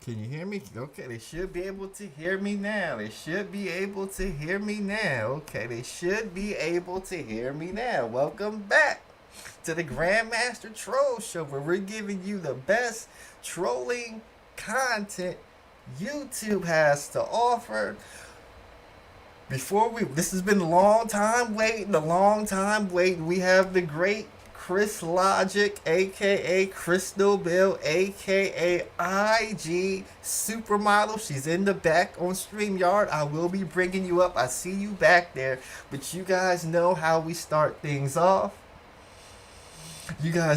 Can you hear me? Okay, they should be able to hear me now. They should be able to hear me now. Okay, they should be able to hear me now. Welcome back to the Grandmaster Troll Show, where we're giving you the best trolling content YouTube has to offer. This has been a long time waiting. We have the great Chris Logic, aka Crystal Bill, aka IG Supermodel. She's in the back on StreamYard. I will be bringing you up. I see you back there. But you guys know how we start things off. We gotta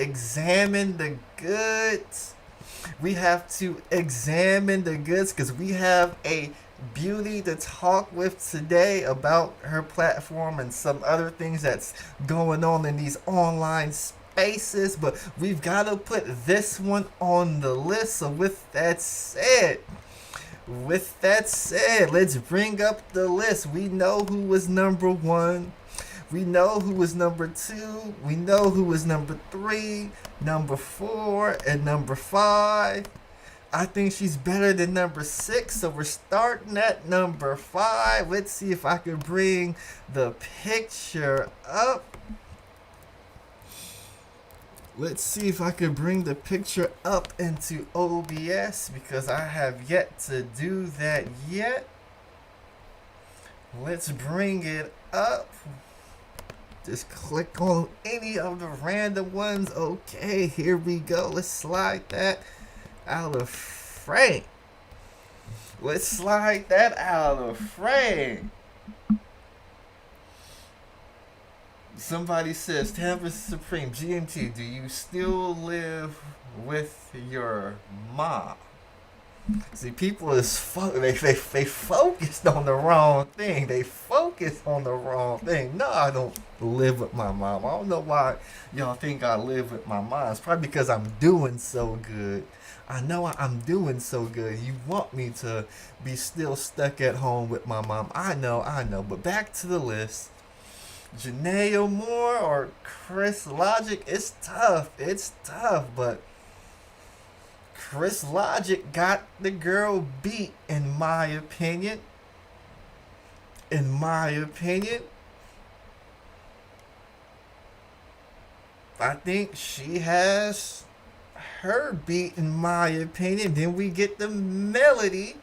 examine the goods. We have to examine the goods because we have a beauty to talk with today about her platform and some other things that's going on in these online spaces. But we've got to put this one on the list. So with that said, let's bring up the list. We know who was number one. We know who was number 2. We know who was number 3, number 4, and number 5. I think she's better than number 6, so we're starting at number 5. Let's see if I can bring the picture up. Let's see if I can bring the picture up into OBS because I have yet to do that yet. Let's bring it up. Just click on any of the random ones. Okay, here we go. Let's slide that out of frame. Let's slide that out of frame. Somebody says, Tampa Supreme, GMT, do you still live with your mom? See, people they focused on the wrong thing. They focused on the wrong thing. No, I don't live with my mom. I don't know why y'all think I live with my mom. It's probably because I'm doing so good. I know I'm doing so good. You want me to be still stuck at home with my mom. I know. But back to the list. Janae Moore or Chris Logic, it's tough. It's tough, but Chris Logic got the girl beat, in my opinion. In my opinion, I think she has her beat, in my opinion. Then we get the melody.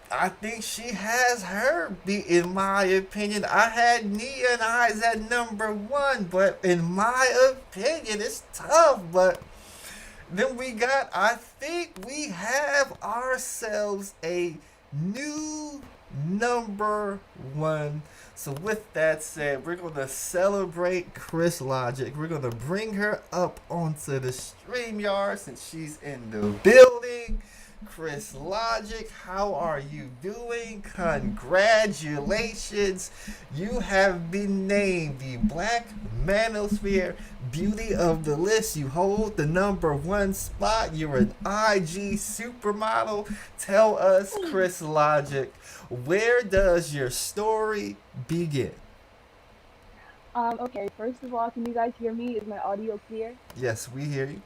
I think she has her beat, in my opinion. I had Nia and Eyes at number one, but in my opinion, it's tough. But then we got, I think we have ourselves a new number one. So with that said, we're going to celebrate Chris Logic. We're going to bring her up onto the StreamYard since she's in the building. Chris Logic, how are you doing? Congratulations. You have been named the Black Manosphere Beauty of the List. You hold the number one spot. You're an IG supermodel. Tell us, Chris Logic, where does your story begin? Okay, first of all, can you guys hear me? Is my audio clear? Yes, we hear you.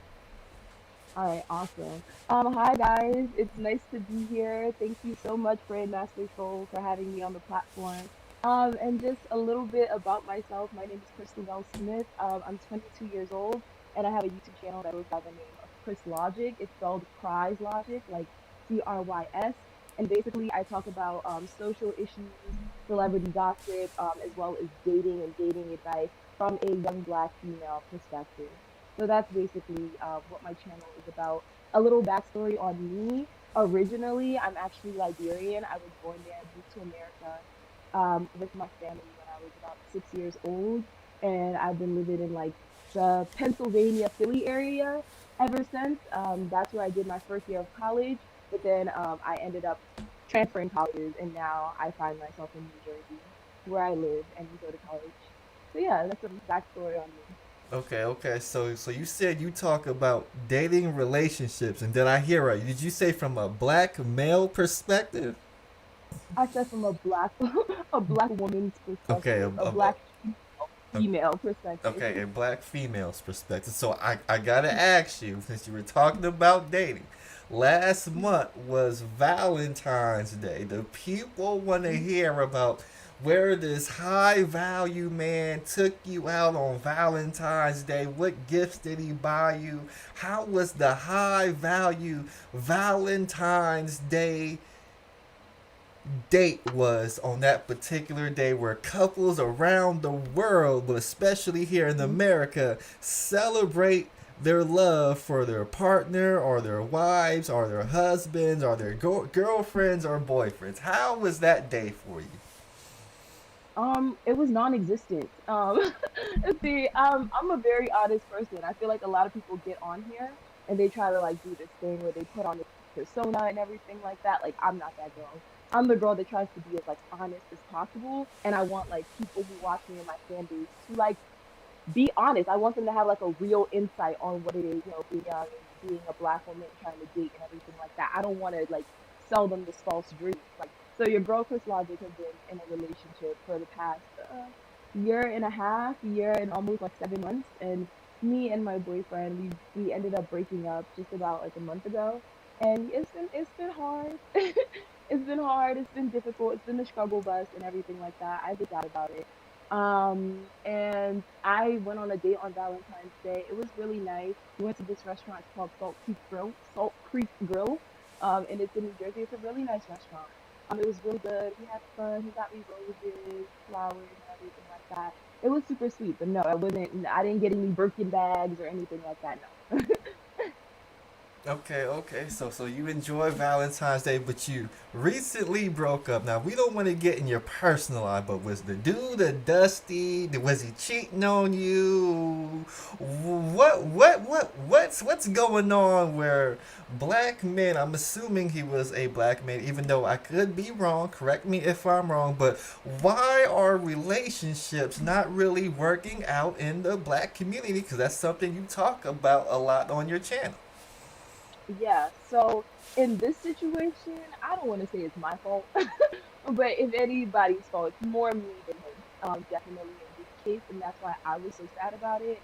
All right, awesome. Hi guys, it's nice to be here. Thank you so much, Grandmaster Troll, for having me on the platform. And just a little bit about myself. My name is Christabel Smith. I'm 22 years old, and I have a YouTube channel that goes by the name of Chris Logic. It's spelled Cries Logic, like Crys. And basically, I talk about social issues, celebrity gossip, as well as dating and dating advice from a young black female perspective. So that's basically what my channel is about. A little backstory on me. Originally, I'm actually Liberian. I was born there, moved to America with my family when I was about 6 years old, and I've been living in like the Pennsylvania, Philly area ever since. That's where I did my first year of college, but then I ended up transferring colleges, and now I find myself in New Jersey, where I live and go to college. So yeah, that's a backstory on me. Okay. So you said you talk about dating relationships, and did I hear right? Did you say from a black male perspective? I said from a black a black woman's Okay, perspective, a black a female perspective. okay, a black female's perspective. So I gotta ask you, since you were talking about dating, last month was Valentine's Day. The people want to hear about where this high value man took you out on Valentine's Day. What gifts did he buy you? How was the high value Valentine's Day date was on that particular day, where couples around the world, but especially here in America, celebrate their love for their partner or their wives or their husbands or their girlfriends or boyfriends. How was that day for you? It was non-existent. See, I'm a very honest person. I feel like a lot of people get on here and they try to like do this thing where they put on this persona and everything like that. Like, I'm not that girl. I'm the girl that tries to be as like honest as possible, and I want like people who watch me and my fan base to like be honest. I want them to have like a real insight on what it is, being young and being a black woman trying to date and everything like that. I don't want to like sell them this false dream. Like, so your girl Chris Logic has been in a relationship for the past year and a half, year and almost like 7 months, and me and my boyfriend we ended up breaking up just about like a month ago, and it's been hard. It's been hard. It's been difficult. It's been the struggle bus and everything like that. I forgot about it. And I went on a date on Valentine's Day. It was really nice. We went to this restaurant. It's called Salt Creek Grill. And it's in New Jersey. It's a really nice restaurant. It was really good. We had fun. He got me roses, flowers, and everything like that. It was super sweet, but no, I wasn't. I didn't get any Birkin bags or anything like that. No. Okay, okay. So you enjoy Valentine's Day, but you recently broke up. Now we don't want to get in your personal life, but was the dude a dusty? Was he cheating on you? What's going on where black men? I'm assuming he was a black man, even though I could be wrong. Correct me if I'm wrong, but why are relationships not really working out in the black community? Because that's something you talk about a lot on your channel. Yeah. So in this situation, I don't want to say it's my fault, but if anybody's fault, it's more me than him. Definitely in this case, and that's why I was so sad about it.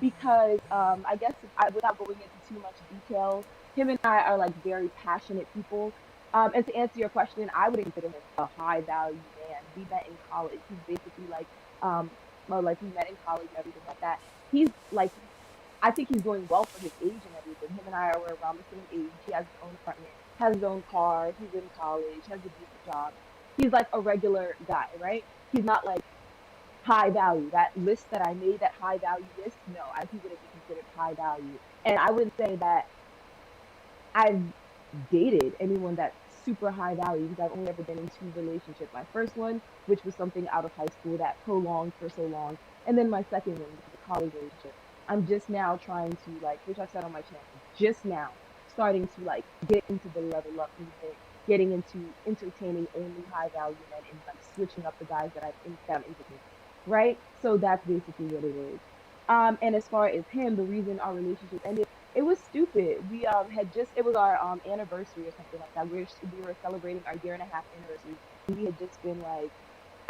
Because I guess without going into too much detail, him and I are like very passionate people. And to answer your question, I would consider him a high value man. We met in college. He's basically like, well, like we met in college and everything like that. He's like, I think he's doing well for his age and everything. Him and I are around the same age. He has his own apartment, has his own car. He's in college, has a decent job. He's like a regular guy, right? He's not like high value. That list that I made, that high value list, no, he wouldn't be considered high value. And I wouldn't say that I've dated anyone that's super high value because I've only ever been in two relationships. My first one, which was something out of high school that prolonged for so long, and then my second one, which is a college relationship. I'm just now trying to like, which I've said on my channel, just now starting to like get into the level up movement, getting into entertaining only high value men and like switching up the guys that I'm entertaining. Right? So that's basically what it is. And as far as him, the reason our relationship ended, it was stupid. We had just it was our anniversary or something like that. We were celebrating our year and a half anniversary. We had just been like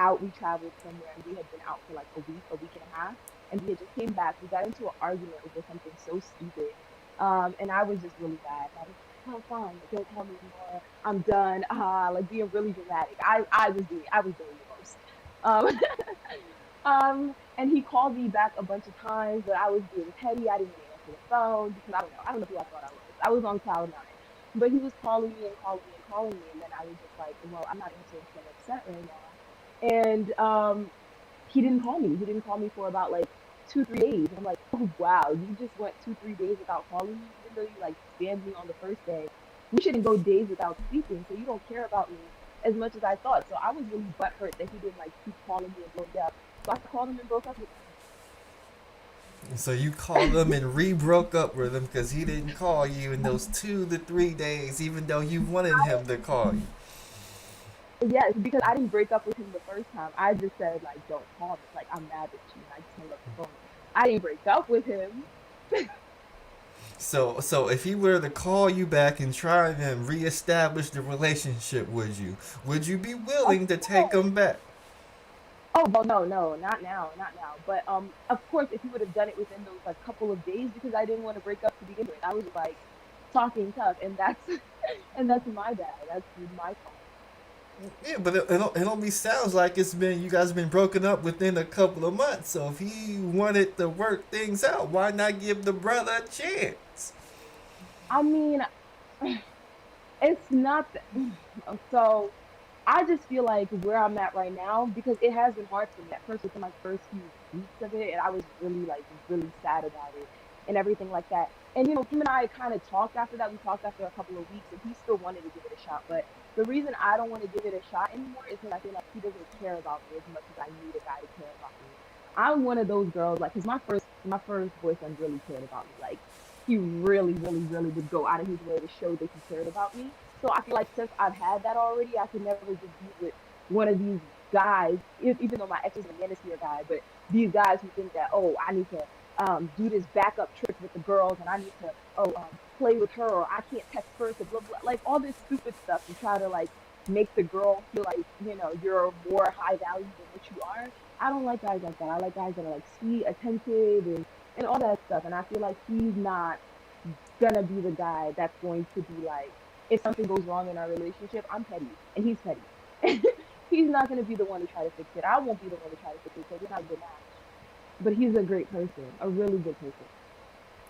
out. We traveled somewhere and we had been out for like a week and a half, and we had just came back. We got into an argument over something so stupid. And I was just really bad. I was like, oh fine, don't call me anymore. I'm done. Like being really dramatic. I was doing the most. Um and he called me back a bunch of times, but I was being petty. I didn't want to answer the phone because I don't know. I don't know who I thought I was. I was on cloud nine. But he was calling me and calling me and calling me, and then I was just like, well, I'm not answering because I'm upset right now. And he didn't call me. He didn't call me for about like 2, 3 days. And I'm like, oh wow, you just went 2, 3 days without calling me, even though you like spammed me on the first day. We shouldn't go days without speaking, so you don't care about me as much as I thought. So I was really butthurt that he didn't like keep calling me and blowing up. So I called him and broke up with So you called him and re-broke up with him because he didn't call you in those 2 to 3 days, even though you wanted him to call you. him. Yes, because I didn't break up with him the first time. I just said like, don't call me. Like I'm mad at you, and I just hung up the phone. I didn't break up with him. So if he were to call you back and try and reestablish the relationship, would you? Would you be Of willing to take course. him back? Oh, well, no, no, not now, not now. But of course, if he would have done it within those like couple of days, because I didn't want to break up to begin with, I was like talking tough, and that's and that's my bad. That's my fault. Yeah, but it only sounds like it's been you guys been broken up within a couple of months. So if he wanted to work things out, why not give the brother a chance? I mean, it's not so. I just feel like where I'm at right now, because it has been hard for me at first within my first few weeks of it, and I was really like really sad about it and everything like that. And him and I kind of talked after that. We talked after a couple of weeks, and he still wanted to give it a shot. But the reason I don't want to give it a shot anymore is because I feel like he doesn't care about me as much as I need a guy to care about me. I'm one of those girls, like, because my first boyfriend really cared about me. Like, he really, really, really would go out of his way to show that he cared about me. So I feel like since I've had that already, I could never just be with one of these guys, even though my ex is a manosphere guy, but these guys who think that, oh, I need to do this backup trick with the girls and I need to, play with her or I can't text first or blah, blah, like all this stupid stuff to try to like make the girl feel like, you're more high value than what you are. I don't like guys like that. I like guys that are like sweet, attentive, and all that stuff. And I feel like he's not gonna be the guy that's going to be like, if something goes wrong in our relationship, I'm petty and he's petty. He's not gonna be the one to try to fix it. I won't be the one to try to fix it because we're not a good match. But he's a great person, a really good person.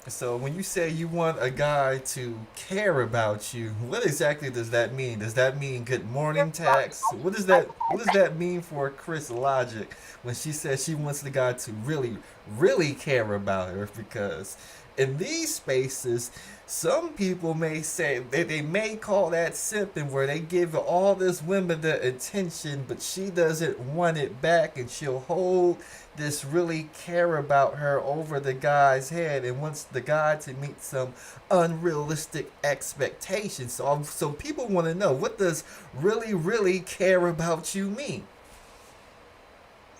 So when you say you want a guy to care about you, what exactly does that mean? Does that mean good morning text? What does that mean for Chris Logic when she says she wants the guy to really really care about her? Because in these spaces, some people may say they may call that simping, where they give all this women the attention, but she doesn't want it back, and she'll hold this really care about her over the guy's head and wants the guy to meet some unrealistic expectations. So people want to know, what does really really care about you mean?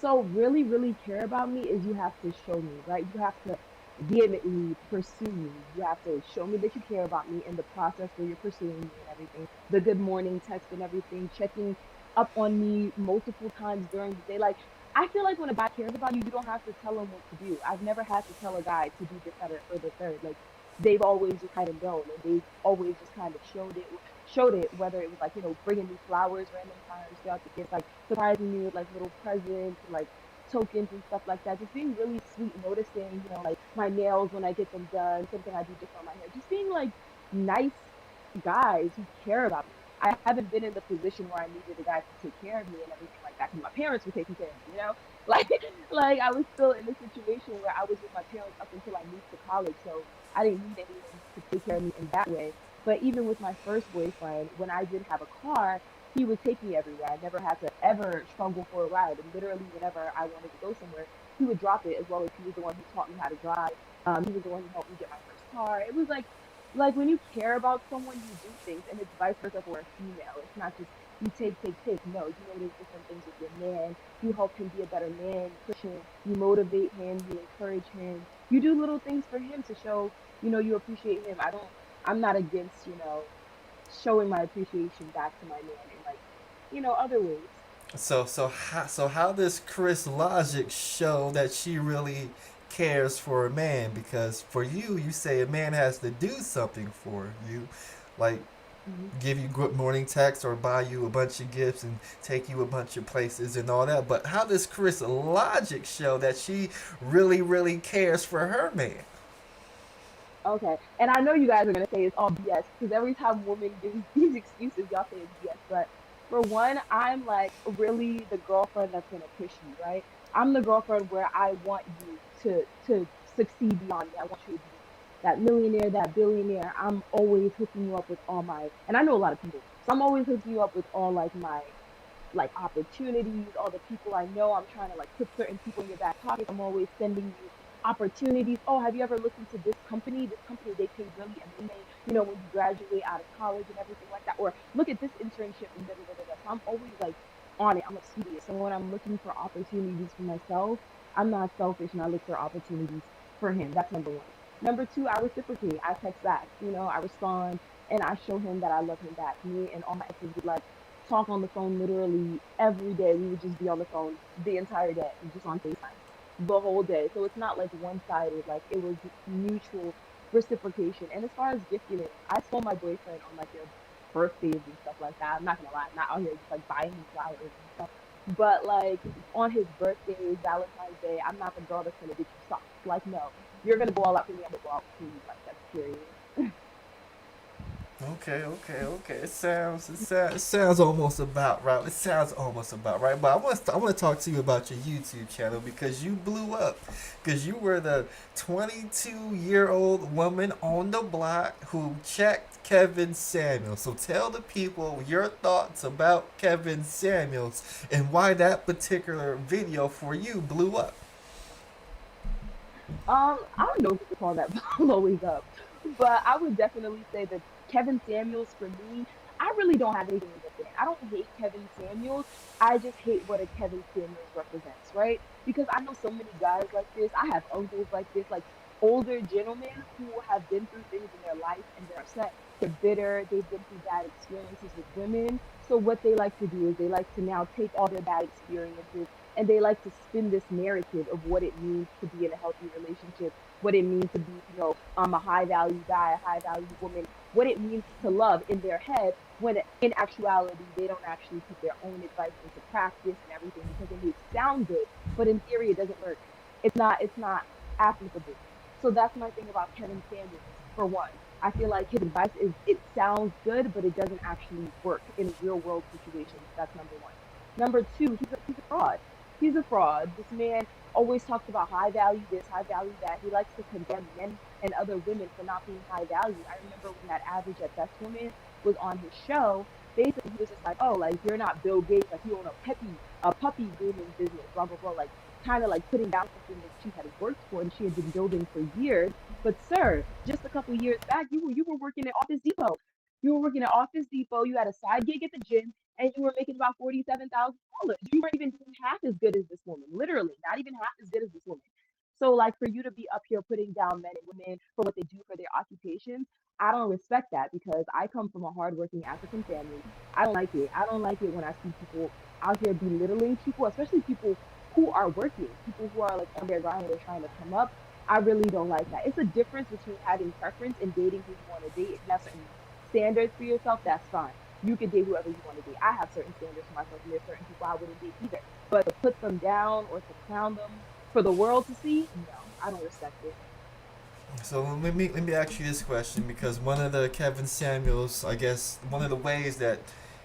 So really, really care about me is you have to show me, right? You have to vehemently pursue me. You have to show me that you care about me in the process where you're pursuing me and everything. The good morning text and everything, checking up on me multiple times during the day. Like I feel like when a guy cares about you, you don't have to tell him what to do. I've never had to tell a guy to do this, that, or the third. Like they've always just kind of known, and they've always just kind of showed it, whether it was like, bringing me flowers random times throughout the years, like surprising me with like little presents and like tokens and stuff like that. Just being really sweet, noticing, like my nails when I get them done, something I do different on my hair. Just being like nice guys who care about me. I haven't been in the position where I needed a guy to take care of me and everything like that because my parents were taking care of me. Like like I was still in a situation where I was with my parents up until I moved to college, so I didn't need anyone to take care of me in that way. But even with my first boyfriend, when I did have a car, he would take me everywhere. I never had to ever struggle for a ride. And literally, whenever I wanted to go somewhere, he would drop it, as well as he was the one who taught me how to drive. He was the one who helped me get my first car. It was like when you care about someone, you do things, and it's vice versa for a female. It's not just you take, take, take. No, there's different things with your man. You help him be a better man. You push him. You motivate him. You encourage him. You do little things for him to show, you appreciate him. I'm not against, showing my appreciation back to my man in like, other ways. So how does Chris Logic show that she really cares for a man? Because for you, you say a man has to do something for you, like Hmm. give you good morning text or buy you a bunch of gifts and take you a bunch of places and all that. But how does Chris Logic show that she really really cares for her man? Okay. And I know you guys are gonna say it's all BS because every time women give these excuses, y'all say it's BS. But for one, I'm like really the girlfriend that's gonna push you, right? I'm the girlfriend where I want you to succeed beyond me. I want you to be that millionaire, that billionaire. I'm always hooking you up with all my, and I know a lot of people, so I'm always hooking you up with all like my like opportunities, all the people I know. I'm trying to like put certain people in your back pocket. I'm always sending you opportunities. Oh, have you ever looked into this company? This company, they pay really amazing, when you graduate out of college and everything like that. Or look at this internship and da da da da. So I'm always like on it. I'm studious. So when I'm looking for opportunities for myself, I'm not selfish and I look for opportunities for him. That's number one. Number two, I reciprocate. I text back. I respond and I show him that I love him back. Me and all my exes would like talk on the phone literally every day. We would just be on the phone the entire day, just on FaceTime the whole day. So it's not like one sided, like it was mutual reciprocation. And as far as gift giving, I spoil my boyfriend on like their birthdays and stuff like that. I'm not gonna lie, I'm not out here just like buying him flowers and stuff. But like on his birthday, Valentine's Day, I'm not the girl that's gonna get you socks. Like, no, you're gonna go all out for me, I'm gonna go out for you. Like, that's period. Okay, okay, okay. It sounds almost about right. It sounds almost about right. But I want to talk to you about your YouTube channel because you blew up. Because you were the 22-year-old woman on the block who checked Kevin Samuels. So tell the people your thoughts about Kevin Samuels and why that particular video for you blew up. I don't know if you could call that blowing up, but I would definitely say that Kevin Samuels for me, I really don't have anything against it. I don't hate Kevin Samuels. I just hate what a Kevin Samuels represents, right? Because I know so many guys like this. I have uncles like this, like older gentlemen who have been through things in their life and they're upset, they're bitter, they've been through bad experiences with women. So what they like to do is they like to now take all their bad experiences and they like to spin this narrative of what it means to be in a healthy relationship, what it means to be, a high value guy, a high value woman, what it means to love in their head, when in actuality they don't actually put their own advice into practice and everything because it may sound good, but in theory it doesn't work. It's not applicable. So that's my thing about Kevin Samuels. For one, I feel like his advice is it sounds good, but it doesn't actually work in real world situations. That's number one. Number two, he's a fraud. He's a fraud. This man always talks about high value this, high value that. He likes to condemn men and other women for not being high value. I remember when that average at best woman was on his show. Basically, he was just like, "Oh, like you're not Bill Gates, like you own a puppy grooming business, blah blah blah." Like kind of like putting down something that she had worked for and she had been building for years. But sir, just a couple years back, you were working at Office Depot. You were working at Office Depot. You had a side gig at the gym, and you were making about $47,000. You weren't even doing half as good as this woman. Literally, not even half as good as this woman. So, like, for you to be up here putting down men and women for what they do for their occupations, I don't respect that because I come from a hardworking African family. I don't like it. I don't like it when I see people out here belittling people, especially people who are working, people who are like on their grind and they're trying to come up. I really don't like that. It's a difference between having preference and dating who you want to date. If you have certain standards for yourself, that's fine. You can date whoever you want to date. I have certain standards for myself, and there's certain people I wouldn't date either. But to put them down or to clown them for the world to see, no, I don't respect it. So let me ask you this question, because one of the Kevin Samuels, I guess one of the ways that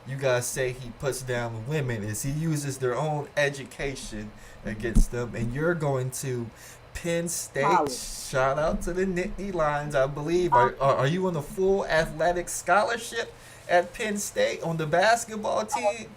you guys say he puts down women is he uses their own education against them, and you're going to Penn State. College. Shout out to the Nittany Lions, I believe. Are you on a full athletic scholarship at Penn State on the basketball team?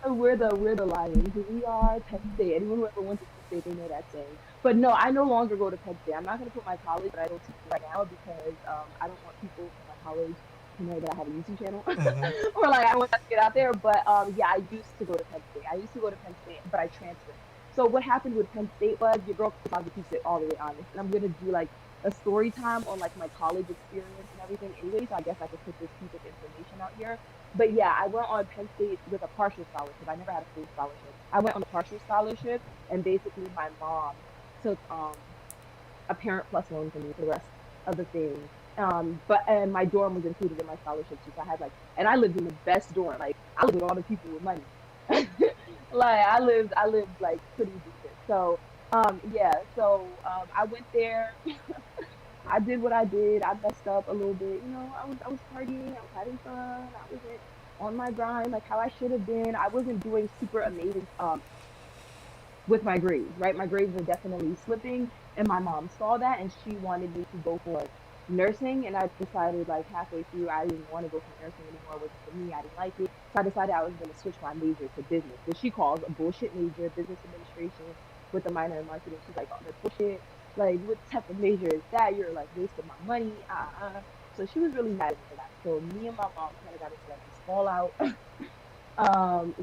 We're the Lions. We are Penn State. Anyone who ever went to Penn State, they know that saying. But no, I no longer go to Penn State. I'm not going to put my college, but I don't teach right now because I don't want people from my college to know that I have a YouTube channel, Mm-hmm. or like I want that to get out there. But yeah, I used to go to Penn State. I used to go to Penn State, but I transferred. So what happened with Penn State was your girl Cassandra keeps it all the way honest, and I'm gonna do like a story time on like my college experience and everything anyway. So I guess I could put this piece of information out here. But yeah, I went on Penn State with a partial scholarship. I never had a full scholarship. I went on a partial scholarship, and basically my mom took a parent plus loan for me for the rest of the thing. But and my dorm was included in my scholarship too. So I had like, and I lived in the best dorm. Like I lived with all the people with money. Like I lived like pretty decent. So yeah, so I went there. I did what I did. I messed up a little bit. I was partying. I was having fun. I wasn't on my grind like how I should have been. I wasn't doing super amazing with my grades, right? My grades were definitely slipping, and my mom saw that, and she wanted me to go for nursing. And I decided like halfway through, I didn't want to go for nursing anymore. It wasn't for me. I didn't like it, so I decided I was going to switch my major to business, which she calls a bullshit major, business administration with a minor in marketing. She's like, oh, that's bullshit. Like, what type of major is that? You're like wasting my money. So she was really mad at me for that. So me and my mom kind of got into like this fallout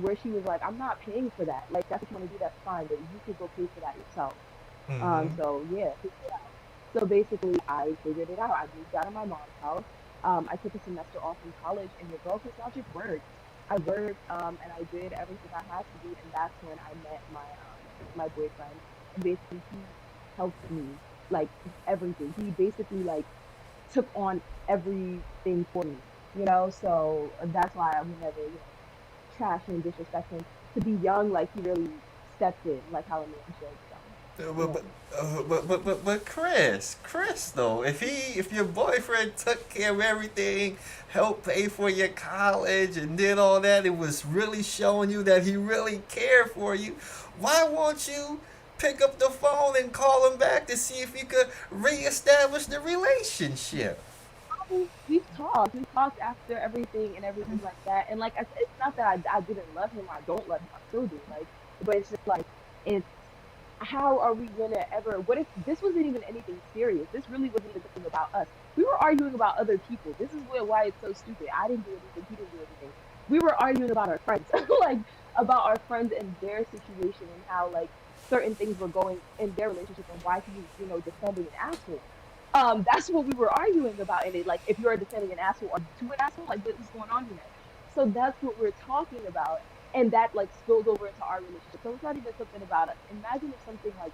where she was like, I'm not paying for that. Like, that's what you want to do, that's fine, but you could go pay for that yourself. Mm-hmm. So yeah, figure it out. So basically, I figured it out. I moved out of my mom's house. I took a semester off from college, and your girl could Logic worked. I worked, and I did everything I had to do, and that's when I met my boyfriend. And basically, he helped me like everything. He basically like took on everything for me. So that's why I would never, trash and disrespect him. To be young, like he really stepped in, like how a man should. So But, yeah. but, but Chris though, if your boyfriend took care of everything, helped pay for your college and did all that, it was really showing you that he really cared for you. Why won't you pick up the phone and call him back to see if you could reestablish the relationship? We've talked after everything and everything like that. And like I said, it's not that I didn't love him. I don't love him. I still do. Like, but it's just like it's how are we gonna ever? What if this wasn't even anything serious? This really wasn't even something about us. We were arguing about other people. This is why it's so stupid. I didn't do anything. He didn't do anything. We were arguing about our friends, like about our friends and their situation and how like certain things were going in their relationship and why he was, defending an asshole. That's what we were arguing about. And it like, if you're defending an asshole, are you to an asshole? Like, what's going on here? So that's what we're talking about, and that like spills over into our relationship. So it's not even something about us. Imagine if something like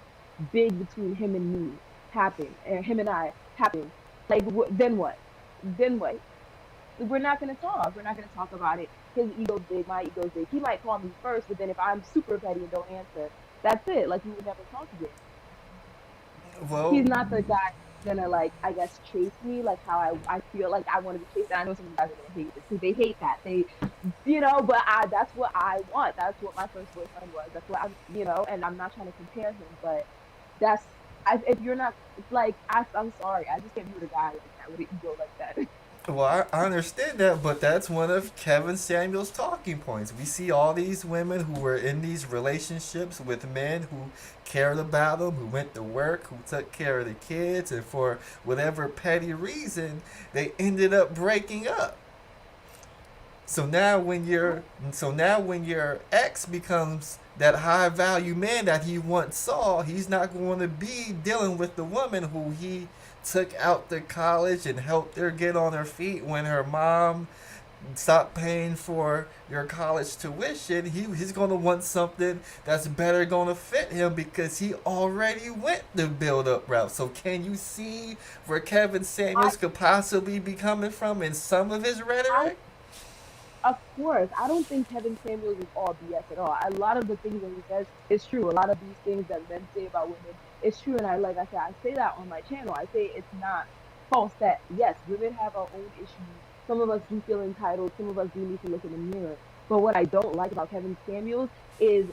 big between him and me happened, and him and I happened. Like, then what? Then what? We're not gonna talk. We're not gonna talk about it. His ego's big, my ego's big. He might call me first, but then if I'm super petty and don't answer, that's it. Like we would never talk again. Well, He's not the guy who's gonna like, I guess, chase me like how I feel like I want to be chased. And I know some of you guys are gonna hate this because they hate that. They, but I that's what I want. That's what my first boyfriend was. That's what and I'm not trying to compare him, but that's if you're not like I'm sorry, I just can't be with a guy like that with an ego like that. Well, I understand that, but that's one of Kevin Samuel's talking points. We see all these women who were in these relationships with men who cared about them, who went to work, who took care of the kids, and for whatever petty reason, they ended up breaking up. So now when your ex becomes that high value man that he once saw, he's not going to be dealing with the woman who he took out to college and helped her get on her feet when her mom stopped paying for your college tuition. He's going to want something that's better going to fit him because he already went the build up route. So can you see where Kevin I Samuels could possibly be coming from in some of his I rhetoric? Of course, I don't think Kevin Samuels is all BS at all. A lot of the things that he says is true. A lot of these things that men say about women is true, and like I said, I say that on my channel. I say it's not false that yes, women have our own issues. Some of us do feel entitled. Some of us do need to look in the mirror. But what I don't like about Kevin Samuels is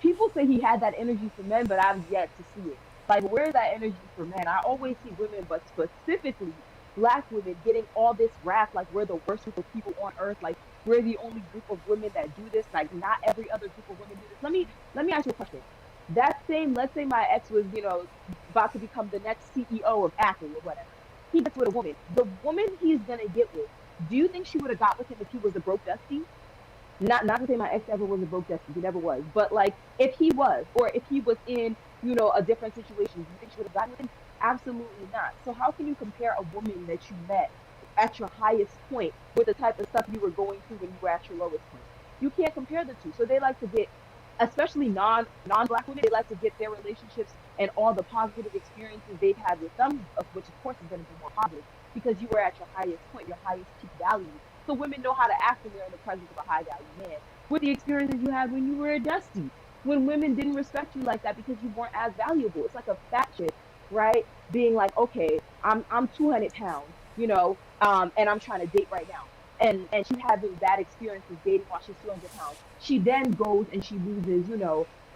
people say he had that energy for men, but I've yet to see it. Like, where's that energy for men? I always see women, but specifically black women, getting all this rap like we're the worst group of people on earth. Like we're the only group of women that do this. Like not every other group of women do this. Let me ask you a question. That same, let's say my ex was, about to become the next CEO of Apple or whatever. He gets with a woman. The woman he's gonna get with, do you think she would have got with him if he was a broke dusty? Not to say my ex ever was a broke dusty, he never was. But like if he was, or if he was in, a different situation, do you think she would have gotten with him? Absolutely not. So how can you compare a woman that you met at your highest point with the type of stuff you were going through when you were at your lowest point? You can't compare the two. So they like to get, especially non black women, they like to get their relationships and all the positive experiences they've had with them, of which of course is going to be more positive because you were at your highest point, your highest peak value. So women know how to act when they're in the presence of a high value man. With the experiences you had when you were a dusty, when women didn't respect you like that because you weren't as valuable. It's like a fat chick, right? Being like, okay, I'm 200 pounds, and I'm trying to date right now. And she's having bad experiences dating while she's 200 pounds. She then goes and she loses,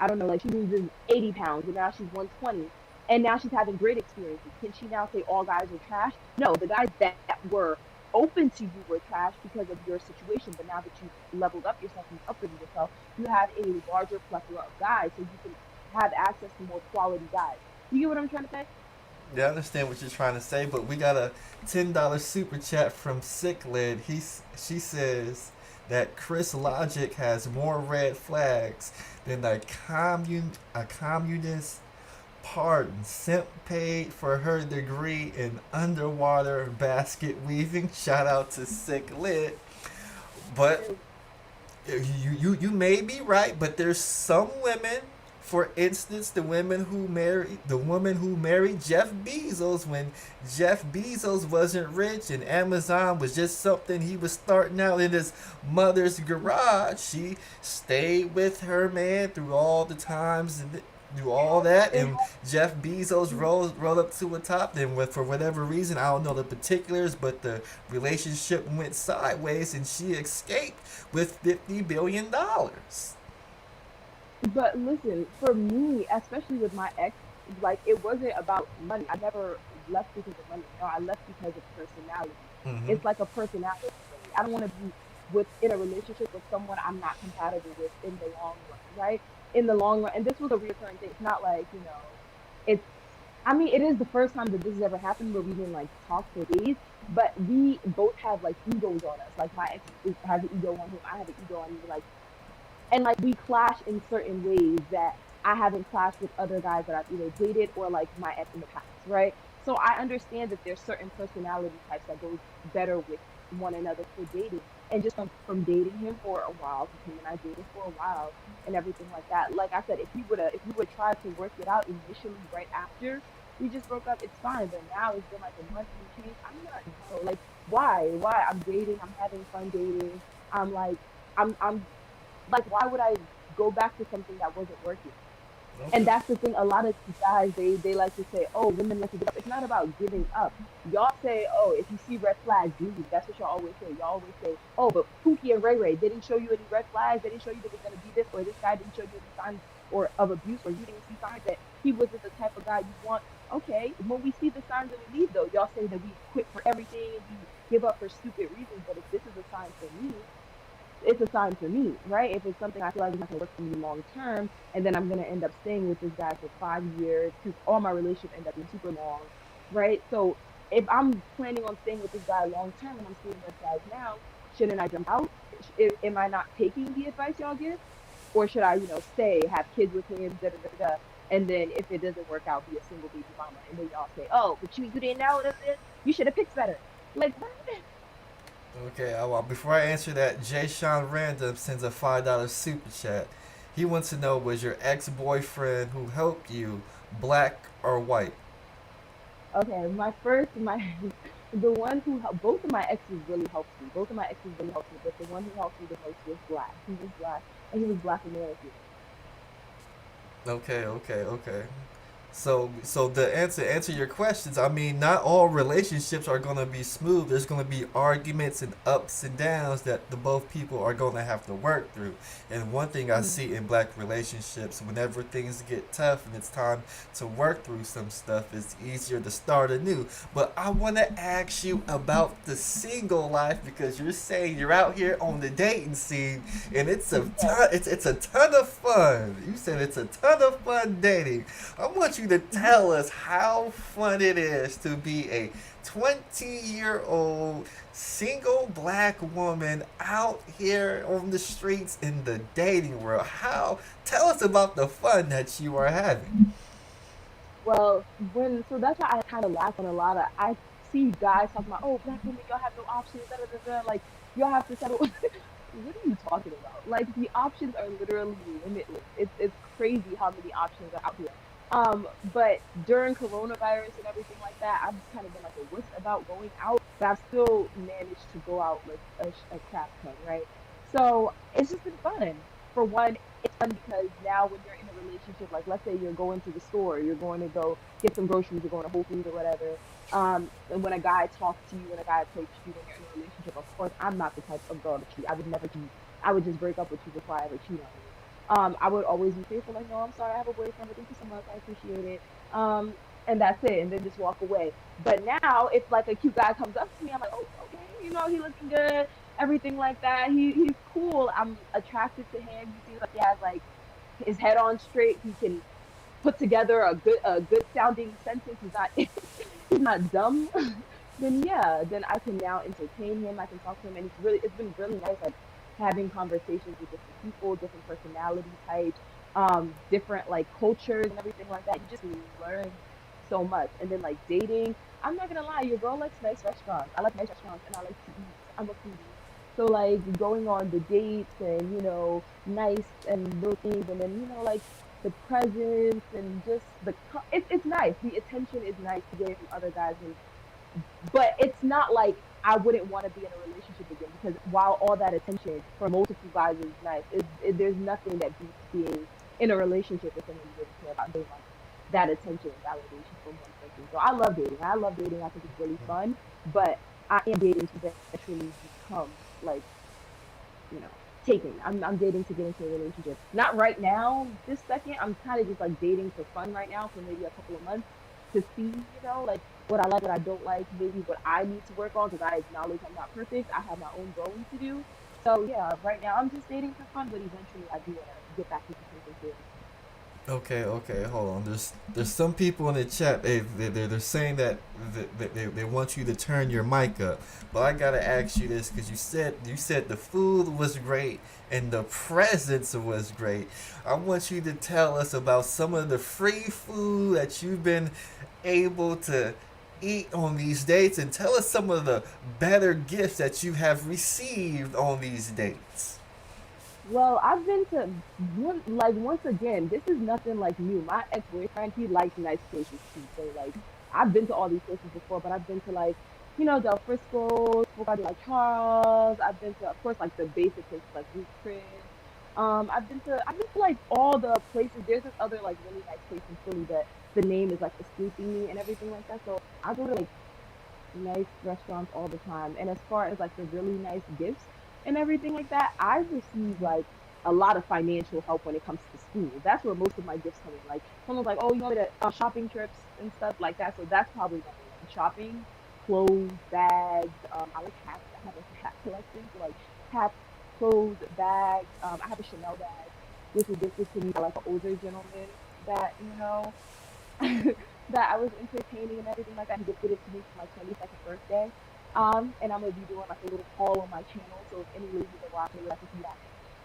I don't know, like she loses 80 pounds and now she's 120. And now she's having great experiences. Can she now say all guys are trash? No, the guys that were open to you were trash because of your situation. But now that you've leveled up yourself and upgraded yourself, you have a larger plethora of guys, so you can have access to more quality guys. You get what I'm trying to say? Yeah, I understand what you're trying to say, but we got a $10 super chat from Sicklid. She says that Chris Logic has more red flags than a communist pardon. Simp paid for her degree in underwater basket weaving. Shout out to Sicklid. But you may be right, but there's some women, for instance, the woman who married Jeff Bezos when Jeff Bezos wasn't rich and Amazon was just something he was starting out in his mother's garage. She stayed with her man through all the times and do all that, It and Jeff Bezos rolled up to the top. Then, for whatever reason, I don't know the particulars, but the relationship went sideways, and she escaped with $50 billion. But listen, for me, especially with my ex, like it wasn't about money. I never left because of money. No, I left because of personality. Mm-hmm. It's like a personality thing. I don't want to be in a relationship with someone I'm not compatible with in the long run, right? In the long run, and this was a recurring thing. It's not like it's. I mean, it is the first time that this has ever happened where we didn't like talk for days, but we both have like egos on us. Like my has an ego on him, I have an ego on me. And like we clash in certain ways that I haven't clashed with other guys that I've either dated or like my ex in the past, right? So I understand that there's certain personality types that goes better with one another for dating. And just from dating him for a while, because him and I dated for a while and everything like that. Like I said, if we would try to work it out initially right after we just broke up, it's fine. But now it's been like a month and change. I'm not no, like why? Why? I'm dating, I'm having fun dating. I'm like I'm like, why would I go back to something that wasn't working? And Okay. that's the thing. A lot of these guys, they like to say, "Oh, women like to give up." It's not about giving up. Y'all say, "Oh, if you see red flags, leave." That's what y'all always say. Y'all always say, "Oh, but Pookie and Ray Ray, they didn't show you any red flags. They didn't show you there was gonna be this, or this guy didn't show you any signs or of abuse, or you didn't see signs that he wasn't the type of guy you want." Okay, when we see the signs and we leave, though, y'all say that we quit for everything, we give up for stupid reasons. But if this is a sign for me, it's a sign for me, right? If it's something I feel like is not gonna work for me long term, and then I'm gonna end up staying with this guy for 5 years because all my relationships end up being super long, right? So if I'm planning on staying with this guy long term and I'm seeing red flags now, shouldn't I jump out? Am I not taking the advice y'all give, or should I, stay, have kids with him, da da da da, and then if it doesn't work out, be a single baby mama, and then y'all say, oh, but you didn't know that you should have picked better, like what? Okay. Well, before I answer that, Jay Sean Random sends a $5 super chat. He wants to know, was your ex boyfriend who helped you black or white? Okay, my the one who both of my exes really helped me. Both of my exes really helped me, but the one who helped me the most was black. He was black, and he was Black American. Okay, okay, okay. So the answer your questions. I mean, not all relationships are gonna be smooth. There's gonna be arguments and ups and downs that the both people are gonna have to work through. And one thing I Mm. see in black relationships, whenever things get tough and it's time to work through some stuff, it's easier to start anew. But I want to ask you about the single life because you're saying you're out here on the dating scene and it's a Yes. ton. It's a ton of fun. You said it's a ton of fun dating. I want you to tell us how fun it is to be a 20-year-old single black woman out here on the streets in the dating world. How? Tell us about the fun that you are having. Well, so that's why I kind of laugh on a lot of. I see guys talking about, oh, black women, y'all have no options, da da da da. Like y'all have to settle. What are you talking about? Like the options are literally limitless. It's crazy how many options are out here. But during coronavirus and everything like that, I've kind of been like a wuss about going out, but I've still managed to go out like a crap ton, right? So it's just been fun. For one, it's fun because now when you're in a relationship, like let's say you're going to the store, you're going to go get some groceries, you're going to Whole Foods or whatever. And when a guy talks to you, when a guy approaches you, when you're in a relationship, of course, I'm not the type of girl to cheat. I would never cheat. I would just break up with you before I ever cheat on you. I would always be faithful, like, no, I'm sorry, I have a boyfriend, but thank you so much, I appreciate it. And that's it, and then just walk away. But now, if like a cute guy comes up to me, I'm like, oh, okay, he looking good, everything like that. He's cool. I'm attracted to him. He seems like he has like his head on straight. He can put together a good sounding sentence. He's not dumb. Then yeah, then I can now entertain him. I can talk to him, and it's been really nice like having conversations with different people, different personality types, different like cultures and everything like that. You just learn so much. And then like dating, I'm not gonna lie, your girl likes nice restaurants. I like nice restaurants and I like to eat. I'm a foodie. So like going on the dates and nice and little things and then like the presence and just it's nice. The attention is nice to get from other guys and but it's not like I wouldn't want to be in a relationship again because while all that attention for multiple guys is nice, there's nothing that beats being in a relationship with someone you really care about. They want that attention and validation from one person. So I love dating. I love dating. I think it's really fun, but I am dating to eventually become like you know, taking. I'm dating to get into a relationship. Not right now, this second. I'm kind of just like dating for fun right now for maybe a couple of months to see, like what I like, what I don't like, maybe what I need to work on because I acknowledge I'm not perfect. I have my own growing to do. So yeah, right now I'm just dating for fun, but eventually I do want to get back into something serious. Okay, okay, hold on. There's some people in the chat. They're saying that they want you to turn your mic up, but I gotta ask you this because you said the food was great and the presence was great. I want you to tell us about some of the free food that you've been able to eat on these dates, and tell us some of the better gifts that you have received on these dates. Well, I've been to once again, this is nothing like new. My ex-boyfriend, he likes nice places too. So like I've been to all these places before, but I've been to like, Del Frisco, Fogo de la Charles. I've been to, of course, like the basic places like Ruth Chris. I've been to like all the places. There's this other like really nice place in Philly that the name is like escaping me and everything like that. So I go to like nice restaurants all the time. And as far as like the really nice gifts and everything like that, I receive like a lot of financial help when it comes to school. That's where most of my gifts come in. Like someone's like, "Oh, you want me to shopping trips and stuff like that." So that's probably number one. Shopping, clothes, bags. I like hats. I have a hat collection. So like hats, clothes, bags. I have a Chanel bag, which was gifted to me by like an older gentleman that that I was entertaining and everything like that. He gifted it to me for my 22nd birthday. And I'm gonna be doing like a little haul on my channel, so if any ladies are watching, like to see that.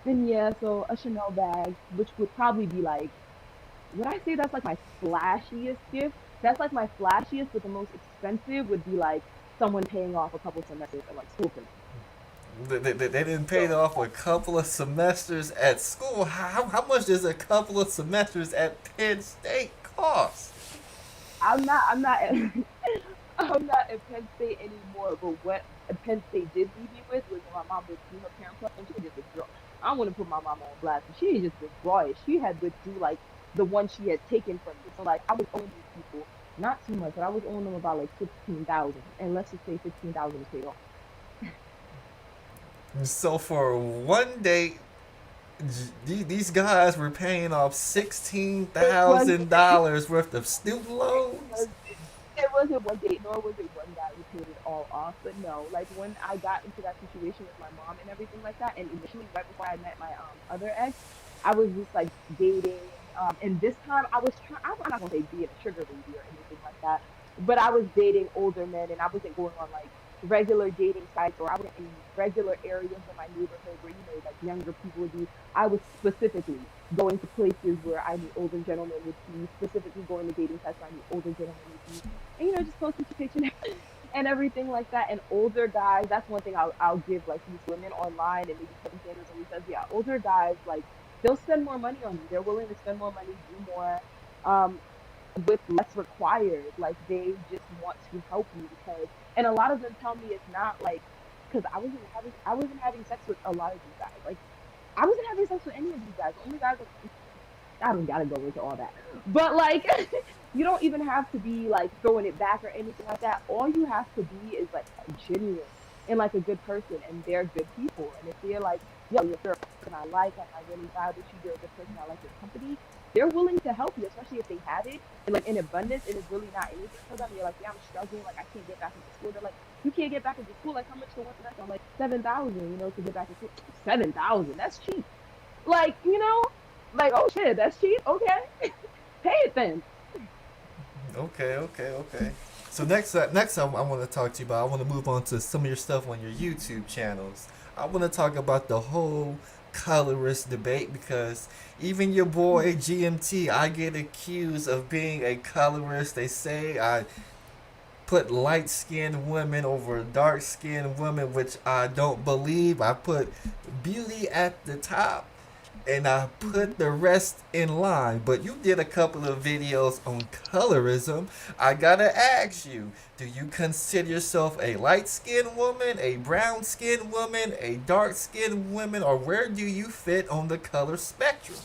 Then yeah, so a Chanel bag, which would probably be like, would I say that's like my flashiest gift? That's like my flashiest, but the most expensive would be like someone paying off a couple semesters of like school for me. They didn't pay So off a couple of semesters at school. How much does a couple of semesters at Penn State cost? I'm not I'm not at Penn State anymore, but what Penn State did leave me with was when my mom would do her parent club, and she just withdraw. I don't want to put my mama on blast, but she just withdraw it. She had withdrew like the one she had taken from me. So like I was owing these people not too much, but I was owing them about like 15,000, and let's just say 15,000 was paid off. So for one date, these guys were paying off sixteen It was thousand dollars worth of student it loans. was it wasn't one date, nor was it one guy who paid it all off. But no, like when I got into that situation with my mom and everything like that, and initially right before I met my other ex, I was just like dating. And this time I was trying. I'm not gonna say being a sugar baby or anything like that, but I was dating older men, and I wasn't going on like regular dating sites, or I wasn't in regular areas of my neighborhood where like younger people would be. I was specifically going to places where I knew older gentlemen would be, specifically going to dating sites where I knew older gentlemen would be, and just posting some pictures and everything like that. And older guys, that's one thing I'll give like these women online and maybe Kevin Sanders and says, yeah, older guys like they'll spend more money on you. They're willing to spend more money, do more, um, with less required. Like they just want to help you because, and a lot of them tell me it's not like because I wasn't having sex with a lot of these guys. Like I wasn't having sex with any of these guys. The only guys I don't gotta go into all that. But like you don't even have to be like throwing it back or anything like that. All you have to be is like genuine and like a good person and they're good people. And if they're like, yo, you're a person like I really vibe with you, you're a good person, I like your company, they're willing to help you, especially if they have it and like in abundance and it's really not anything for them. You're like, yeah, I'm struggling, like I can't get back into school. They're like, you can't get back into school, like how much for one semester? I'm like 7,000, to get back into school. 7,000, that's cheap. Like, like, oh shit, that's cheap. Okay, pay it then. Okay. So next I want to talk to you about. I want to move on to some of your stuff on your YouTube channels. I want to talk about the whole colorist debate because even your boy GMT, I get accused of being a colorist. They say I put light skinned women over dark skinned women, which I don't believe. I put beauty at the top and I put the rest in line. But you did a couple of videos on colorism. I gotta ask you, do you consider yourself a light skinned woman, a brown skinned woman, a dark skinned woman, or where do you fit on the color spectrum?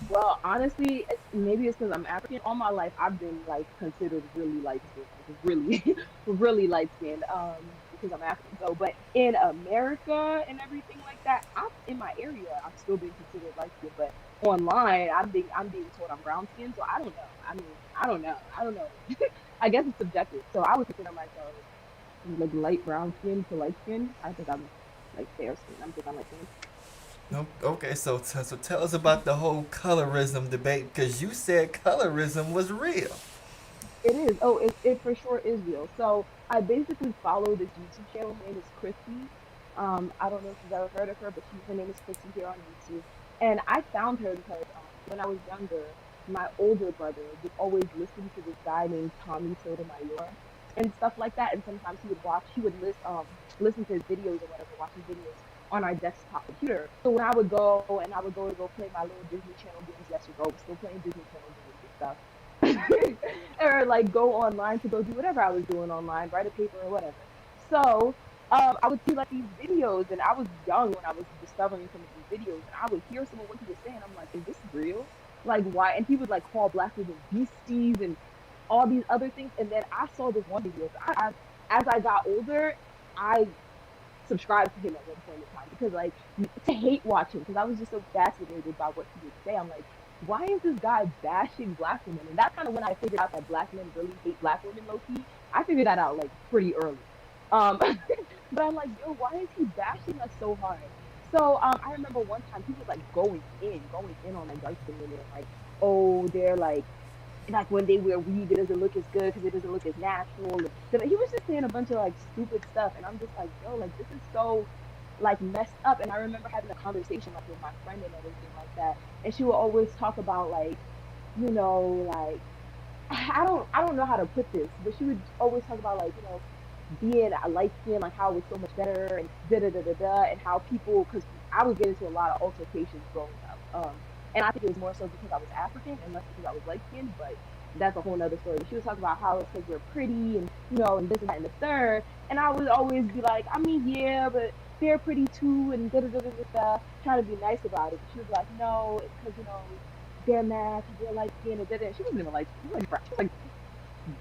Well, honestly, maybe it's because I'm African. All my life, I've been like considered really light skinned, like really, really light skinned. Because I'm African. So, but in America and everything like that, I'm in my area. I've still been considered light skinned, but online, I'm being told I'm brown skinned. So I don't know. I mean, I don't know. I don't know. I guess it's subjective. So I would consider myself like light brown skin to light skin. I think I'm like fair skin. I'm think I'm like No, okay, so tell us about the whole colorism debate because you said colorism was real. it is. Oh, it for sure is real. So I basically follow this YouTube channel. Her name is Christy. I don't know if you've ever heard of her, but her name is Christy here on YouTube. And I found her because when I was younger, my older brother would always listen to this guy named Tommy Sotomayor and stuff like that. And sometimes he would listen to his videos or whatever, watch his videos on our desktop computer. So when I would go to go play my little Disney Channel games, yes, I was still playing Disney Channel games and stuff. Or like go online to go do whatever I was doing online, write a paper or whatever. So I would see like these videos, and I was young when I was discovering some of these videos, and I would hear some of what he was saying. I'm like, is this real? Like, why? And he would like call black women beasties and all these other things. And then I saw this one video. So as I got older, I subscribed to him at one point in time because like to hate watch him because I was just so fascinated by what he would say. I'm like, why is this guy bashing black women? And that's kind of when I figured out that black men really hate black women low key. I figured that out like pretty early. But I'm like, yo, why is he bashing us so hard? So I remember one time he was like going in on like dark skin women, like, oh, they're like when they wear weave, it doesn't look as good because it doesn't look as natural. And he was just saying a bunch of like stupid stuff, and I'm just like, yo, like this is so like messed up. And I remember having a conversation like with my friend and everything like that, and she would always talk about like, like I don't know how to put this, but she would always talk about like, being a light skin, like how it was so much better and da da da da da, and how people, because I was getting into a lot of altercations growing up. And I think it was more so because I was African and less because I was light skinned, but that's a whole nother story. She was talking about how it's because we're pretty and, and this and that and the third. And I would always be like, I mean, yeah, but they're pretty too, and da da da da da, da, trying to be nice about it. But she was like, no, it's because, they're mad because they're light skinned and da da. She wasn't even like, she was like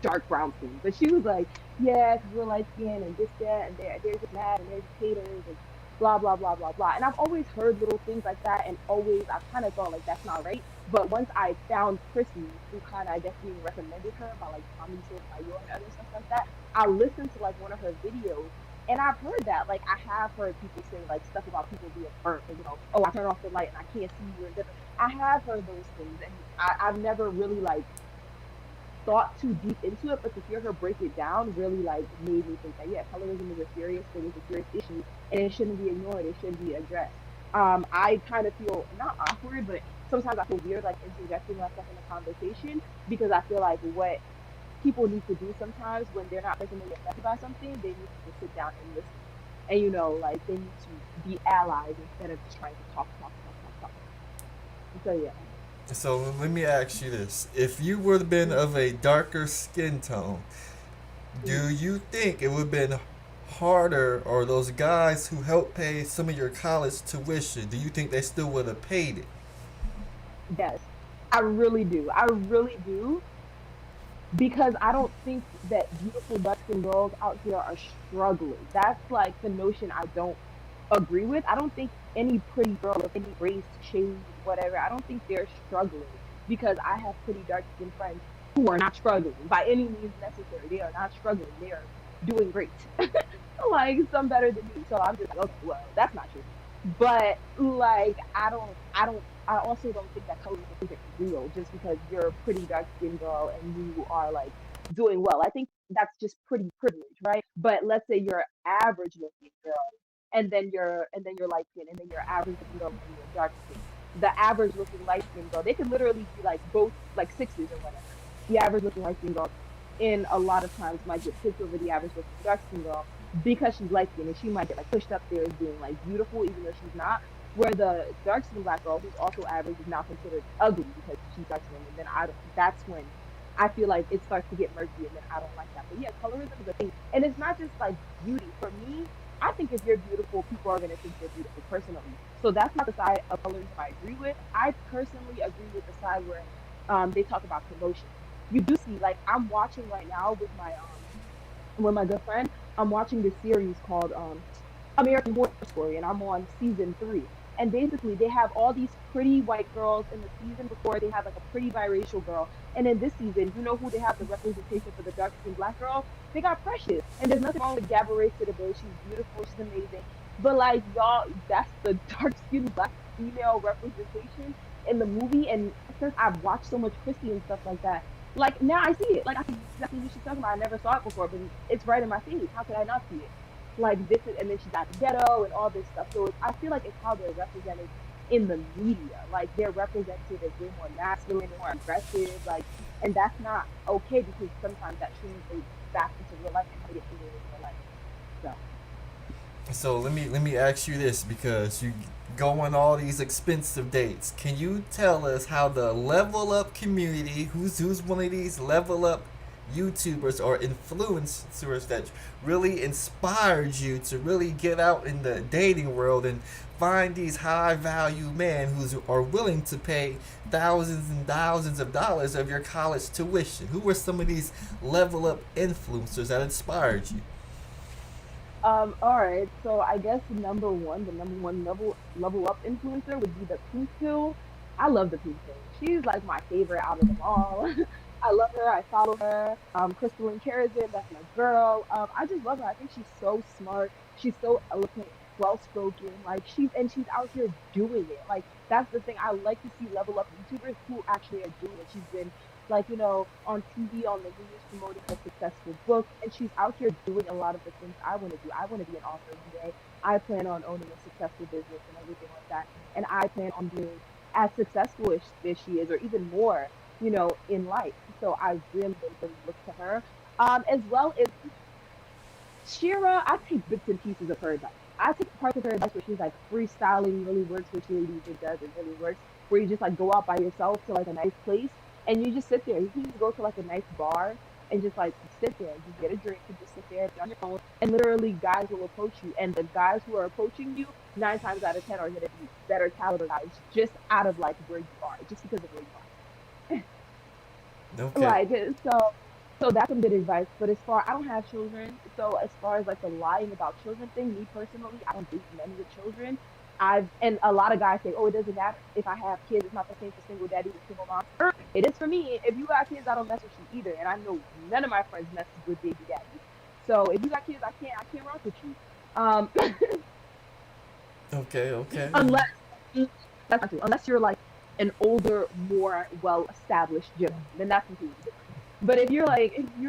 dark brown skin. But she was like, yeah, because we're light skinned and this, that, and they're just mad and they're just haters and blah, blah, blah, blah, blah. And I've always heard little things like that, and always, I've kind of thought, like, that's not right. But once I found Chrissy, who kind of, I guess, being recommended her by, like, Tommy Sotomayor and other stuff like that, I listened to, like, one of her videos, and I've heard that. Like, I have heard people say, like, stuff about people being burnt, and, oh, I turn off the light and I can't see you, and different. I have heard those things, and I've never really, like, thought too deep into it, but to hear her break it down really like made me think that yeah, colorism is a serious thing, it's a serious issue, and it shouldn't be ignored, it should be addressed. I kind of feel not awkward, but sometimes I feel weird like interjecting myself in a conversation because I feel like what people need to do sometimes when they're not personally affected by something, they need to just sit down and listen. And like they need to be allies instead of just trying to talk, talk, talk, talk, talk. So yeah. So let me ask you this: if you would have been of a darker skin tone, Mm-hmm. do you think it would have been harder, or those guys who helped pay some of your college tuition, do you think they still would have paid it? Yes, I really do. I really do because I don't think that beautiful dark skinned girls out here are struggling. That's like the notion I don't agree with. I don't think any pretty girl of any race, shade, whatever, I don't think they're struggling because I have pretty dark skinned friends who are not struggling by any means necessary. They are not struggling. They are doing great. Like some better than me. So I'm just like, okay, well, that's not true. But like I also don't think that colorism isn't real just because you're a pretty dark skinned girl and you are like doing well. I think that's just pretty privilege, right? But let's say you're average looking girl and then you're light skinned and then you're average looking girl and you're dark skinned. The average looking light skinned girl, they could literally be like both like sixes or whatever. The average looking light skinned girl in a lot of times might get picked over the average looking dark skinned girl because she's light skinned and she might get like pushed up there as being like beautiful even though she's not. Where the dark skinned black girl who's also average is now considered ugly because she's dark skinned, and then I don't, that's when I feel like it starts to get murky and then I don't like that. But yeah, colorism is a thing. And it's not just like beauty. For me, I think if you're beautiful, people are gonna think you're beautiful personally. So that's not the side of colorism I agree with. I personally agree with the side where they talk about promotion. You do see like I'm watching right now with my good friend, I'm watching this series called American Horror Story, and I'm on season 3. And basically, they have all these pretty white girls in the season before. They have like a pretty biracial girl, and in this season, you know who they have the representation for the dark skinned black girl? They got Precious, and there's nothing wrong with Gabourey Sidibe. She's beautiful, she's amazing. But like y'all, that's the dark skinned black female representation in the movie. And since I've watched so much Chrissy and stuff like that, like now I see it. Like I see exactly what she's talking about. I never saw it before, but it's right in my face. How could I not see it? Like this is, and then she got the ghetto and all this stuff. So I feel like it's how they're represented in the media. Like they're represented as way more masculine, more aggressive. Like, and that's not okay because sometimes that translates back into real life and how they get treated in real life. So So let me ask you this, because you go on all these expensive dates. Can you tell us how the level up community, who's one of these level up YouTubers or influencers that really inspired you to really get out in the dating world and find these high value men who are willing to pay thousands and thousands of dollars of your college tuition? Who were some of these level up influencers that inspired you? All right. So I guess the number one level up influencer would be the Pink Pill. I love the Pink Pill. She's like my favorite out of them all. I love her. I follow her. Crystalline Charism, that's my girl. I just love her. I think she's so smart. She's so eloquent, well spoken. Like she's out here doing it. Like that's the thing. I like to see level up YouTubers who actually are doing it. She's been like on TV on the news promoting her successful book, and she's out here doing a lot of the things I want to do. I want to be an author one day. I plan on owning a successful business and everything like that, and I plan on being as successful as she is, or even more, in life. So I really look to her, as well as Shira. I take bits and pieces of her advice. I take parts of her advice where she's like freestyling really works, which ladies it does, it really works. Where you just like go out by yourself to like a nice place and you just sit there. You can just go to like a nice bar and just like sit there, just get a drink and just sit there be on your phone. And literally, guys will approach you, and the guys who are approaching you, 9 times out of 10 are gonna be better caliber guys, just out of like where you are, just because of where you are. Okay. Like so that's some good advice. But as far I don't have children, so as far as like the lying about children thing, me personally, I don't date men with children. And a lot of guys say, oh, it doesn't matter if I have kids. It's not the same for single daddies and single moms. It is for me. If you got kids, I don't mess with you either. And I know none of my friends mess with baby daddies. So if you got kids, I can't rock with you. Um, Okay. Okay. unless that's not true. Unless you're like an older, more well established gentleman, then that's completely different. But if you're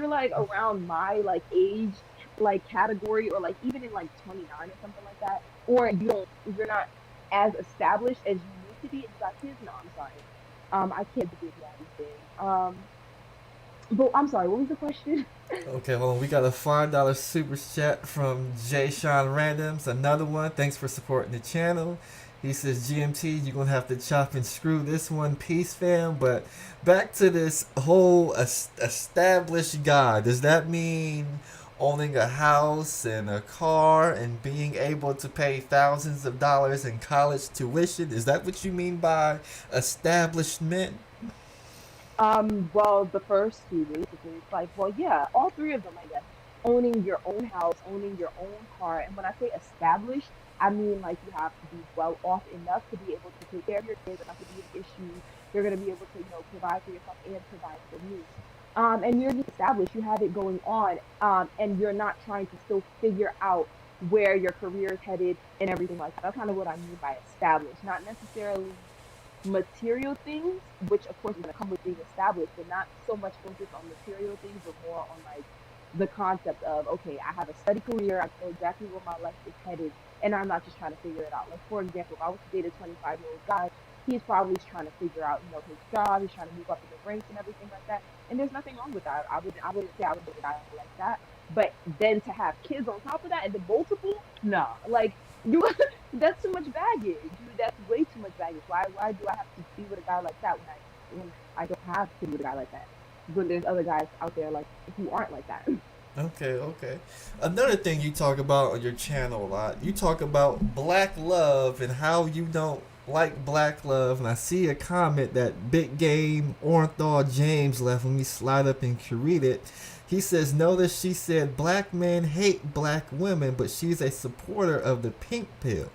like around my like age like category, or like even in like 29 or something like that, or you're not as established as you need to be and you got kids, no, I'm sorry. I can't do the daddy thing. But I'm sorry, what was the question? Okay, hold on. We got a $5 super chat from Jay Sean Randoms. Another one. Thanks for supporting the channel. He says, GMT, you're going to have to chop and screw this one. Peace, fam. But back to this whole established guy. Does that mean owning a house and a car and being able to pay thousands of dollars in college tuition? Is that what you mean by establishment? Well, the first two basically, it's like, well, yeah, all three of them, I guess. Owning your own house, owning your own car, and when I say established, I mean like you have to be well off enough to be able to take care of your kids, not to be an issue. You're gonna be able to, provide for yourself and provide for me. And you're just established. You have it going on, and you're not trying to still figure out where your career is headed and everything like that. That's kind of what I mean by established, not necessarily material things, which of course is going to come with being established, but not so much focused on material things, but more on like the concept of, okay, I have a steady career, I know exactly where my life is headed, and I'm not just trying to figure it out. Like for example, if I was to date a 25-year-old guy, he's probably trying to figure out, his job, he's trying to move up in the ranks and everything like that. And there's nothing wrong with that. I wouldn't say I would date a guy like that. But then to have kids on top of that and then multiple, no. Like you that's too much baggage. That's way too much baggage. Why do I have to be with a guy like that when I don't have to be with a guy like that? When there's other guys out there like who aren't like that. Okay, okay. Another thing you talk about on your channel a lot, you talk about black love and how you don't like black love. And I see a comment that Big Game Orenthal James left. Let me slide up and read it. He says, notice she said black men hate black women, but she's a supporter of the pink pill.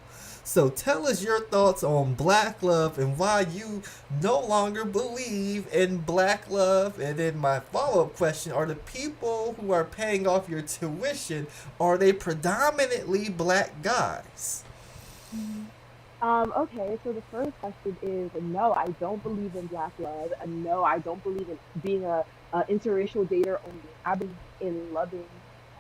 So tell us your thoughts on black love and why you no longer believe in black love. And then my follow-up question, are the people who are paying off your tuition, are they predominantly black guys? Okay, so the first question is no, I don't believe in black love. And no, I don't believe in being a interracial dater only. I believe in loving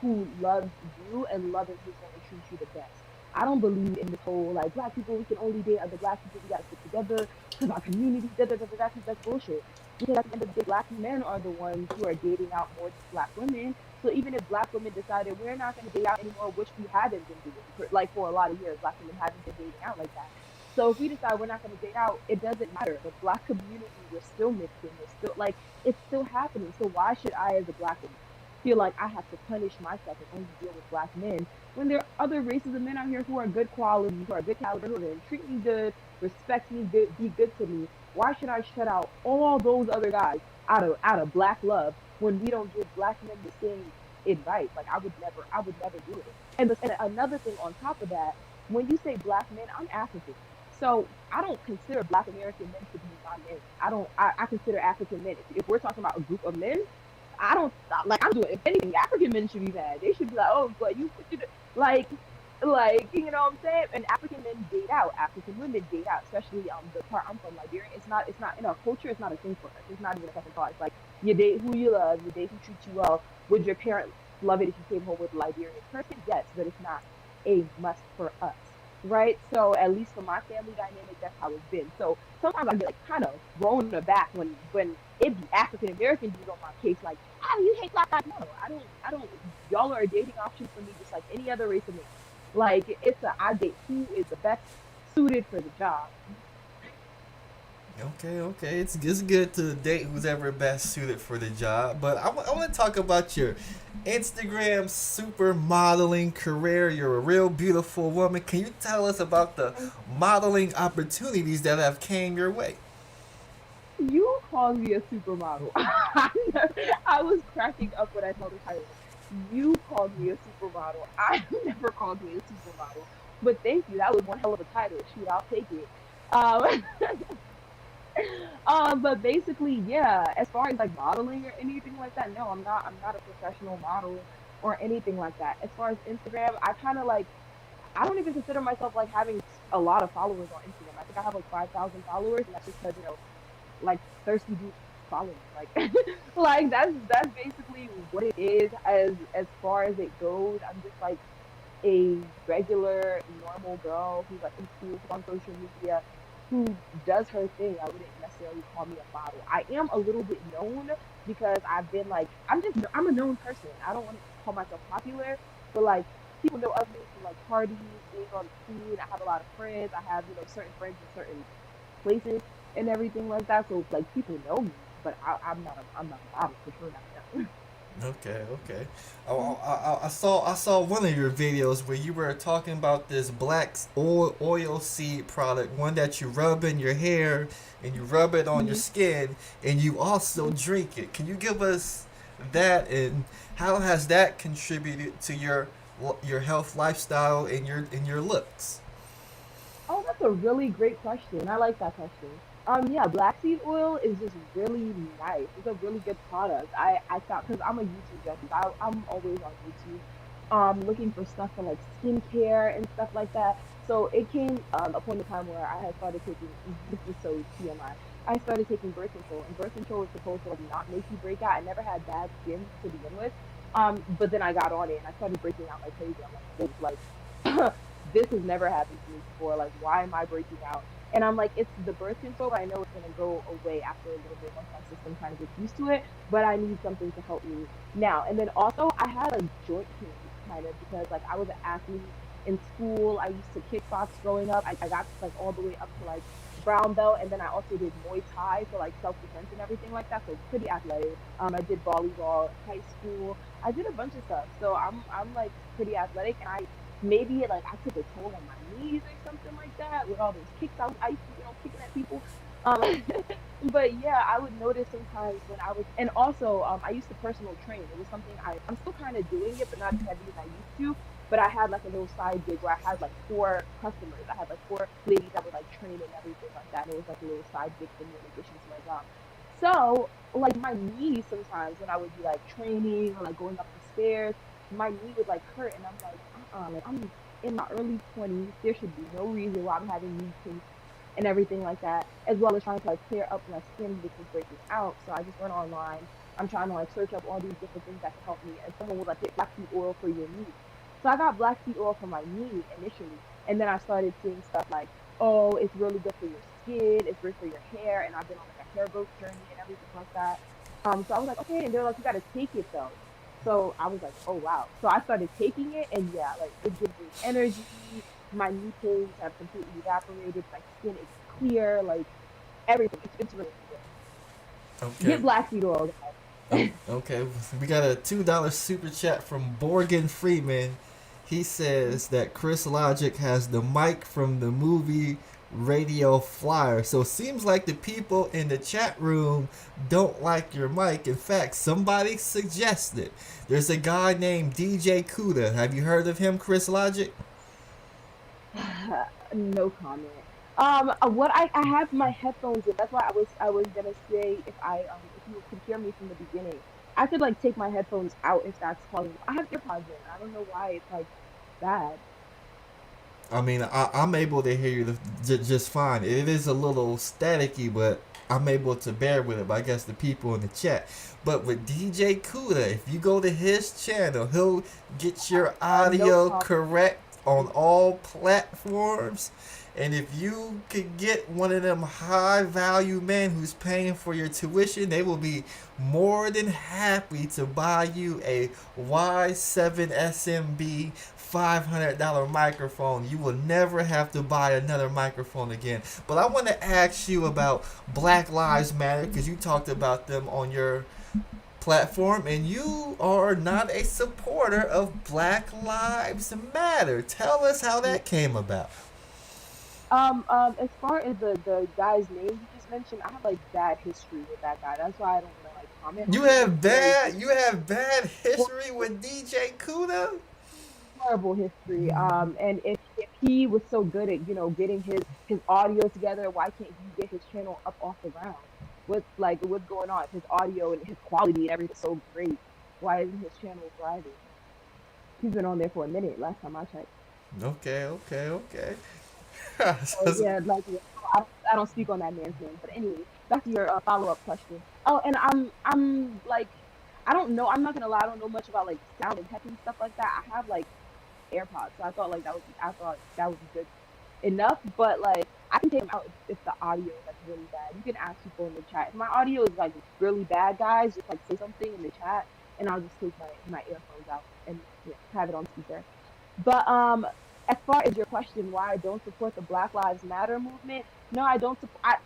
who loves you and loving who's going to treat you the best. I don't believe in this whole like black people, we can only date other black people, we gotta stick together because our community, da da da da, that's bullshit. Because at the end of the day, black men are the ones who are dating out more than black women. So even if black women decided we're not going to date out anymore, which we haven't been doing, like for a lot of years, black women haven't been dating out like that, So if we decide we're not going to date out, it doesn't matter. The black community, we're still mixing. We're still like it's still happening. So why should I, as a black woman, feel like I have to punish myself and only deal with black men when there are other races of men out here who are good quality, who are good caliber, who are going to treat me good, respect me, good, be good to me? Why should I shut out all those other guys out of black love when we don't give black men the same advice? Like I would never do it. And another thing on top of that, when you say black men, I'm African. So I don't consider Black American men to be my men. I consider African men. If we're talking about a group of men, I don't like. I'm doing. If anything, African men should be mad. They should be like, oh, but you put you like, you know what I'm saying? And African men date out. African women date out. Especially the part I'm from, Liberia. It's not in our culture. It's not a thing for us. It's not even a fucking thought. It's like you date who you love. You date who treats you well. Would your parents love it if you came home with a Liberian person? Yes, but it's not a must for us, right? So at least for my family dynamic, that's how it's been. So sometimes I get like kind of thrown aback when it be African American dude on my case, like, oh, you hate black guys. No, I don't. Y'all are a dating option for me, just like any other race of man. Like I date who is the best suited for the job. Okay, okay. It's good to date who's ever best suited for the job. But I want to talk about your Instagram supermodeling career. You're a real beautiful woman. Can you tell us about the modeling opportunities that have came your way? You called me a supermodel. I was cracking up when I saw the title. You called me a supermodel. I never called me a supermodel. But thank you. That was one hell of a title. Shoot, I'll take it. Um, but basically, yeah, as far as like modeling or anything like that, no, I'm not a professional model or anything like that. As far as Instagram, I kind of like I don't even consider myself like having a lot of followers on Instagram. I think I have like 5,000 followers, and that's just because like thirsty dudes follow me. Like like that's basically what it is as far as it goes. I'm just like a regular normal girl who's like in school, who's on social media, who does her thing. I wouldn't necessarily call me a model. I am a little bit known because I've been like I'm a known person. I don't want to call myself popular, but like people know of me from like parties, being on the scene. I have a lot of friends. I have, certain friends in certain places and everything like that. So like people know me, but I'm not a model for sure not. Okay, okay. I saw one of your videos where you were talking about this black oil seed product, one that you rub in your hair and you rub it on your Mhm. skin, and you also drink it. Can you give us that, and how has that contributed to your health lifestyle and your looks? Oh, that's a really great question. I like that question. Yeah, black seed oil is just really nice. It's a really good product. I found because I'm a YouTube junkie. I'm always on YouTube, looking for stuff for like skincare and stuff like that. So it came a point in time where I had started taking. This is so TMI. I started taking birth control, and birth control is supposed to like not make you break out. I never had bad skin to begin with. But then I got on it and I started breaking out like crazy. I'm like, whoa, like this has never happened to me before. Like, why am I breaking out? And I'm like, it's the birth control. I know it's gonna go away after a little bit once my system kind of gets used to it. But I need something to help me now. And then also, I had like joint pain kind of because like I was an athlete in school. I used to kickbox growing up. I got like all the way up to like brown belt, and then I also did Muay Thai for like self defense and everything like that. So pretty athletic. I did volleyball in high school. I did a bunch of stuff. So I'm like pretty athletic, and I maybe like I took a toll on my knees or something like that with all those kicks I used to, kicking at people. Um, but yeah, I would notice sometimes when I was, and also I used to personal train. It was something I'm still kind of doing it, but not as heavy as I used to. But I had like a little side gig where I had like four customers. I had like four ladies that would like train and everything like that. And it was like a little side gig for me in addition to my job. So like my knees sometimes when I would be like training or like going up the stairs, my knee would like hurt, and I'm like, like I'm in my early 20s. There should be no reason why I'm having knee kinks and everything like that, as well as trying to like clear up my skin, which was breaking out. So I just went online. I'm trying to like search up all these different things that can help me. And someone was like, get black seed oil for your knee. So I got black seed oil for my knee initially, and then I started seeing stuff like, oh, it's really good for your skin, it's great for your hair, and I've been on like a hair growth journey and everything like that. So I was like, okay, and they're like, you got to take it though. So I was like, oh wow. So I started taking it, and yeah, like it gives me energy. My knee pains have completely evaporated. My skin is clear. Like everything. It's really good. Okay. Get black seed oil, guys. Okay. We got a $2 super chat from Borgen Freeman. He says that Chris Logic has the mic from the movie Radio Flyer. So it seems like the people in the chat room don't like your mic. In fact, somebody suggested there's a guy named DJ Kuda. Have you heard of him, Chris Logic? No comment. What I have my headphones in. That's why I was gonna say if you could hear me from the beginning, I could like take my headphones out if that's possible. I have earpods in. I don't know why it's like bad. I mean, I'm able to hear you just fine. It is a little staticky, but I'm able to bear with it. But I guess the people in the chat. But with DJ Kuda, if you go to his channel, he'll get your No audio comment. correct on all platforms. And if you could get one of them high value men who's paying for your tuition, they will be more than happy to buy you a Y7 SMB $500 microphone. You will never have to buy another microphone again. But I want to ask you about Black Lives Matter because you talked about them on your platform and you are not a supporter of Black Lives Matter. Tell us how that came about. As far as the guy's name you just mentioned, I have like bad history with that guy. That's why I don't want to like comment You on it. It's have very bad history with DJ Kuda? horrible history. And if he was so good at getting his audio together, why can't he get his channel up off the ground? What's going on? If his audio and his quality and everything's so great, why isn't his channel thriving? He's been on there for a minute. Last time I checked. Okay. Oh yeah, I don't speak on that man's name. But anyway, back to your follow-up question. Oh, and I'm like, I don't know. I'm not gonna lie. I don't know much about like sound and tech and stuff like that. I have like AirPods, so I thought that would be good enough. But like, I can take them out if the audio is like really bad. You can ask people in the chat. If my audio is like really bad, guys, just like say something in the chat, and I'll just take my earphones out and have it on speaker. But as far as your question, why I don't support the Black Lives Matter movement, no, I don't support.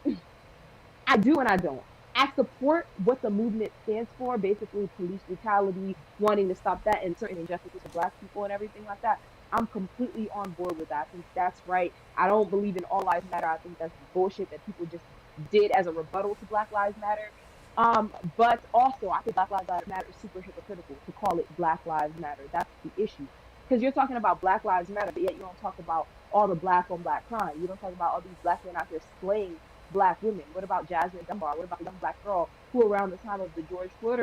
I do and I don't. I support what the movement stands for, basically police brutality, wanting to stop that and certain injustices for black people and everything like that. I'm completely on board with that. I think that's right. I don't believe in all lives matter. I think that's bullshit that people just did as a rebuttal to Black Lives Matter. But also I think Black Lives Matter is super hypocritical to call it Black Lives Matter. That's the issue. Because you're talking about Black Lives Matter, but yet you don't talk about all the black on black crime. You don't talk about all these black men out here slaying black women? What about Jasmine Dunbar? What about the young black girl who, around the time of the George Floyd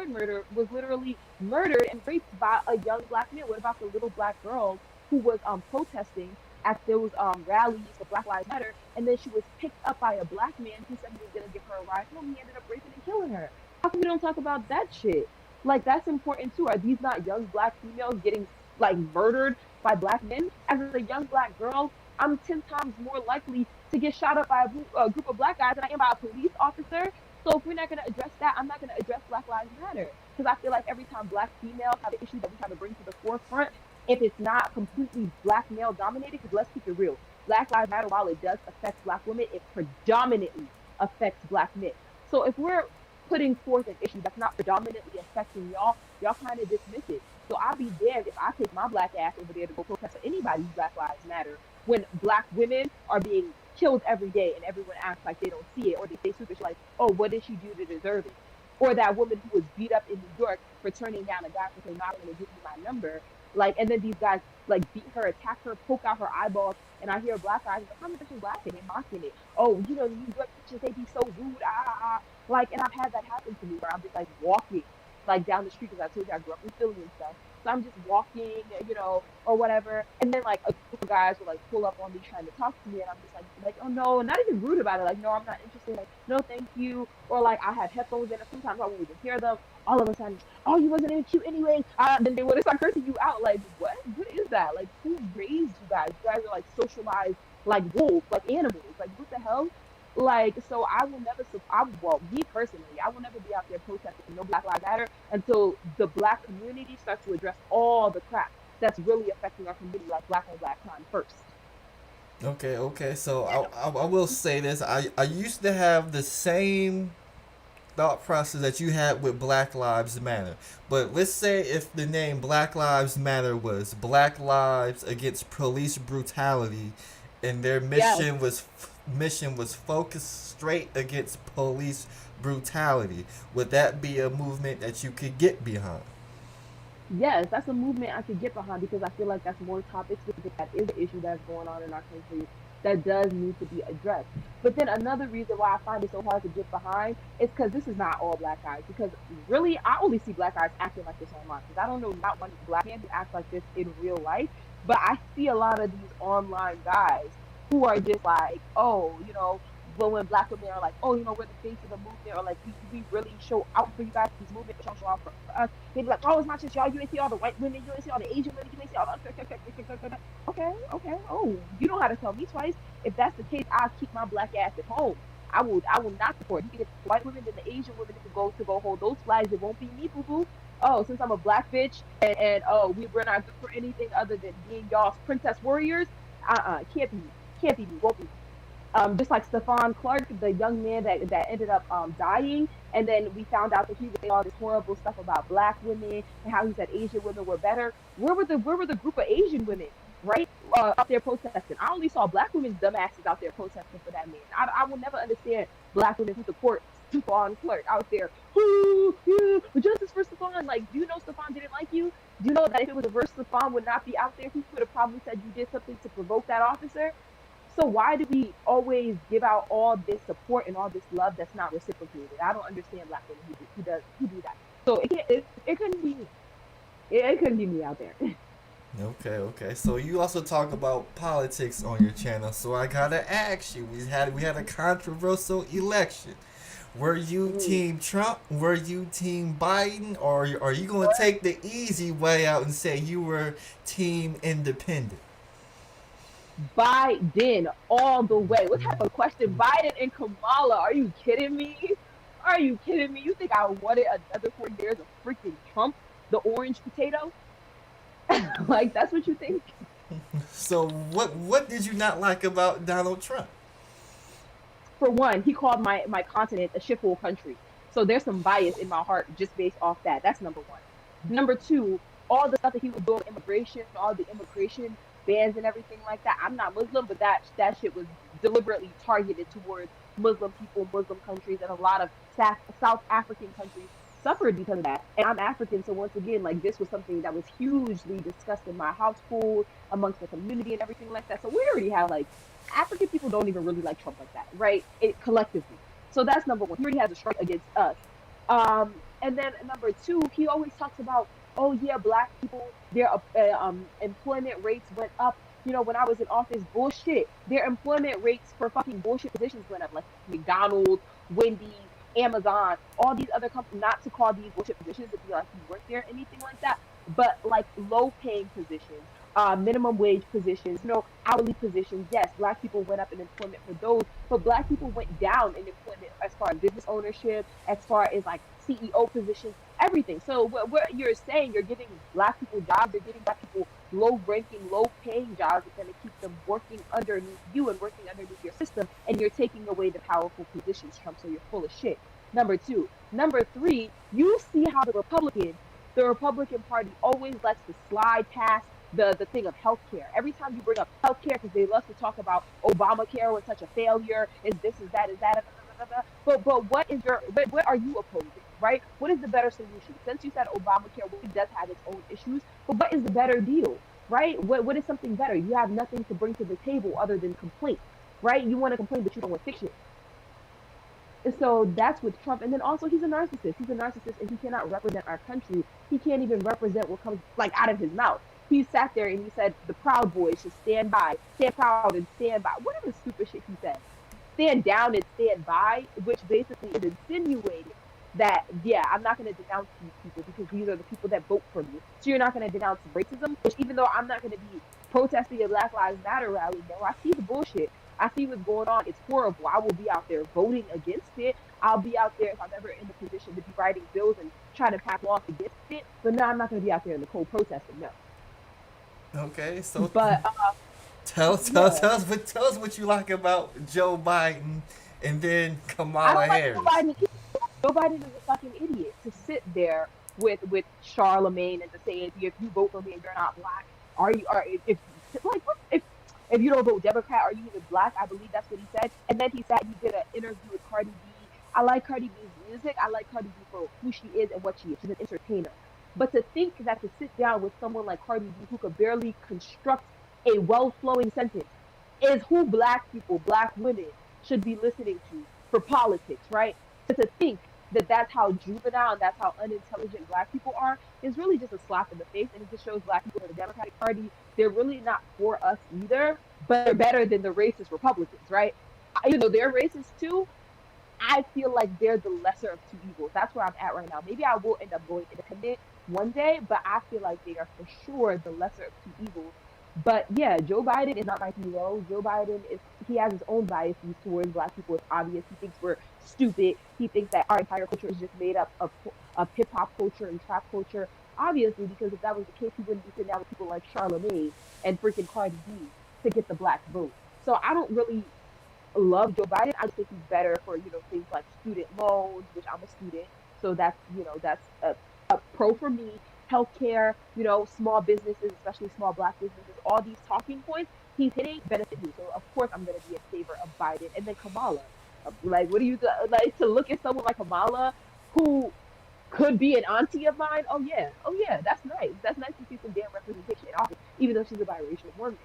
murder, was literally murdered and raped by a young black man? What about the little black girl who was protesting at those rallies for Black Lives Matter, and then she was picked up by a black man who said he was gonna give her a ride home? He ended up raping and killing her. How come we don't talk about that shit? Like that's important too. Are these not young black females getting like murdered by black men? As a young black girl, I'm 10 times more likely to get shot up by a group of black guys than I am by a police officer. So if we're not going to address that, I'm not going to address Black Lives Matter. Because I feel like every time black females have an issue that we try to bring to the forefront, if it's not completely black male dominated, because let's keep it real, Black Lives Matter, while it does affect black women, it predominantly affects black men. So if we're putting forth an issue that's not predominantly affecting y'all kind of dismiss it. So I'll be damned if I take my black ass over there to go protest for anybody's Black Lives Matter when black women are being killed every day and everyone acts like they don't see it, or they say stupid shit like, oh, what did she do to deserve it? Or that woman who was beat up in New York for turning down a guy for saying, no, I'm going to give you my number. Like, and then these guys like beat her, attack her, poke out her eyeballs, and I hear black guys like, I'm just laughing and mocking it. Oh, the New York teachers, they be so rude, Like, and I've had that happen to me where I'm just like walking like down the street because I told you I grew up in Philly and stuff. So I'm just walking, or whatever, and then like a group of guys will like pull up on me trying to talk to me, and I'm just like, oh no, not even rude about it, like, no, I'm not interested, like, no, thank you, or like I have headphones in, and sometimes I won't even hear them. All of a sudden, oh, you wasn't even cute anyway. Then they would start cursing you out, like, what? What is that? Like, who raised you guys? You guys are like socialized like wolves, like animals. Like, what the hell? Like, so I will never, well, me personally, I will never be out there protesting no Black Lives Matter until the black community starts to address all the crap that's really affecting our community, like black on black crime first. Okay, okay. So I will say this. I used to have the same thought process that you had with Black Lives Matter. But let's say if the name Black Lives Matter was Black Lives Against Police Brutality, and their Yes. mission was focused straight against police brutality, would that be a movement that you could get behind? Yes, that's a movement I could get behind because I feel like that's more topic specific. That is an issue that's going on in our country that does need to be addressed. But then another reason why I find it so hard to get behind is because this is not all black guys. Because really, I only see black guys acting like this online. Because I don't know not one black man who acts like this in real life. But I see a lot of these online guys who are just like, oh, but when black women are like, oh, we're the face of the movement, or like we really show out for you guys, these movements show out for us. They'd be like, oh, it's not just y'all. You ain't see all the white women. You ain't see all the Asian women. You ain't see all the. Okay, okay. Oh, you don't have to tell me twice. If that's the case, I'll keep my black ass at home. I will not support. You can get the white women and the Asian women to go hold those flags. It won't be me, boo boo. Oh, since I'm a black bitch and oh, we're not good for anything other than being y'all's princess warriors. Can't be me. Can't be me. Won't be me. Just like Stephon Clark, the young man that ended up dying, and then we found out that he was saying all this horrible stuff about black women and how he said Asian women were better. Where were the group of Asian women, right, out there protesting? I only saw black women's dumbasses out there protesting for that man. I will never understand black women who support Stephon Clark out there. Ooh, justice for Stephon. Like, do you know Stephon didn't like you? Do you know that if it was a verse, Stephon would not be out there? He would have probably said you did something to provoke that officer. So why do we always give out all this support and all this love that's not reciprocated? I don't understand black women who do that. So it couldn't be me. It couldn't be me out there. Okay, okay. So you also talk about politics on your channel. So I gotta ask you, we had a controversial election. Were you Mm. team Trump? Were you team Biden? Or are you gonna take the easy way out and say you were team independent? Biden all the way. What type of question? Biden and Kamala? Are you kidding me? Are you kidding me? You think I wanted another 4 years of freaking Trump, the orange potato? Like that's what you think? So what did you not like about Donald Trump? For one, he called my continent a shithole country. So there's some bias in my heart just based off that. That's number one. Number two, all the stuff that he was doing, immigration, all the immigration bans and everything like that. I'm not Muslim, but that shit was deliberately targeted towards Muslim people, Muslim countries, and a lot of South African countries suffered because of that. And I'm African, so once again, like this was something that was hugely discussed in my household, amongst the community, and everything like that. So we already have like African people don't even really like Trump like that, right? It collectively. So that's number one. He already has a strike against us. And then number two, he always talks about, oh yeah, black people, their employment rates went up. When I was in office, bullshit. Their employment rates for fucking bullshit positions went up, like McDonald's, Wendy's, Amazon, all these other companies. Not to call these bullshit positions if you like you work there, anything like that, but like low paying positions, minimum wage positions, hourly positions. Yes, black people went up in employment for those, but black people went down in employment as far as business ownership, as far as like CEO positions, everything. So what you're saying, you're giving black people jobs, you're giving black people low ranking, low paying jobs that's going to keep them working underneath you and working underneath your system, and you're taking away the powerful positions, Trump. So you're full of shit. Number two. Number three, you see how the Republican Party always lets the slide past the thing of healthcare. Every time you bring up healthcare, because they love to talk about Obamacare was such a failure, is this, is that. But what are you opposing, right? What is the better solution? Since you said Obamacare, well, it does have its own issues, but what is the better deal, right? What is something better? You have nothing to bring to the table other than complaints, right? You want to complain, but you don't want to fix it. And so that's with Trump. And then also he's a narcissist. He's a narcissist and he cannot represent our country. He can't even represent what comes like out of his mouth. He sat there and he said the Proud Boys should stand by, stand proud and stand by. Whatever stupid shit he said. Stand down and stand by, which basically is insinuating that, yeah, I'm not going to denounce these people because these are the people that vote for me. So you're not going to denounce racism, which even though I'm not going to be protesting a Black Lives Matter rally, no, I see the bullshit. I see what's going on. It's horrible. I will be out there voting against it. I'll be out there if I'm ever in the position to be writing bills and trying to pass laws against it. But no, I'm not going to be out there in the cold protesting. No. Okay, so But yeah, tell us what you like about Joe Biden and then I Kamala don't like Joe Harris. Biden. Joe Biden is a fucking idiot to sit there with Charlemagne and to say if you vote for me and you're not black, are you are if like what if you don't vote Democrat, are you even black? I believe that's what he said. And then he did an interview with Cardi B. I like Cardi B's music. I like Cardi B for who she is and what she is. She's an entertainer. But to think that to sit down with someone like Cardi B who could barely construct a well flowing sentence is who black people, black women should be listening to for politics, right? To think that that's how juvenile and that's how unintelligent black people are is really just a slap in the face. And it just shows black people in the Democratic Party, they're really not for us either, but they're better than the racist Republicans, right? Even though they're racist too, I feel like they're the lesser of two evils. That's where I'm at right now. Maybe I will end up going independent one day, but I feel like they are for sure the lesser of two evils. But yeah, Joe Biden is not my hero. Joe Biden is he has his own biases towards black people. It's obvious. He thinks we're stupid. He thinks that our entire culture is just made up of hip hop culture and trap culture. Obviously, because if that was the case, he wouldn't be sitting down with people like Charlemagne and freaking Cardi B to get the black vote. So I don't really love Joe Biden. I just think he's better for things like student loans, which I'm a student, so that's a pro for me. Healthcare, small businesses, especially small black businesses, all these talking points he's hitting benefit me. So of course I'm gonna be in favor of Biden. And then Kamala, like, what do you like to look at someone like Kamala who could be an auntie of mine? Oh yeah, that's nice. That's nice to see some damn representation in office, even though she's a biracial woman.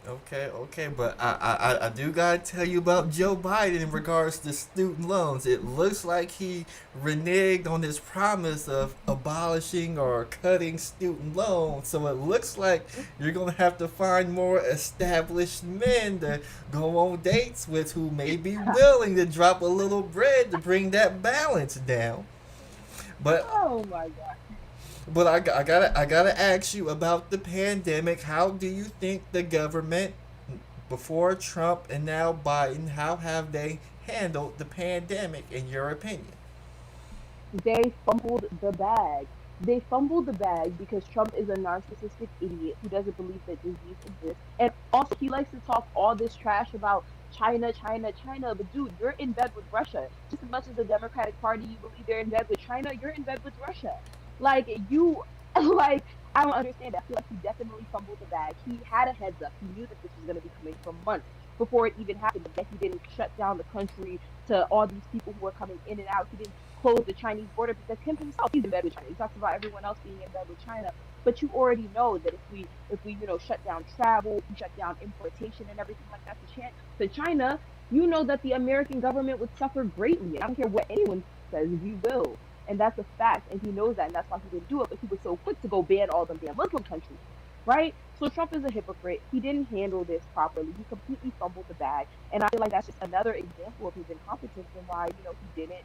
Okay, but I do gotta tell you about Joe Biden in regards to student loans. It looks like he reneged on his promise of abolishing or cutting student loans. So it looks like you're gonna have to find more established men to go on dates with who may be willing to drop a little bread to bring that balance down. But Oh my god. I gotta ask you about the pandemic. How do you think the government, before Trump and now Biden, how have they handled the pandemic in your opinion? They fumbled the bag. They fumbled the bag because Trump is a narcissistic idiot who doesn't believe that disease exists. And also, he likes to talk all this trash about China, China, China. But dude, you're in bed with Russia. Just as much as the Democratic Party, you believe they're in bed with China, you're in bed with Russia. Like, you, like, I don't understand. I feel like he definitely fumbled the bag. He had a heads up. He knew that this was going to be coming for months before it even happened. Yet he didn't shut down the country to all these people who were coming in and out. He didn't close the Chinese border because him himself, he's in bed with China. He talks about everyone else being in bed with China. But you already know that if we shut down travel, we shut down importation and everything like that to China, you know that the American government would suffer greatly. I don't care what anyone says, you will. And that's a fact. And he knows that, and that's why he didn't do it. But he was so quick to go ban all them damn Muslim countries, right? So Trump is a hypocrite. He didn't handle this properly. He completely fumbled the bag. And I feel like that's just another example of his incompetence and why, he didn't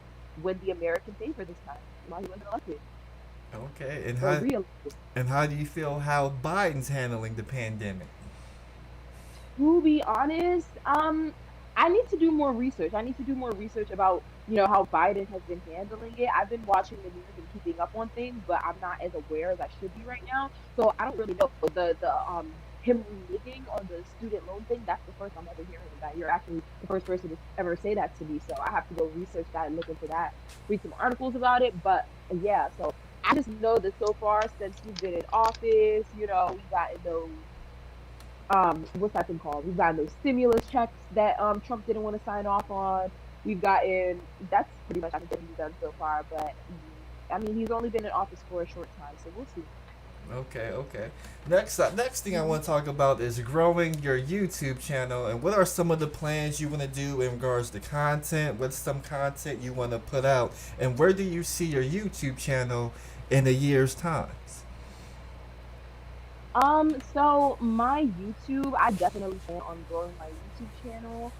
win the American favor this time. Why he wasn't elected Okay, or re-elected. and how do you feel how Biden's handling the pandemic? To be honest, I need to do more research. I need to do more research about, how Biden has been handling it. I've been watching the news and keeping up on things, but I'm not as aware as I should be right now. So I don't really know the him reneging on the student loan thing. That's the first I'm ever hearing of that. You're actually the first person to ever say that to me. So I have to go research that and look into that, read some articles about it. But yeah, so I just know that so far since he's been in office, we got those what's that thing called? We've gotten those stimulus checks that Trump didn't want to sign off on. We've gotten that's pretty much I think what he's done so far, but I mean he's only been in office for a short time, so we'll see. Okay. Next thing I Mhm. want to talk about is growing your YouTube channel and what are some of the plans you want to do in regards to content? What's some content you want to put out? And where do you see your YouTube channel in a year's time? So my YouTube, I definitely plan on growing my YouTube channel.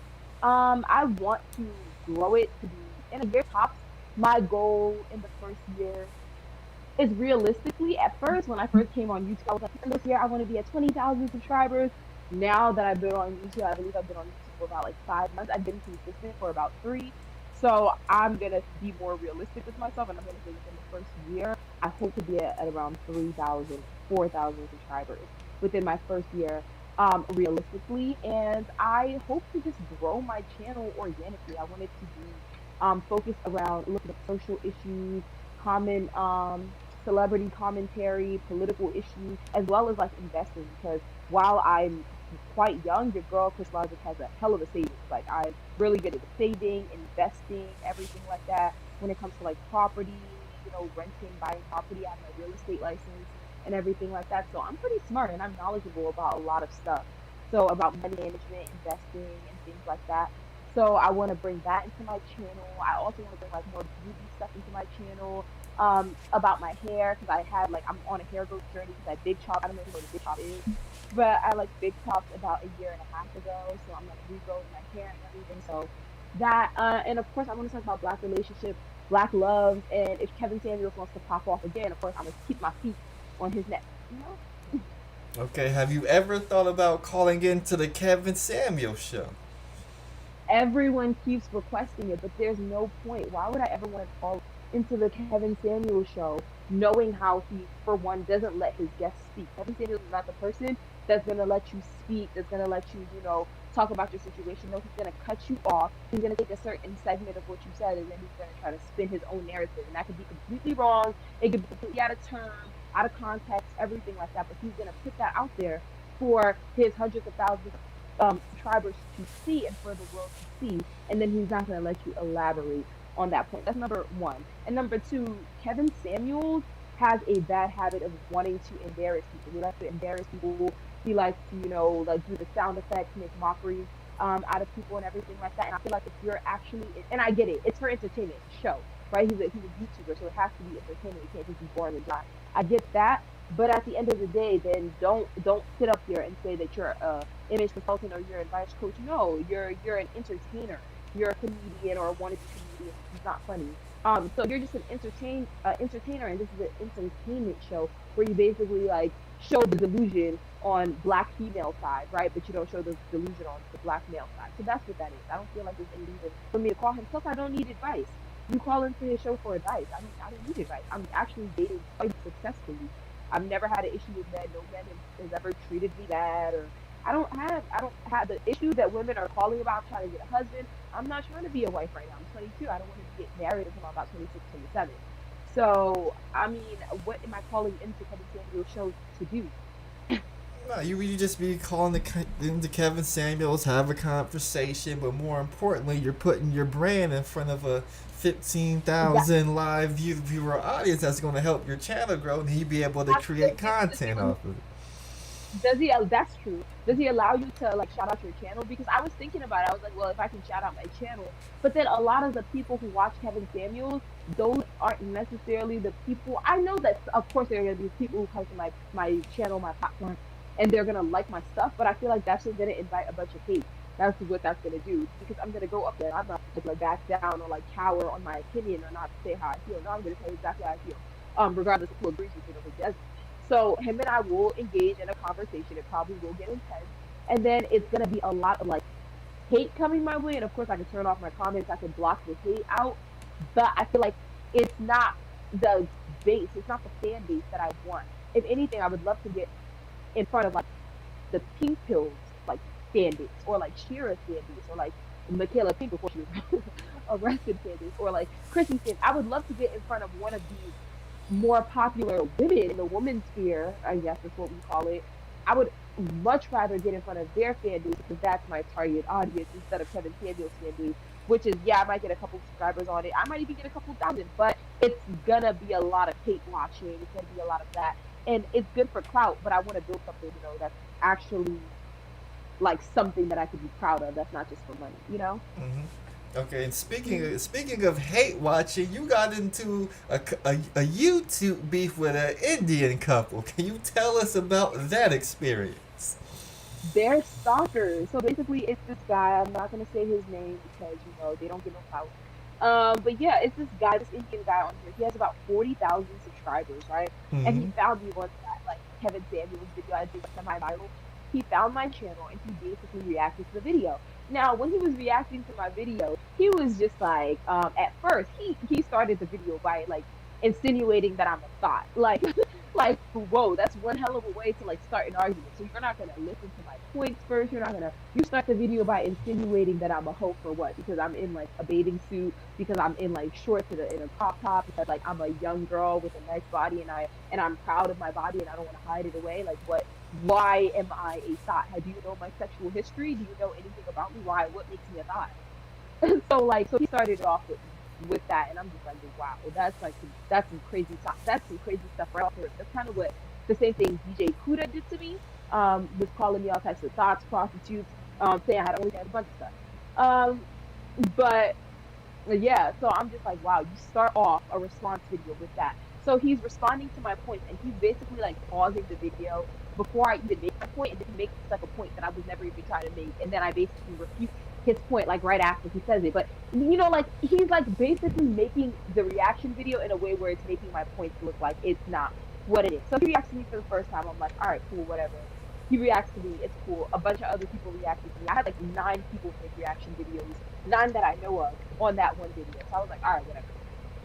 I want to grow it to be in a year tops. My goal in the first year is realistically at first when I first came on YouTube, I was like, "Man, this year I want to be at 20,000 subscribers." Now that I've been on YouTube, I believe I've been on YouTube for about like 5 months. I've been consistent for about three. So I'm gonna be more realistic with myself, and I'm gonna say within the first year, I hope to be at around 3,000, 4,000 subscribers within my first year, realistically. And I hope to just grow my channel organically. I want it to be focused around looking at social issues, common celebrity commentary, political issues, as well as like investing. Because while I'm quite young, your girl Chris Logic has a hell of a savings. Like I'm really good at saving, investing, everything like that. When it comes to like property, renting, buying property, I have my real estate license and everything like that. So I'm pretty smart and I'm knowledgeable about a lot of stuff. So about money management, investing, and things like that. So I want to bring that into my channel. I also want to bring like more beauty stuff into my channel. About my hair because I had like I'm on a hair growth journey because I big chop. I don't know if you know what a big chop is, but I like big chopped about a year and a half ago. So I'm like regrowing my hair and everything. So that and of course I want to talk about black relationships, black love, and if Kevin Samuels wants to pop off again, of course I'm gonna keep my feet on his neck. You know. Okay, have you ever thought about calling into the Kevin Samuel show? Everyone keeps requesting it, but there's no point. Why would I ever want to call into the Kevin Samuels show knowing how he, for one, doesn't let his guests speak? Kevin Samuels is not the person that's going to let you speak, that's going to let you, talk about your situation. No, he's going to cut you off. He's going to take a certain segment of what you said, and then he's going to try to spin his own narrative. And that could be completely wrong. It could be completely out of term, out of context, everything like that. But he's going to put that out there for his hundreds of thousands subscribers to see and for the world to see, and then he's not going to let you elaborate on that point. That's number one. And number two, Kevin Samuels has a bad habit of wanting to embarrass people. He likes to embarrass people. He likes to, like do the sound effects, make mockeries out of people and everything like that. And I feel like if you're actually, and I get it, it's for entertainment, show, right? He's a YouTuber, so it has to be entertainment. It can't just be boring and dry. I get that, but at the end of the day, then don't sit up here and say that you're a image consultant or you're an advice coach. No, you're an entertainer. You're a comedian or a wannabe comedian. It's not funny. So you're just an entertainer, and this is an entertainment show where you basically like show the delusion on black female side, right? But you don't show the delusion on the black male side. So that's what that is. I don't feel like there's any reason for me to call him. Plus, I don't need advice. You call into his show for advice. I don't need advice. I'm actually dating quite successfully. I've never had an issue with men. No man has ever treated me bad, or I don't have the issue that women are calling about trying to get a husband. I'm not trying to be a wife right now. I'm 22. I don't want to get married until I'm about 26, 27. So I mean, what am I calling into Kevin Samuel's show to do? No, you just be calling into Kevin Samuels, have a conversation, but more importantly, you're putting your brand in front of a That 15,000 live viewer audience that's going to help your channel grow, and you be able to that's create good. Does content he, off of it. does he? That's true. Does he allow you to like shout out your channel? Because I was thinking about it. I was like, well, if I can shout out my channel, but then a lot of the people who watch Kevin Samuels, those aren't necessarily the people. I know that, of course, there are gonna be people who come to my channel, my platform, and they're gonna like my stuff. But I feel like that's just gonna invite a bunch of hate. That's what that's gonna do because I'm gonna go up there. I'm not gonna back down or like cower on my opinion or not say how I feel. No, I'm gonna tell you exactly how I feel, regardless of who agrees with it or who doesn't. So him and I will engage in a conversation. It probably will get intense, and then it's gonna be a lot of like hate coming my way. And of course, I can turn off my comments. I can block the hate out. But I feel like it's not the base. It's not the fan base that I want. If anything, I would love to get in front of like the pink pills like fan base or like Shira's fan base or like Michaela Pink before she was arrested fan base or like Chrissy's fan. I would love to get in front of one of these more popular women in the women's sphere, I guess is what we call it. I would much rather get in front of their fan base because that's my target audience instead of Kevin Samuel's fan base, which is yeah, I might get a couple subscribers on it. I might even get a couple thousand, but it's gonna be a lot of hate watching. It's gonna be a lot of that, and it's good for clout. But I want to build something, that's actually like something that I could be proud of. That's not just for money. Hmm. Okay, and speaking of hate watching, you got into a YouTube beef with an Indian couple. Can you tell us about that experience? They're stalkers. So basically, it's this guy. I'm not gonna say his name because they don't get no clout. But yeah, it's this guy, this Indian guy on here. He has about 40,000 subscribers, right? And he Hmm. found me once that like Kevin Samuels video I did semi-viral. He found my channel and he basically reacted to the video. Now, when he was reacting to my video, he was just like, at first, he started the video by like insinuating that I'm a thought. Like, like, whoa, that's one hell of a way to like start an argument. So you're not gonna listen to my points first. You're not gonna. You start the video by insinuating that I'm a hoe for what? Because I'm in like a bathing suit. Because I'm in like shorts and in a crop top. Because like I'm a young girl with a nice body, and I'm proud of my body, and I don't want to hide it away. Like what? Why am I a thought? Do you know my sexual history? Do you know anything about me? Why? What makes me a thought? So he started off with that, and I'm just like, wow, that's some crazy stuff. That's some crazy stuff right off the rip. That's kind of what the same thing DJ Kuda did to me. Was calling me all types of thoughts, prostitutes, saying I had only had a bunch of stuff. Um, but yeah, so I'm just like, wow, you start off a response video with that. So he's responding to my points, and he's basically like pausing the video before I even make my point, and then he makes like a point that I was never even trying to make, and then I basically refute his point like right after he says it. But you know, like he's like basically making the reaction video in a way where it's making my points look like it's not what it is. So he reacts to me for the first time. I'm like, all right, cool, whatever. He reacts to me, it's cool. A bunch of other people reacted to me. I had like 9 people make reaction videos, 9 that I know of on that one video. So I was like, all right, whatever.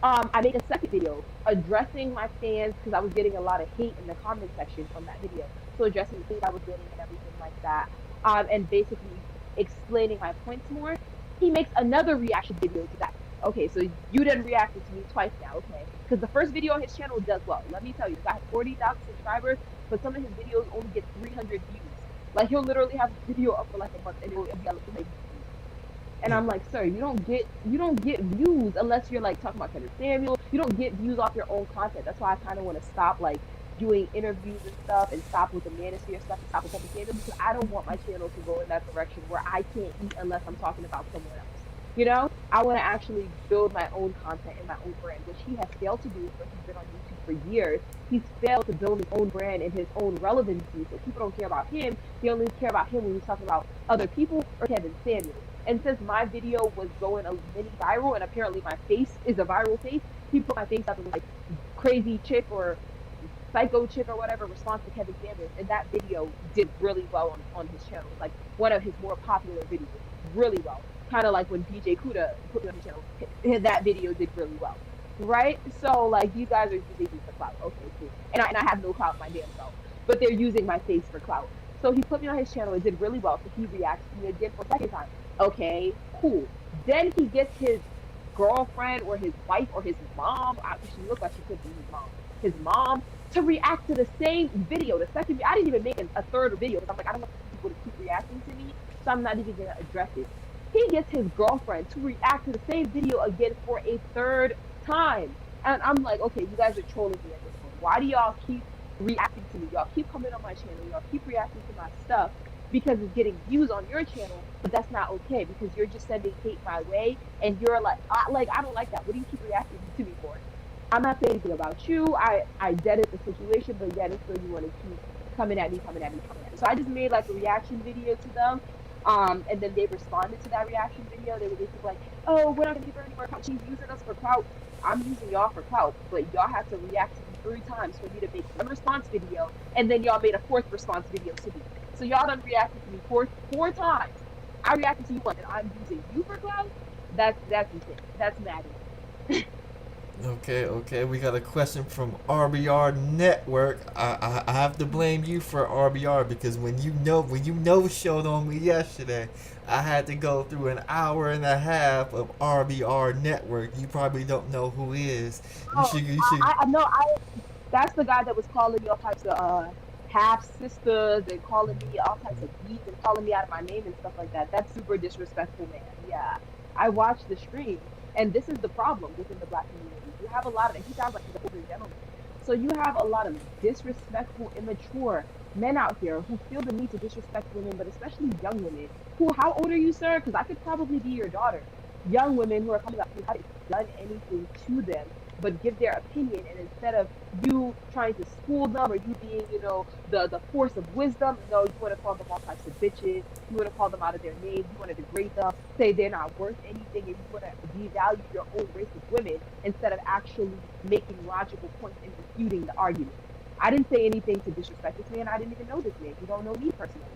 I made a second video addressing my fans because I was getting a lot of hate in the comment section from that video. So addressing the hate I was getting and everything like that, and basically explaining my points more. He makes another reaction video to that. Okay, so you done reacted to me twice now, okay? Because the first video on his channel does well. Let me tell you, the guy has 40,000 subscribers, but some of his videos only get 300 views. Like he'll literally have a video up for like a month and it'll be like, and I'm like, sir, you don't get views unless you're like talking about Kevin Samuel. You don't get views off your own content. That's why I kind of want to stop like doing interviews and stuff, and stop with the manosphere stuff, and stop with Kevin Samuel, because I don't want my channel to go in that direction where I can't eat unless I'm talking about someone else. You know, I want to actually build my own content and my own brand, which he has failed to do. But he's been on YouTube for years. He's failed to build his own brand and his own relevancy. So people don't care about him. They only care about him when he's talking about other people or Kevin Samuel. And since my video was going a mini viral, and apparently my face is a viral face, he put my face up in like crazy chick or psycho chick or whatever response to Kevin Samuels, and that video did really well on his channel. Like one of his more popular videos, really well. Kind of like when DJ Kuda put me on his channel, that video did really well, right? So like you guys are using me for clout, okay, cool. And I have no clout my damn self, but they're using my face for clout. So he put me on his channel, it did really well. So he reacts to me again for a second time. Okay, cool. Then he gets his girlfriend or his wife or his mom. She looked like she could be his mom. His mom to react to the same video. The second, I didn't even make a third video because I'm like, I don't want people to keep reacting to me, so I'm not even gonna address it. He gets his girlfriend to react to the same video again for a third time, and I'm like, okay, you guys are trolling me at this point. Why do y'all keep reacting to me? Y'all keep coming on my channel. Y'all keep reacting to my stuff because it's getting views on your channel, but that's not okay because you're just sending hate my way, and you're like, I don't like that. What do you keep reacting to me for? I'm not saying anything about you. I deaded the situation, but yet and still you want to keep coming at me, coming at me, coming at me. So I just made like a reaction video to them. And then they responded to that reaction video. They were basically like, oh, we're not gonna give her any more clout. She's using us for clout. I'm using y'all for clout, but y'all have to react to me 3 times for me to make one response video, and then y'all made a 4th response video to me. So y'all done reacted to me four times. I reacted to you once, and I'm using you for clout? That's insane. That's maddening. Okay, we got a question from RBR Network. I have to blame you for RBR because when you know showed on me yesterday, I had to go through an hour and a half of RBR Network. You probably don't know who is. You Oh, should you should I know. That's the guy that was calling me all types of half sisters and calling me all types of beats and calling me out of my name and stuff like that. That's super disrespectful, man. Yeah, I watched the stream, and this is the problem within the black community. You have a lot of, and he sounds like he's an older gentleman. So you have a lot of disrespectful, immature men out here who feel the need to disrespect women, but especially young women. Who? How old are you, sir? Because I could probably be your daughter. Young women who are coming up who haven't done anything to them, but give their opinion, and instead of you trying to school them or you being, the force of wisdom, no, you want to call them all types of bitches. You want to call them out of their names. You want to degrade them, say they're not worth anything, and you want to devalue your own race of women instead of actually making logical points and refuting the argument. I didn't say anything to disrespect this man. I didn't even know this man. You don't know me personally.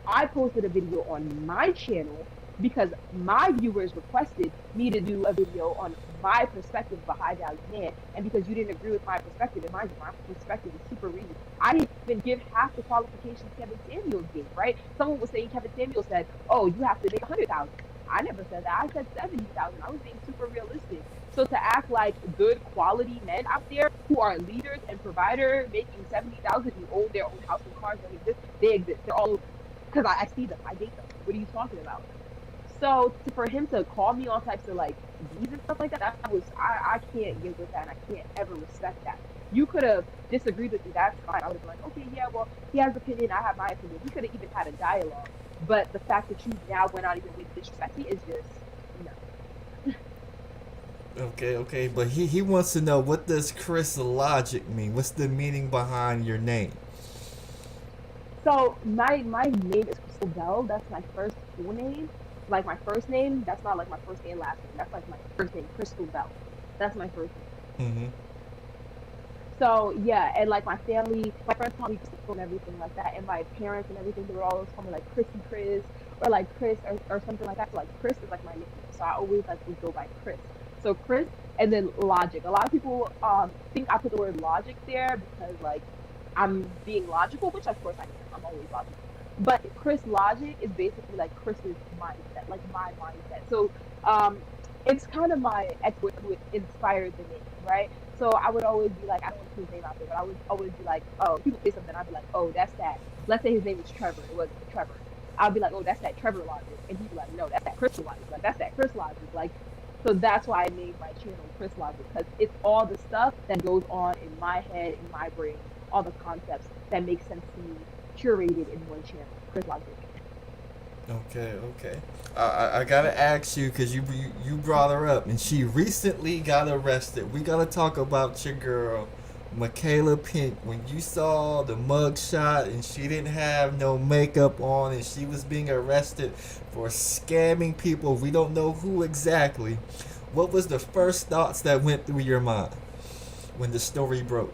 I posted a video on my channel because my viewers requested me to do a video on my perspective of a high value man. And because you didn't agree with my perspective, and mind you, my perspective is super reasonable. I didn't even give half the qualifications Kevin Samuels gave, right? Someone was saying Kevin Samuels said, oh, you have to make 100,000. I never said that. I said 70,000. I was being super realistic. So to act like good quality men out there who are leaders and provider making 70,000 who own their own house and cars don't exist, they exist. They're all over. Because I see them. I date them. What are you talking about? So for him to call me all types of like D's and stuff like that, that was I can't get with that, and I can't ever respect that. You could have disagreed with me, that's fine. I would have been like, okay, yeah, well, he has an opinion, I have my opinion. We could have even had a dialogue. But the fact that you now went out even with disrespect me is just no. Okay, but he wants to know, what does Chris Logic mean? What's the meaning behind your name? So my name is Crystal Bell. That's my first full name. Like my first name, that's not like my first and last name. That's like my first name, Crystal Bell. That's my first name. Mm-hmm. So yeah, and like my family, my friends call me Crystal and everything like that, and my parents and everything, they would always call me like Chrissy Chris or like Chris or something like that. So like Chris is like my nickname, so I always like would go by Chris. So Chris and then Logic. A lot of people think I put the word logic there because like I'm being logical, which of course I am. I'm always logical. But Chris Logic is basically like Chris's mindset, like my mindset. So um, it's kind of my ex who inspired the name, right? So I would always be like, I don't want to put his name out there, but I would always be like, oh, people say something, I'd be like, oh, that's that. Let's say his name is Trevor. It was Trevor. I'd be like, oh, that's that Trevor Logic, and he'd be like, no, that's that Chris Logic. Like that's that Chris Logic. Like so that's why I named my channel Chris Logic because it's all the stuff that goes on in my head, in my brain, all the concepts that make sense to me, curated in one channel, Chris Logic. Okay. I gotta ask you, because you brought her up and she recently got arrested. We gotta talk about your girl, Michaela Pink. When you saw the mug shot and she didn't have no makeup on and she was being arrested for scamming people, we don't know who exactly. What was the first thoughts that went through your mind when the story broke?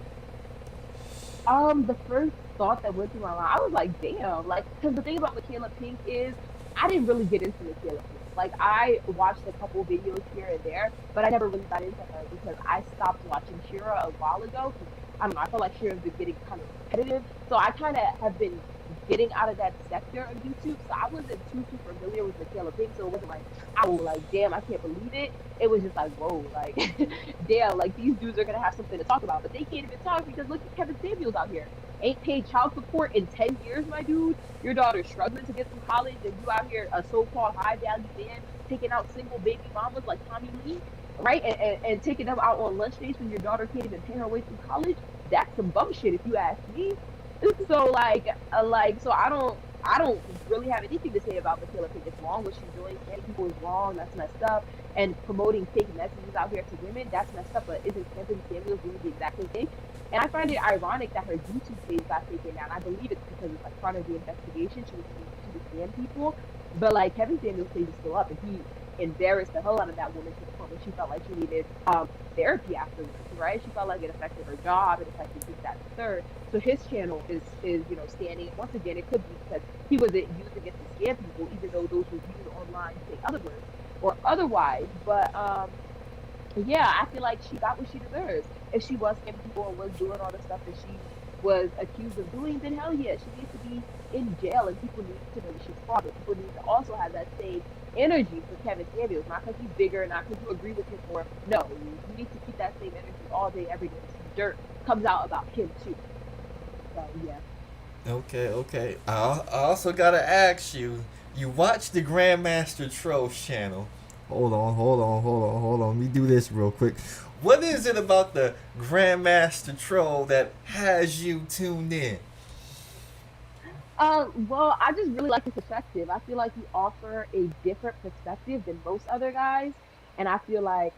The first thought that went through my mind, I was like, damn, like, because the thing about Michaela Pink is, I didn't really get into Michaela Pink. Like, I watched a couple videos here and there, but I never really got into her because I stopped watching Shira a while ago. 'Cause, I don't know, I felt like Shira's been getting kind of repetitive, so I kind of have been getting out of that sector of YouTube, so I wasn't too familiar with Michaela Pink, so it wasn't like, I was like, damn, I can't believe it. It was just like, whoa, like, damn, like these dudes are gonna have something to talk about, but they can't even talk because look at Kevin Samuels out here. Ain't paid child support in 10 years, my dude. Your daughter's struggling to get through college, and you out here, a so-called high-value man, taking out single baby mamas like Tommy Lee, right? And taking them out on lunch dates when your daughter can't even pay her way through college. That's some bum shit, if you ask me. So so I don't really have anything to say about Michaela Pink. It's wrong what she's doing. Scamming people is wrong. That's messed up. And promoting fake messages out here to women, that's messed up. But isn't Kevin Samuels doing the exact same thing? And I find it ironic that her YouTube page got taken down. I believe it's because it's like part of the investigation. She was scam people. But like Kevin Samuels' page is still up, and he embarrassed the hell out of that woman to the point where she felt like she needed therapy afterwards, right? She felt like it affected her job, it affected this, that, and the third. So his channel is standing. And once again, it could be because he wasn't using it to scam people, even though those reviews online say otherwise or otherwise. But yeah, I feel like she got what she deserves. If she was scamming people and was doing all the stuff that she was accused of doing, then hell yeah, she needs to be in jail, and people need to know that she's fraud. But people need to also have that same energy for Kevin Samuels, not because he's bigger, not because you agree with him more. No, you need to keep that same energy all day, every day. Some dirt comes out about him too. So yeah. Okay. I also gotta ask you. You watch the Grandmaster Troll channel. Hold on. Let me do this real quick. What is it about the Grandmaster Troll that has you tuned in? Well, I just really like his perspective. I feel like you offer a different perspective than most other guys, and I feel like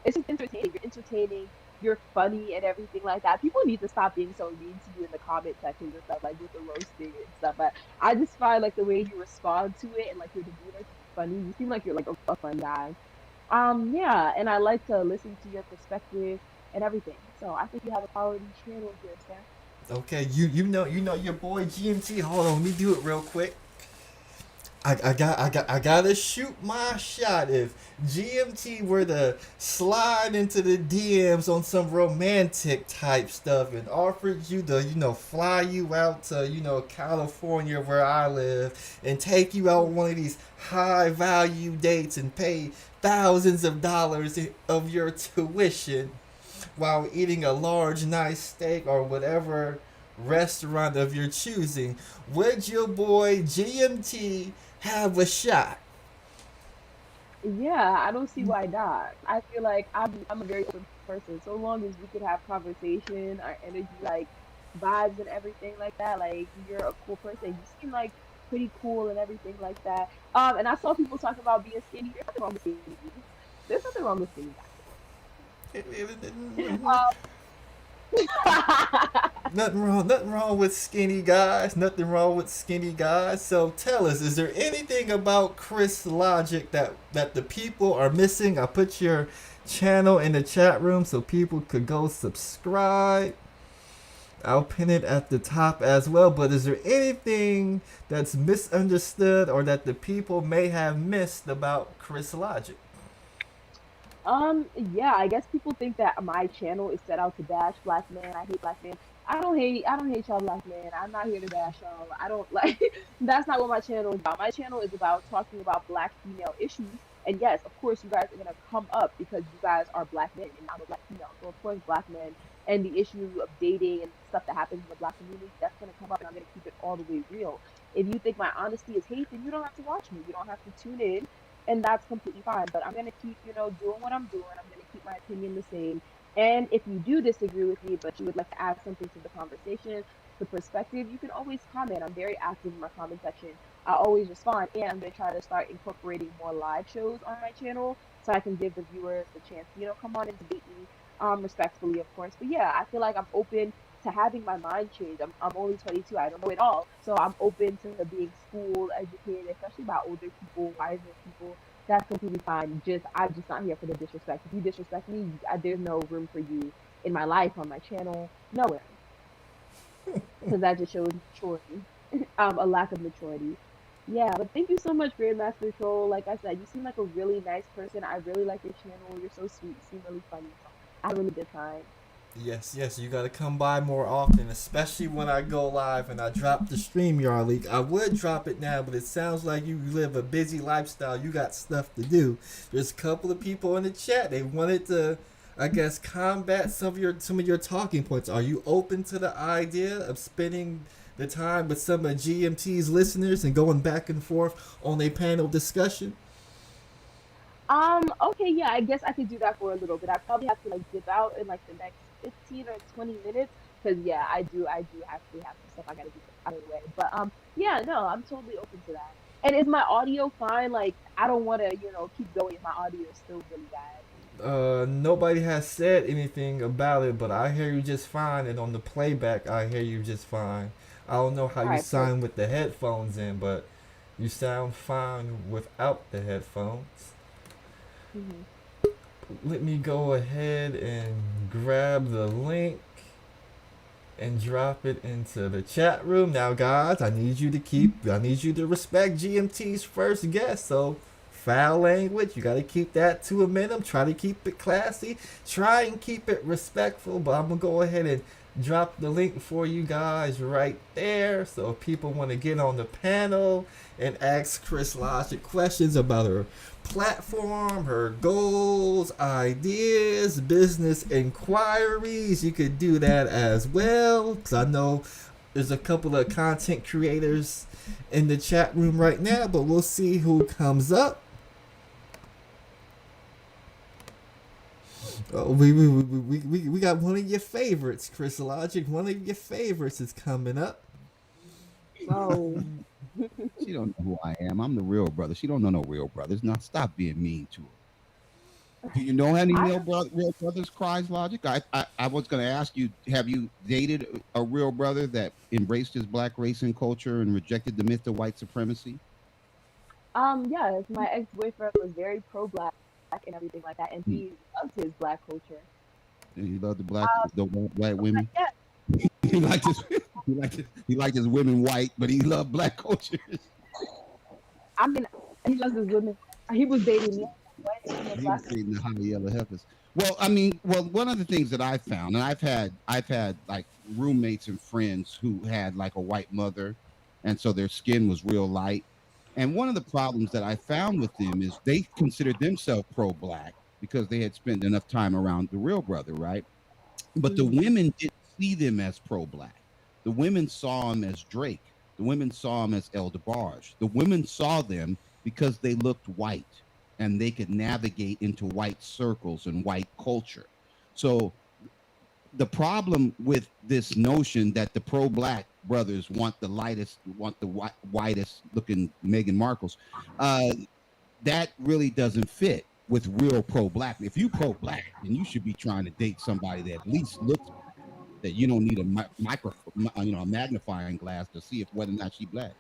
it's just entertaining. You're entertaining. You're funny and everything like that. People need to stop being so mean to you in the comment sections and stuff, like with the roasting and stuff. But I just find like the way you respond to it and like your demeanor is funny. You seem like you're like a fun guy. Yeah, and I like to listen to your perspective and everything. So I think you have a quality channel here, Sam. Okay, you know your boy GMT. Hold on, let me do it real quick. I gotta shoot my shot. If GMT were to slide into the DMs on some romantic type stuff and offered you to, fly you out to, California where I live and take you out on one of these high value dates and pay thousands of dollars of your tuition while eating a large, nice steak or whatever restaurant of your choosing, would your boy GMT have a shot? Yeah, I don't see why not. I feel like I'm a very open person. So long as we could have conversation, our energy, like vibes and everything like that. Like you're a cool person. You seem like pretty cool and everything like that. And I saw people talking about being skinny. There's nothing wrong with skinny. There's nothing wrong with skinny guys. Nothing wrong with skinny guys. Nothing wrong with skinny guys. So tell us, is there anything about Chris Logic that the people are missing? I put your channel in the chat room so people could go subscribe. I'll pin it at the top as well. But is there anything that's misunderstood or that the people may have missed about Chris Logic? Yeah, I guess people think that my channel is set out to bash black men. I hate black men. I don't hate y'all black men. I'm not here to bash y'all. I don't like that's not what my channel is about. My channel is about talking about black female issues. And yes, of course you guys are gonna come up because you guys are black men and I'm a black female. So of course black men and the issue of dating and stuff that happens in the black community, that's gonna come up and I'm gonna keep it all the way real. If you think my honesty is hate, then you don't have to watch me. You don't have to tune in and that's completely fine. But I'm gonna keep, doing what I'm doing. I'm gonna keep my opinion the same. And if you do disagree with me, but you would like to add something to the conversation, the perspective, you can always comment. I'm very active in my comment section. I always respond, and I'm gonna try to start incorporating more live shows on my channel so I can give the viewers the chance, come on and debate me, respectfully, of course. But yeah, I feel like I'm open to having my mind change. I'm only 22. I don't know it all, so I'm open to being schooled, educated, especially by older people, wiser people. That's completely fine. I'm just not here for the disrespect. If you disrespect me, there's no room for you in my life, on my channel, nowhere, because that just shows maturity, a lack of maturity. Yeah, but thank you so much, Grandmaster Troll. Like I said, you seem like a really nice person. I really like your channel. You're so sweet. You seem really funny. So I had a really good time. Yes, yes, you gotta come by more often, especially when I go live and I drop the StreamYard link. I would drop it now, but it sounds like you live a busy lifestyle. You got stuff to do. There's a couple of people in the chat. They wanted to, I guess, combat some of your talking points. Are you open to the idea of spending the time with some of GMT's listeners and going back and forth on a panel discussion? Okay, yeah, I guess I could do that for a little bit. I probably have to like dip out in like the next 15 or 20 minutes because yeah, I do actually have some stuff I gotta do out of the way. But yeah, no, I'm totally open to that. And is my audio fine? Like, I don't want to, keep going if my audio is still really bad. Nobody has said anything about it, but I hear you just fine, and on the playback, I hear you just fine. I don't know how All you right, perfect. sound with the headphones in, but you sound fine without the headphones. Hmm. Let me go ahead and grab the link and drop it into the chat room. Now, guys, I need you to respect GMT's first guest. So, foul language, you got to keep that to a minimum. Try to keep it classy. Try and keep it respectful. But I'm going to go ahead and drop the link for you guys right there. So, if people want to get on the panel and ask Chris Logic questions about her platform, her goals, ideas, business inquiries, you could do that as well. Because I know there's a couple of content creators in the chat room right now, but we'll see who comes up. Oh, we got one of your favorites, Chris Logic. One of your favorites is coming up. Oh, She don't know who I am. I'm the real brother. She don't know no real brothers. Now stop being mean to her. Do you know any I real brothers? Cries Logic. I was going to ask you: have you dated a real brother that embraced his black race and culture and rejected the myth of white supremacy? yes, my ex-boyfriend was very pro-black and everything like that, and Hmm. he loved his black culture. And he loved Um, the white but women. yeah, He liked his he liked his women white, but he loved black culture. I mean, he just as women. He was dating me. What? I'm a He was black. dating the high yellow heifers. Well, I mean, well, one of the things that I found, and I've had like roommates and friends who had like a white mother, and so their skin was real light. And one of the problems that I found with them is they considered themselves pro-black because they had spent enough time around the real brother, right? But the Mm, women didn't see them as pro-black. The women saw him as Drake. The women saw him as El DeBarge. The women saw them because they looked white and they could navigate into white circles and white culture. So the problem with this notion that the pro-black brothers want the lightest, want the whitest looking Meghan Markles, uh, that really doesn't fit with real pro-black. If you pro-black, then you should be trying to date somebody that at least looks that you don't need a a magnifying glass to see if whether or not she black.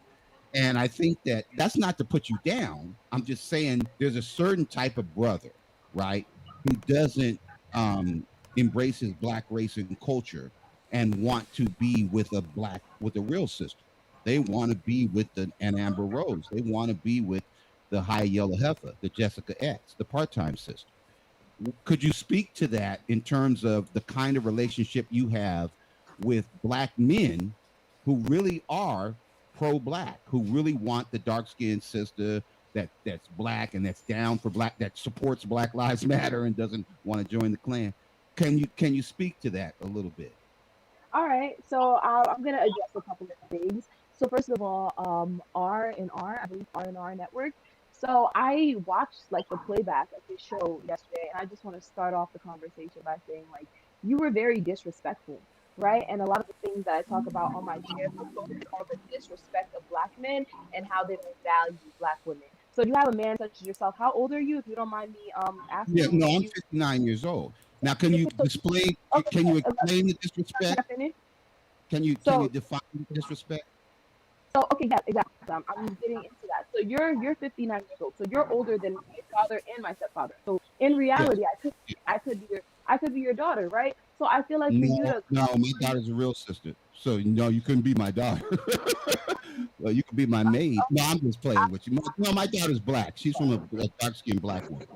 And I think that that's not to put you down. I'm just saying there's a certain type of brother, right, who doesn't um, embrace his black race and culture and want to be with a real sister. They want to be with an Amber Rose. They want to be with the high yellow heifer, the Jessica X, the part-time sister. Could you speak to that in terms of the kind of relationship you have with black men who really are pro-black, who really want the dark-skinned sister that's black and that's down for black, that supports Black Lives Matter and doesn't want to join the Klan? Can you speak to that a little bit? all right, so I'm gonna address a couple of things. So first of all, R&R, I believe R&R Network. So I watched like the playback of his show yesterday, and I just want to start off the conversation by saying like you were very disrespectful, right? And a lot of the things that I talk about on my channel focus on the disrespect of black men and how they don't value black women. So you have a man such as yourself. How old are you, if you don't mind me Yeah, asking? no, Are I'm you 59 years old. Now, can you so display? okay? Can you Can explain the I disrespect? finish? Can you So define disrespect? So okay, yeah, exactly. I'm getting into that. So you're 59 years old. So you're older than my father and my stepfather. So in Yes. reality, I could be your daughter, right? So I feel like for No, you to no, come my on, daughter's a real sister. So no, you couldn't be my daughter. Well, you could be my maid. No, I'm just playing with you. No, my daughter's black. She's from a dark skinned black woman.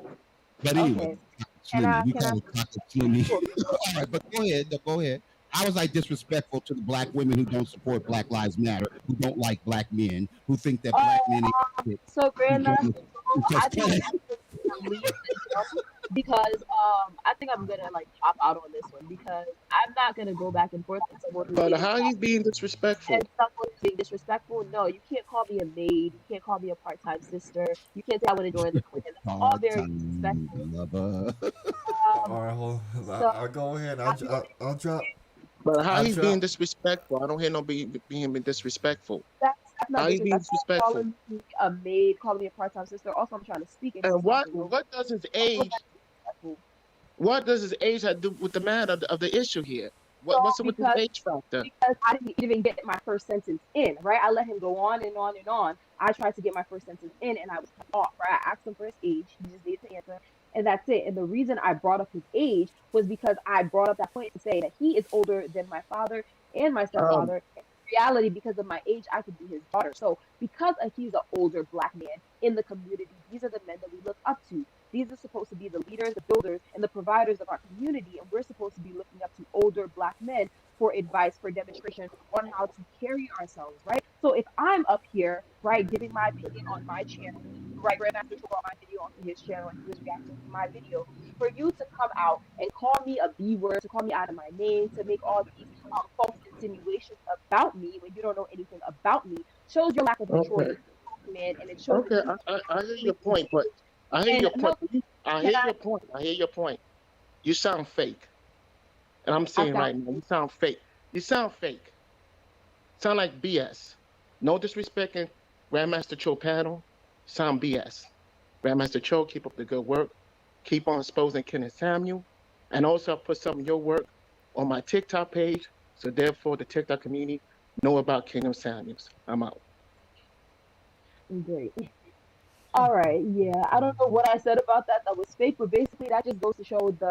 But anyway, okay, Slimmy. We can I call her Chocolate Slimmy. cool. All right, but go ahead. No, go ahead. How was I disrespectful to the black women who don't support Black Lives Matter, who don't like black men, who think that black Oh, men ain't shit, so who join Grandmaster the Troll, Ku I Klux think Klan? I'm gonna leave this one because I think I'm gonna like pop out on this one because I'm not gonna go back and forth with someone who's But being how he's being and disrespectful? someone who's being disrespectful. No, you can't call me a maid. You can't call me a part-time sister. You can't say I want to join the Klan. That's all Part very time disrespectful. lover. Um, All right, hold on. so I'll go ahead. I'm gonna I'll drop. But how I'll he's being drop. disrespectful? I don't hear no being disrespectful. that's not How he being disrespectful. That's disrespectful? calling me a maid, calling me a part-time sister. Also, I'm trying to speak and And he's what talking over. what does his Also, age? that's disrespectful. What does his age have to do with the matter of the issue here? So What's it with his because age factor? I didn't even get my first sentence in, right? I let him go on and on and on. I tried to get my first sentence in and I was cut off, right? I asked him for his age. He just needed to answer. And that's it. And the reason I brought up his age was because I brought up that point to say that he is older than my father and my Um, stepfather. In reality, because of my age, I could be his daughter. So because he's an older black man in the community, these are the men that we look up to. These are supposed to be the leaders, the builders, and the providers of our community. And we're supposed to be looking up to older black men for advice, for demonstration on how to carry ourselves, right? So if I'm up here, right, giving my opinion on my channel, right, Grandmaster Troll brought my video onto his channel and he was reacting to my video, for you to come out and call me a B word, to call me out of my name, to make all these false insinuations about me when you don't know anything about me, shows your lack of okay, maturity as a man, and it shows that okay, you I hear really your point, but I hear and your no, point. I can hear I? your point. I hear your point. You sound fake, and I'm I saying sound right now, you sound fake. You sound fake. Sound like BS. No disrespecting Grandmaster Cho panel. Sound BS. Grandmaster Cho, keep up the good work. Keep on exposing Kenneth Samuel. And also I put some of your work on my TikTok page. So therefore the TikTok community know about Kingdom Samuels. I'm out. great. All right, yeah. I don't know what I said about that that was fake, but basically that just goes to show the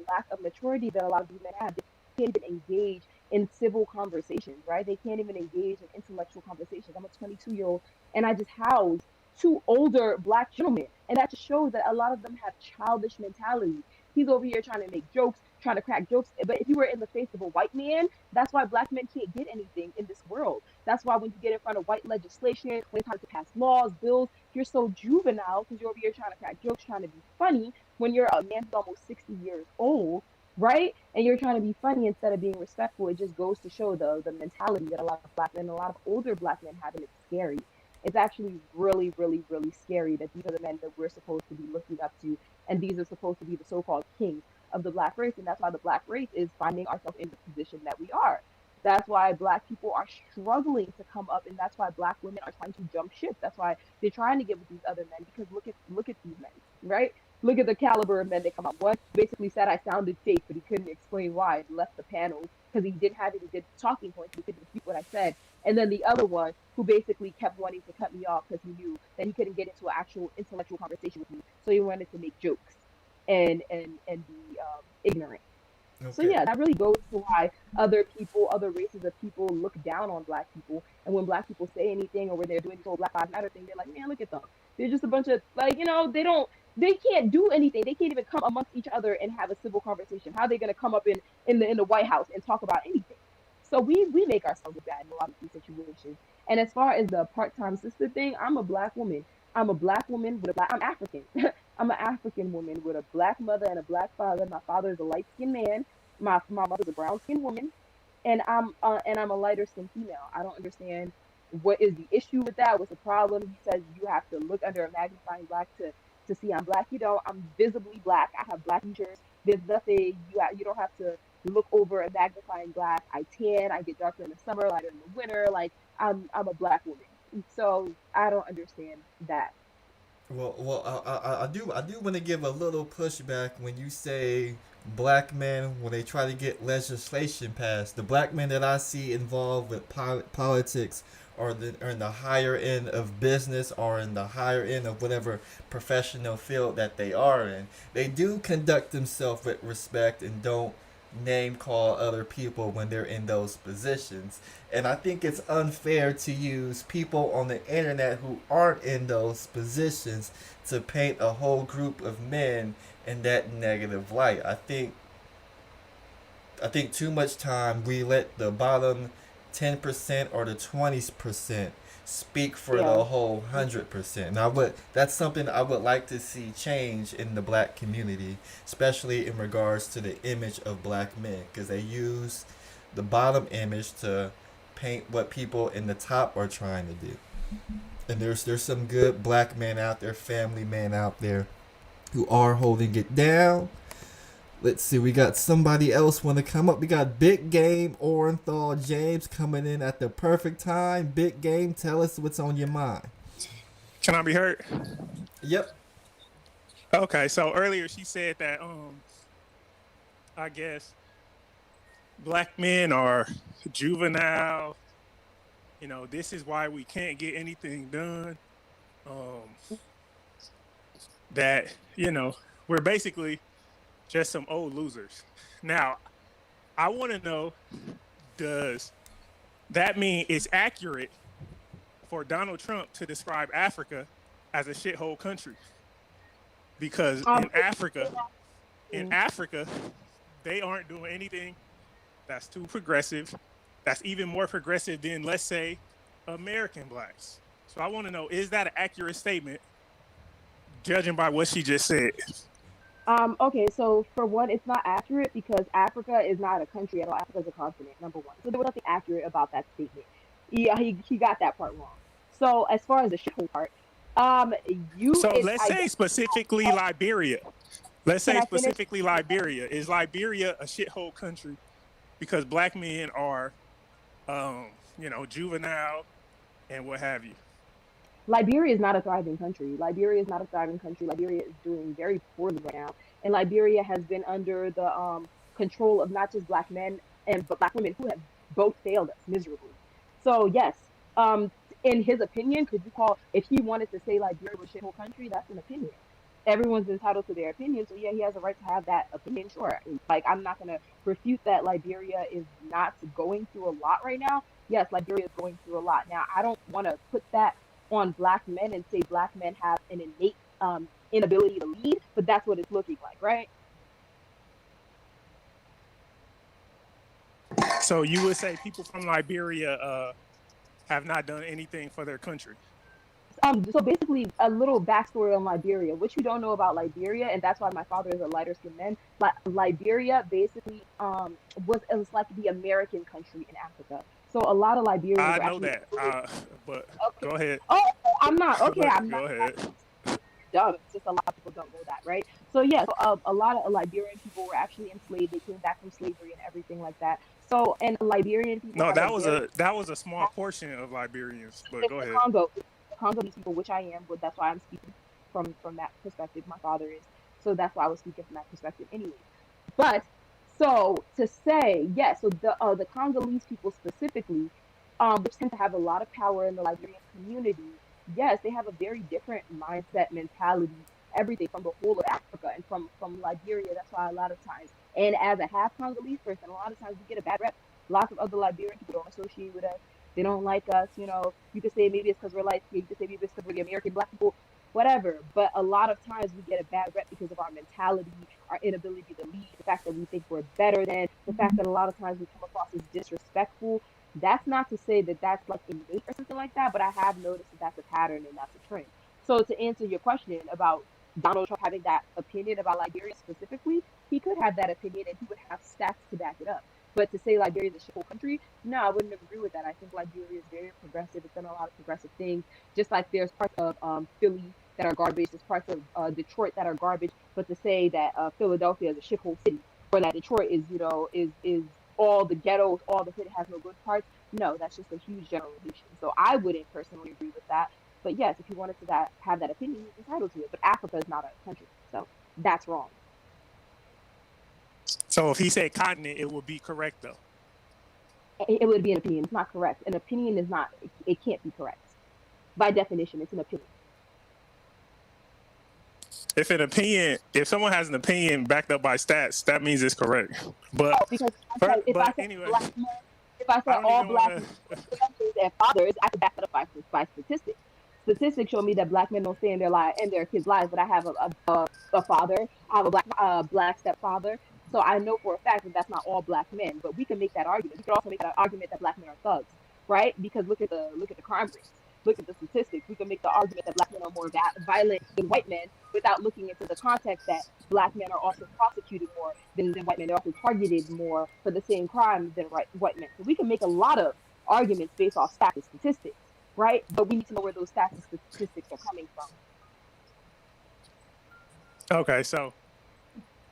lack of maturity that a lot of these men have. They can't even engage in civil conversations, right? They can't even engage in intellectual conversations. I'm a 22-year-old and I just housed two older black gentlemen. And that just shows that a lot of them have childish mentality. He's over here trying to make jokes, trying to crack jokes. But if you were in the face of a white man, that's why black men can't get anything in this world. That's why when you get in front of white legislation, when it's time to pass laws, bills, you're so juvenile because you're over here trying to crack jokes, trying to be funny when you're a man who's almost 60 years old, right? And you're trying to be funny instead of being respectful. It just goes to show the mentality that a lot of black men, a lot of older black men have, and it's scary. It's actually really, really, really scary that these are the men that we're supposed to be looking up to, and these are supposed to be the so-called kings of the black race, and that's why the black race is finding ourselves in the position that we are. That's why black people are struggling to come up, and that's why black women are trying to jump ship. That's why they're trying to get with these other men, because look at these men, right? Look at the caliber of men that come up. One basically said I sounded fake, but he couldn't explain why, and left the panel because he didn't have any good talking points. He couldn't refute what I said. And then the other one who basically kept wanting to cut me off because he knew that he couldn't get into an actual intellectual conversation with me, so he wanted to make jokes and be ignorant. Okay. So yeah, that really goes to why other people, other races of people look down on black people. And when black people say anything, or when they're doing this whole Black Lives Matter thing, they're like, man, look at them. They're just a bunch of, like, they can't do anything. They can't even come amongst each other and have a civil conversation. How are they going to come up in the White House and talk about anything? So we make ourselves look bad in a lot of these situations. And as far as the part-time sister thing, I'm a black woman. I'm African. I'm an African woman with a black mother and a black father. My father is a light-skinned man. My mother's a brown-skinned woman, and I'm a lighter-skinned female. I don't understand what is the issue with that. What's the problem? He says you have to look under a magnifying glass to see I'm black. You know, I'm visibly black. I have black features. There's nothing you don't have to look over a magnifying glass. I tan. I get darker in the summer, lighter in the winter. Like I'm a black woman. So I don't understand that. Well, I do want to give a little pushback when you say black men when they try to get legislation passed. The black men that I see involved with politics are in the higher end of business or in the higher end of whatever professional field that they are in. They do conduct themselves with respect and don't name call other people when they're in those positions. And I think it's unfair to use people on the internet who aren't in those positions to paint a whole group of men in that negative light. I think too much time we let the bottom 10% or the 20% speak for the whole 100%. Now, that's something I would like to see change in the black community, especially in regards to the image of black men, because they use the bottom image to paint what people in the top are trying to do. And there's some good black men out there, family men out there, who are holding it down. Let's see, we got somebody else want to come up. We got Big Game Orenthal James coming in at the perfect time. Big Game, tell us what's on your mind. Can I be heard? Yep. Okay, so earlier she said that I guess black men are juvenile. You know, this is why we can't get anything done. That, you know, we're basically just some old losers. Now, I want to know, does that mean it's accurate for Donald Trump to describe Africa as a shithole country? Because in Africa, they aren't doing anything that's too progressive, that's even more progressive than, let's say, American blacks. So I want to know, is that an accurate statement, judging by what she just said? Okay, so for one, it's not accurate because Africa is not a country at all. Africa is a continent, number one. So there was nothing accurate about that statement. Yeah, he got that part wrong. So as far as the shithole part, let's say specifically Liberia. Let's say specifically Liberia. Is Liberia a shithole country because black men are, juvenile and what have you? Liberia is not a thriving country. Liberia is doing very poorly right now. And Liberia has been under the control of not just black men but black women who have both failed us miserably. So yes, in his opinion, if he wanted to say Liberia was a shithole country, that's an opinion. Everyone's entitled to their opinion. So yeah, he has a right to have that opinion, sure. Like, I'm not going to refute that Liberia is not going through a lot right now. Yes, Liberia is going through a lot. Now, I don't want to put that on black men and say black men have an innate inability to lead, but that's what it's looking like, right? So you would say people from Liberia have not done anything for their country? So basically, a little backstory on Liberia. What you don't know about Liberia, and that's why my father is a lighter skinned man. Liberia basically it was like the American country in Africa. So a lot of Liberians I were know actually that, but okay. go ahead. Oh, I'm not okay. But I'm go not ahead. dumb. It's just a lot of people don't know that, right? So yeah, so, a lot of Liberian people were actually enslaved. They came back from slavery and everything like that. So and Liberian people No, have a that was a small portion of Liberians. But it's go the ahead. Congo. The Congolese people, which I am, but that's why I'm speaking from that perspective. My father is, so that's why I was speaking from that perspective, anyways. But so to say, yes, so the Congolese people specifically, which tend to have a lot of power in the Liberian community, yes, they have a very different mindset, mentality, everything from the whole of Africa and from Liberia. That's why a lot of times, and as a half Congolese person, a lot of times we get a bad rep. Lots of other Liberian people don't associate with us. They don't like us. You know, you could say maybe it's because we're light skinned. You could say maybe it's because we're the American black people, whatever. But a lot of times we get a bad rep because of our mentality, our inability to lead, the fact that we think we're better than, the fact that a lot of times we come across as disrespectful. That's not to say that that's like innate or something like that, but I have noticed that that's a pattern and that's a trend. So to answer your question about Donald Trump having that opinion about Liberia specifically, he could have that opinion and he would have stats to back it up. But to say Liberia is a shithole country, no, I wouldn't agree with that. I think Liberia is very progressive. It's done a lot of progressive things. Just like there's parts of Philly that are garbage, there's parts of Detroit that are garbage. But to say that Philadelphia is a shithole city, or that Detroit is, you know, is all the ghettos, all the hood has no good parts, no, that's just a huge generalization. So I wouldn't personally agree with that. But yes, if you wanted to have that opinion, he's entitled to it. But Africa is not a country, so that's wrong. So if he said continent, it would be correct though. It would be an opinion. It's not correct. An opinion is not. It can't be correct. By definition, it's an opinion. If someone has an opinion backed up by stats, that means it's correct. But because if I said anyway, black men, if I said all black men and fathers, I could back that up by statistics. Statistics show me that black men don't stay in their kids' lives. But I have a father. I have a black stepfather. So I know for a fact that that's not all black men. But we can make that argument. We can also make that argument that black men are thugs, right? Because look at the crime rates. Look at the statistics. We can make the argument that black men are more violent than white men without looking into the context that black men are also prosecuted more than white men. They're also targeted more for the same crimes than white men. So we can make a lot of arguments based off stats and statistics, right? But we need to know where those stats and statistics are coming from. Okay, so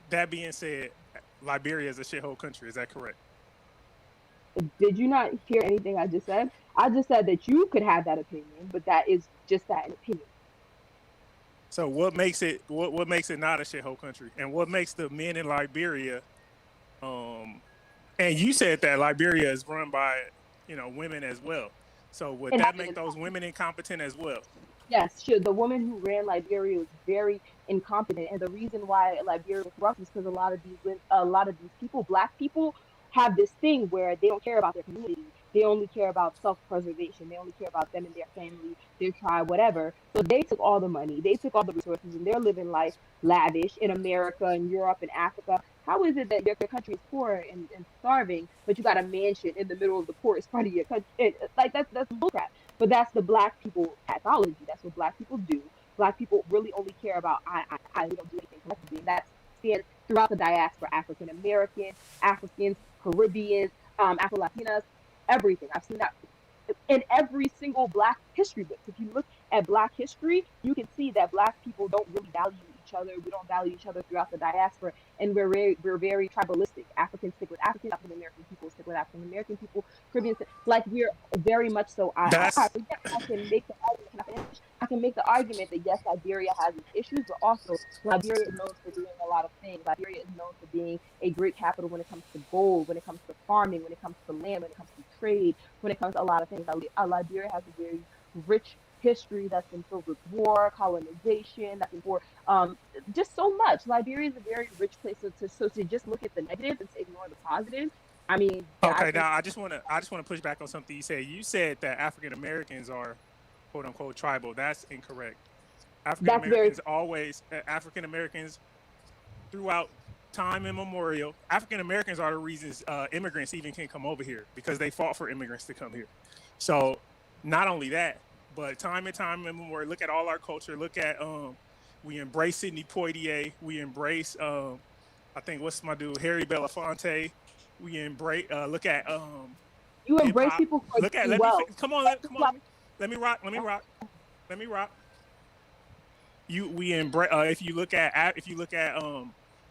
that being said, Liberia is a shithole country. Is that correct? Did you not hear anything I just said? I just said that you could have that opinion, but that is just that an opinion. So what makes it not a shithole country, and what makes the men in Liberia? And you said that Liberia is run by women as well. So would that make those women incompetent as well? Yes, sure. The woman who ran Liberia was very incompetent, and the reason why Liberia was corrupt is because a lot of these people, black people, have this thing where they don't care about their community. They only care about self-preservation. They only care about them and their family, their tribe, whatever. So they took all the money, they took all the resources, and they're living life lavish in America and Europe and Africa. How is it that your country is poor and starving, but you got a mansion in the middle of the poorest part of your country? Like that's bullcrap. But that's the black people pathology. That's what black people do. Black people really only care about I. We don't do anything collectively. And that's seen throughout the diaspora: African Americans, Africans, Caribbeans, Afro Latinas, everything. I've seen that in every single black history book. If you look at black history, you can see that black people don't really value each other. We don't value each other throughout the diaspora, and we're very tribalistic. Africans stick with Africans, African American people stick with African American people, Caribbeans, like we're very much so. I can make the argument. I can make the argument that yes, Liberia has its issues, but also Liberia is known for doing a lot of things. Liberia is known for being a great capital when it comes to gold, when it comes to farming, when it comes to land, when it comes to trade, when it comes to a lot of things. Liberia has a very rich history that's been filled with war, colonization, that's been for just so much. Liberia is a very rich place. So to just look at the negatives and to ignore the positives, I mean. Okay, now I just want to push back on something you said. You said that African Americans are quote unquote tribal. That's incorrect. That's very African Americans throughout time immemorial. African Americans are the reasons immigrants even can come over here because they fought for immigrants to come here. So not only that, but time and time immemorial. Look at all our culture. Look at we embrace Sidney Poitier. We embrace I think what's my dude Harry Belafonte. We embrace look at you hip embrace hop. people for Look at doing well. come on let me rock. We embrace if you look at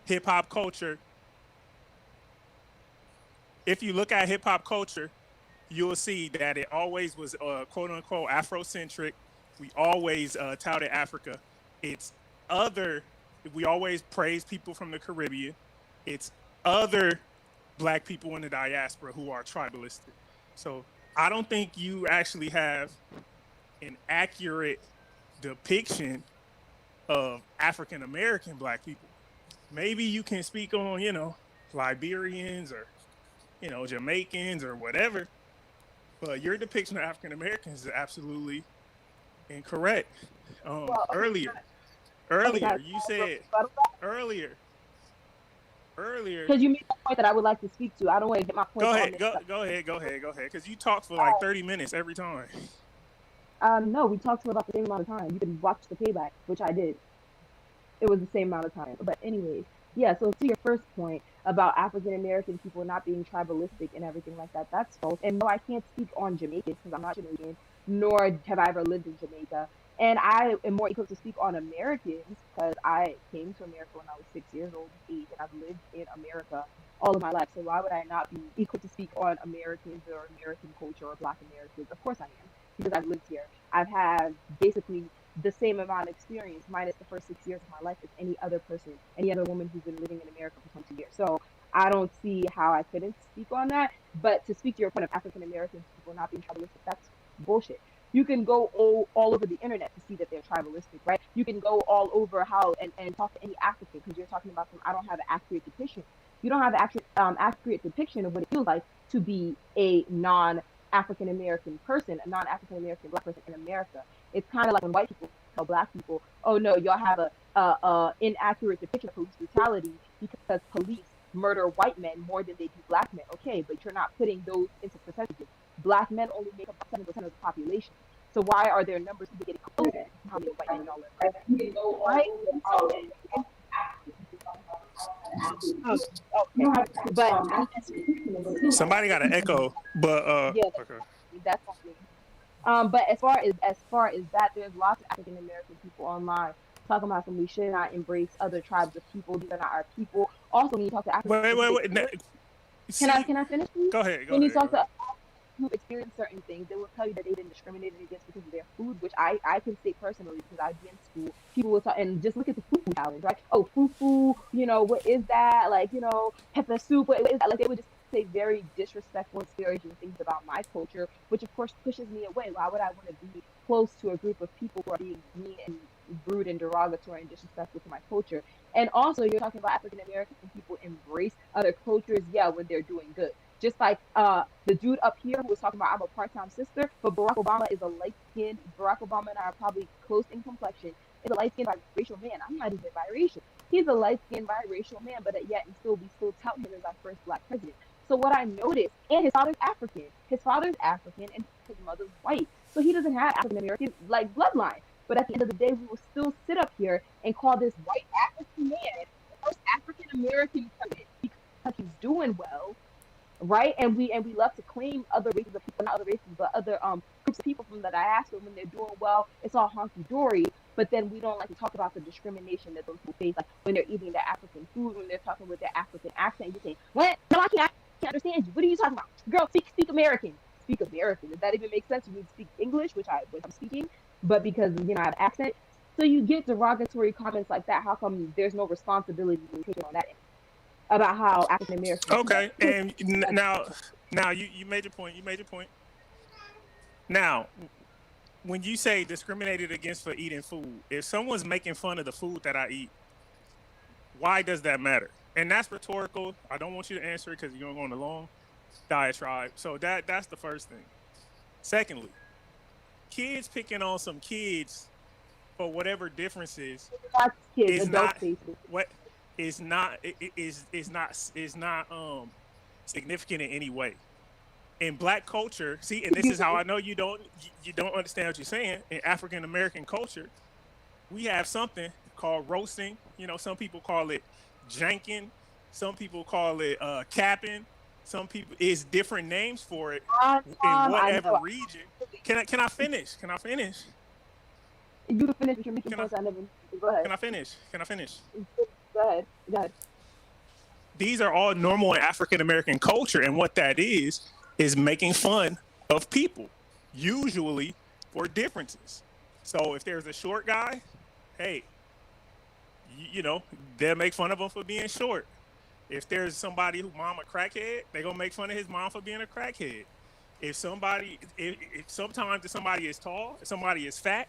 hip hop culture. If you look at hip hop culture, you'll see that it always was quote unquote Afrocentric. We always touted Africa. We always praise people from the Caribbean. It's other black people in the diaspora who are tribalistic. So I don't think you actually have an accurate depiction of African American black people. Maybe you can speak on, Liberians or, Jamaicans or whatever, but your depiction of African Americans is absolutely incorrect. Earlier, you said earlier. Because you made a point that I would like to speak to. I don't want to get my point. Go ahead. Because you talk for like 30 minutes every time. No, we talked for about the same amount of time. You can watch the payback, which I did. It was the same amount of time. But anyways, yeah, so to your first point about African American people not being tribalistic and everything like that, that's false. And no, I can't speak on Jamaicans because I'm not Jamaican, nor have I ever lived in Jamaica. And I am more equipped to speak on Americans because I came to America when I was 6 years old, and I've lived in America all of my life. So why would I not be equipped to speak on Americans or American culture or Black Americans? Of course I am, because I've lived here. I've had basically the same amount of experience, minus the first 6 years of my life, as any other person, any other woman who's been living in America for 20 years. So I don't see how I couldn't speak on that. But to speak to your point of African American people not being tribalistic, that's bullshit. You can go all over the internet to see that they're tribalistic, right? You can go all over and talk to any African, because you're talking about I don't have an accurate depiction. You don't have an accurate depiction of what it feels like to be a non-African American person, a non-African American Black person in America. It's kind of like when white people tell Black people, "Oh no, y'all have a inaccurate depiction of police brutality because police murder white men more than they do Black men." Okay, but you're not putting those into percentages. Black men only make up 7% of the population. So why are their numbers getting closer to how many white men y'all live? Right? Okay. But somebody got an echo, but yeah, okay. That's something. But as far as that, there's lots of African American people online talking about we should not embrace other tribes of people. These are not our people. Also, when you talk to African wait. Can I finish, please? Go ahead. When you talk to who experience certain things, they will tell you that they've been discriminated against because of their food, which I can say personally because I've been in school. People will talk and just look at the fufu challenge, right? Oh, fufu, what is that? Like, pepper soup, what is that? Like, they would just say very disrespectful, disparaging things about my culture, which of course pushes me away. Why would I want to be close to a group of people who are being mean and rude and derogatory and disrespectful to my culture? And also, you're talking about African American people embrace other cultures, yeah, when they're doing good. Just like the dude up here who was talking about I'm a part-time sister, but Barack Obama is a light-skinned, Barack Obama and I are probably close in complexion, is a light-skinned biracial man. I'm not even biracial. He's a light-skinned biracial man, but yet we still tout him as our first Black president. So what I noticed, and his father's African. His father's African and his mother's white. So he doesn't have African American like bloodline. But at the end of the day, we will still sit up here and call this white African man the first African American president because he's doing well. Right, and we love to claim other races of people, not other races, but other groups of people from the diaspora when they're doing well. It's all honky dory, but then we don't like to talk about the discrimination that those people face, like when they're eating their African food, when they're talking with their African accent. You say, "What? No, I can't understand you. What are you talking about, girl? Speak American. Speak American. Does that even make sense? You need to speak English, which I'm speaking, but because I have accent, so you get derogatory comments like that. How come there's no responsibility to take on that end? About how African American. Okay, and now you made your point. You made your point. Now, when you say discriminated against for eating food, if someone's making fun of the food that I eat, why does that matter? And that's rhetorical. I don't want you to answer it because you're going to go on a long diatribe. So that's the first thing. Secondly, kids picking on some kids for whatever differences Not kids, is adult not spaces. what is not significant in any way. In Black culture, see, and this is how I know you don't understand what you're saying. In African American culture, we have something called roasting. You know, some people call it janking, some people call it capping. Some people is different names for it in whatever region. Can I finish? Can I finish? You can finish, but you're making points I never. Go ahead. Can I finish? Can I finish? Go ahead. Go ahead. These are all normal in African American culture, and what that is making fun of people, usually for differences. So if there's a short guy, hey, you know, they'll make fun of him for being short. If there's somebody who mom a crackhead, they're gonna make fun of his mom for being a crackhead. If somebody sometimes if somebody is tall, if somebody is fat,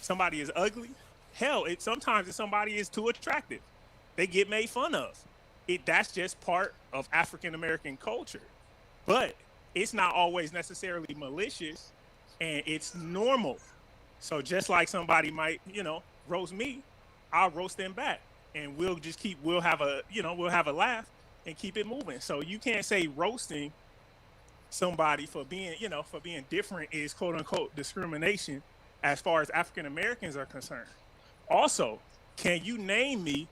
somebody is ugly, hell, sometimes if somebody is too attractive, they get made fun of. That's just part of African American culture. But it's not always necessarily malicious, and it's normal. So just like somebody might, you know, roast me, I'll roast them back, and we'll have a laugh and keep it moving. So you can't say roasting somebody for being different is quote unquote discrimination as far as African Americans are concerned. Also, can you name me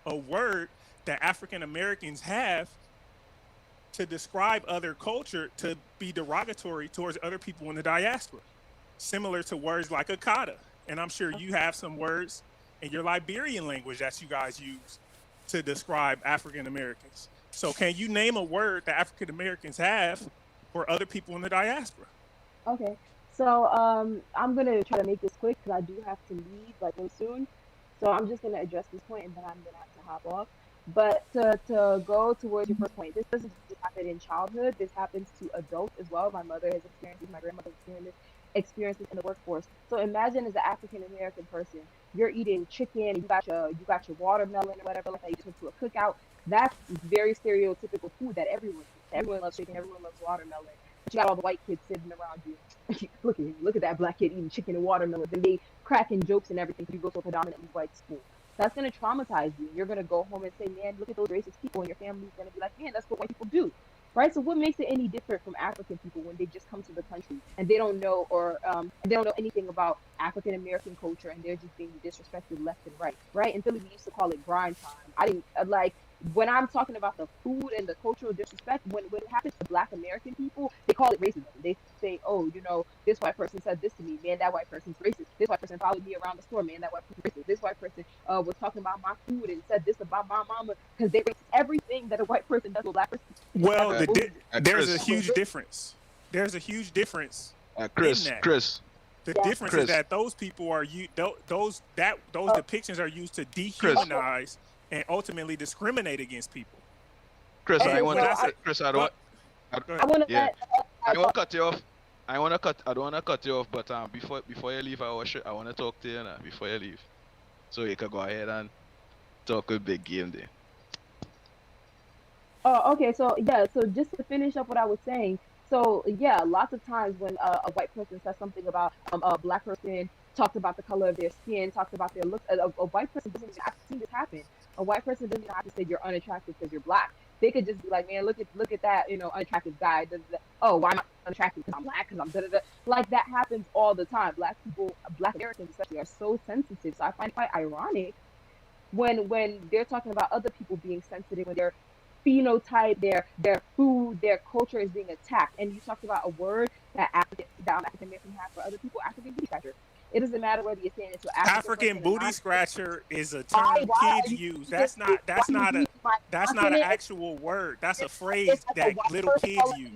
a word that African Americans have to describe other culture to be derogatory towards other people in the diaspora, similar to words like akata? And I'm sure you have some words in your Liberian language that you guys use to describe African Americans. So can you name a word that African Americans have for other people in the diaspora? Okay. So I'm gonna try to make this quick because I do have to leave like really soon. So I'm just gonna address this point and then I'm gonna have to hop off. But to go towards your first point, this doesn't just happen in childhood. This happens to adults as well. My mother has experienced this. My grandmother has experienced this in the workforce. So imagine as an African American person, you're eating chicken, and you got your watermelon or whatever, like that. You just went to a cookout. That's very stereotypical food that everyone loves chicken, everyone loves watermelon. But you got all the white kids sitting around you. Look at that black kid eating chicken and watermelon. Then they cracking jokes and everything. You go to a predominantly white school. That's going to traumatize you. You're going to go home and say, man, look at those racist people. And your family's going to be like, man, that's what white people do. Right? So what makes it any different from African people when they just come to the country and they don't know anything about African American culture and they're just being disrespected left and right. Right? In Philly, we used to call it grind time. I didn't when I'm talking about the food and the cultural disrespect, when it happens to Black American people, they call it racism. They say, oh, you know, this white person said this to me, man, that white person's racist. This white person followed me around the store, man, that white person's racist. This white person was talking about my food and said this about my mama, because they rate everything that a white person does to a Black person. Well, there's a huge difference. There's a huge difference. Chris. The difference is that those people are those depictions are used to dehumanize and ultimately discriminate against people. Chris, I want to cut you off. I don't want to cut you off, but before you leave, I want to talk to you now, before you leave, so you can go ahead and talk a big game there. Oh, okay. So yeah. So just to finish up what I was saying. So yeah, lots of times when a white person says something about a Black person, talks about the color of their skin, talks about their look, a white person doesn't even have to see this happen. A white person doesn't even have to say you're unattractive because you're Black. They could just be like, man, look at that, you know, unattractive guy. Oh, why am I unattractive? Because I'm Black, because I'm da-da-da. Like that happens all the time. Black people, Black Americans especially, are so sensitive. So I find it quite ironic when they're talking about other people being sensitive, when their phenotype, their food, their culture is being attacked. And you talked about a word that African American have for other people, African booty scratcher. It doesn't matter whether you're saying it to African booty scratcher is a term kids use. That's not an actual word. That's a phrase that little kids use.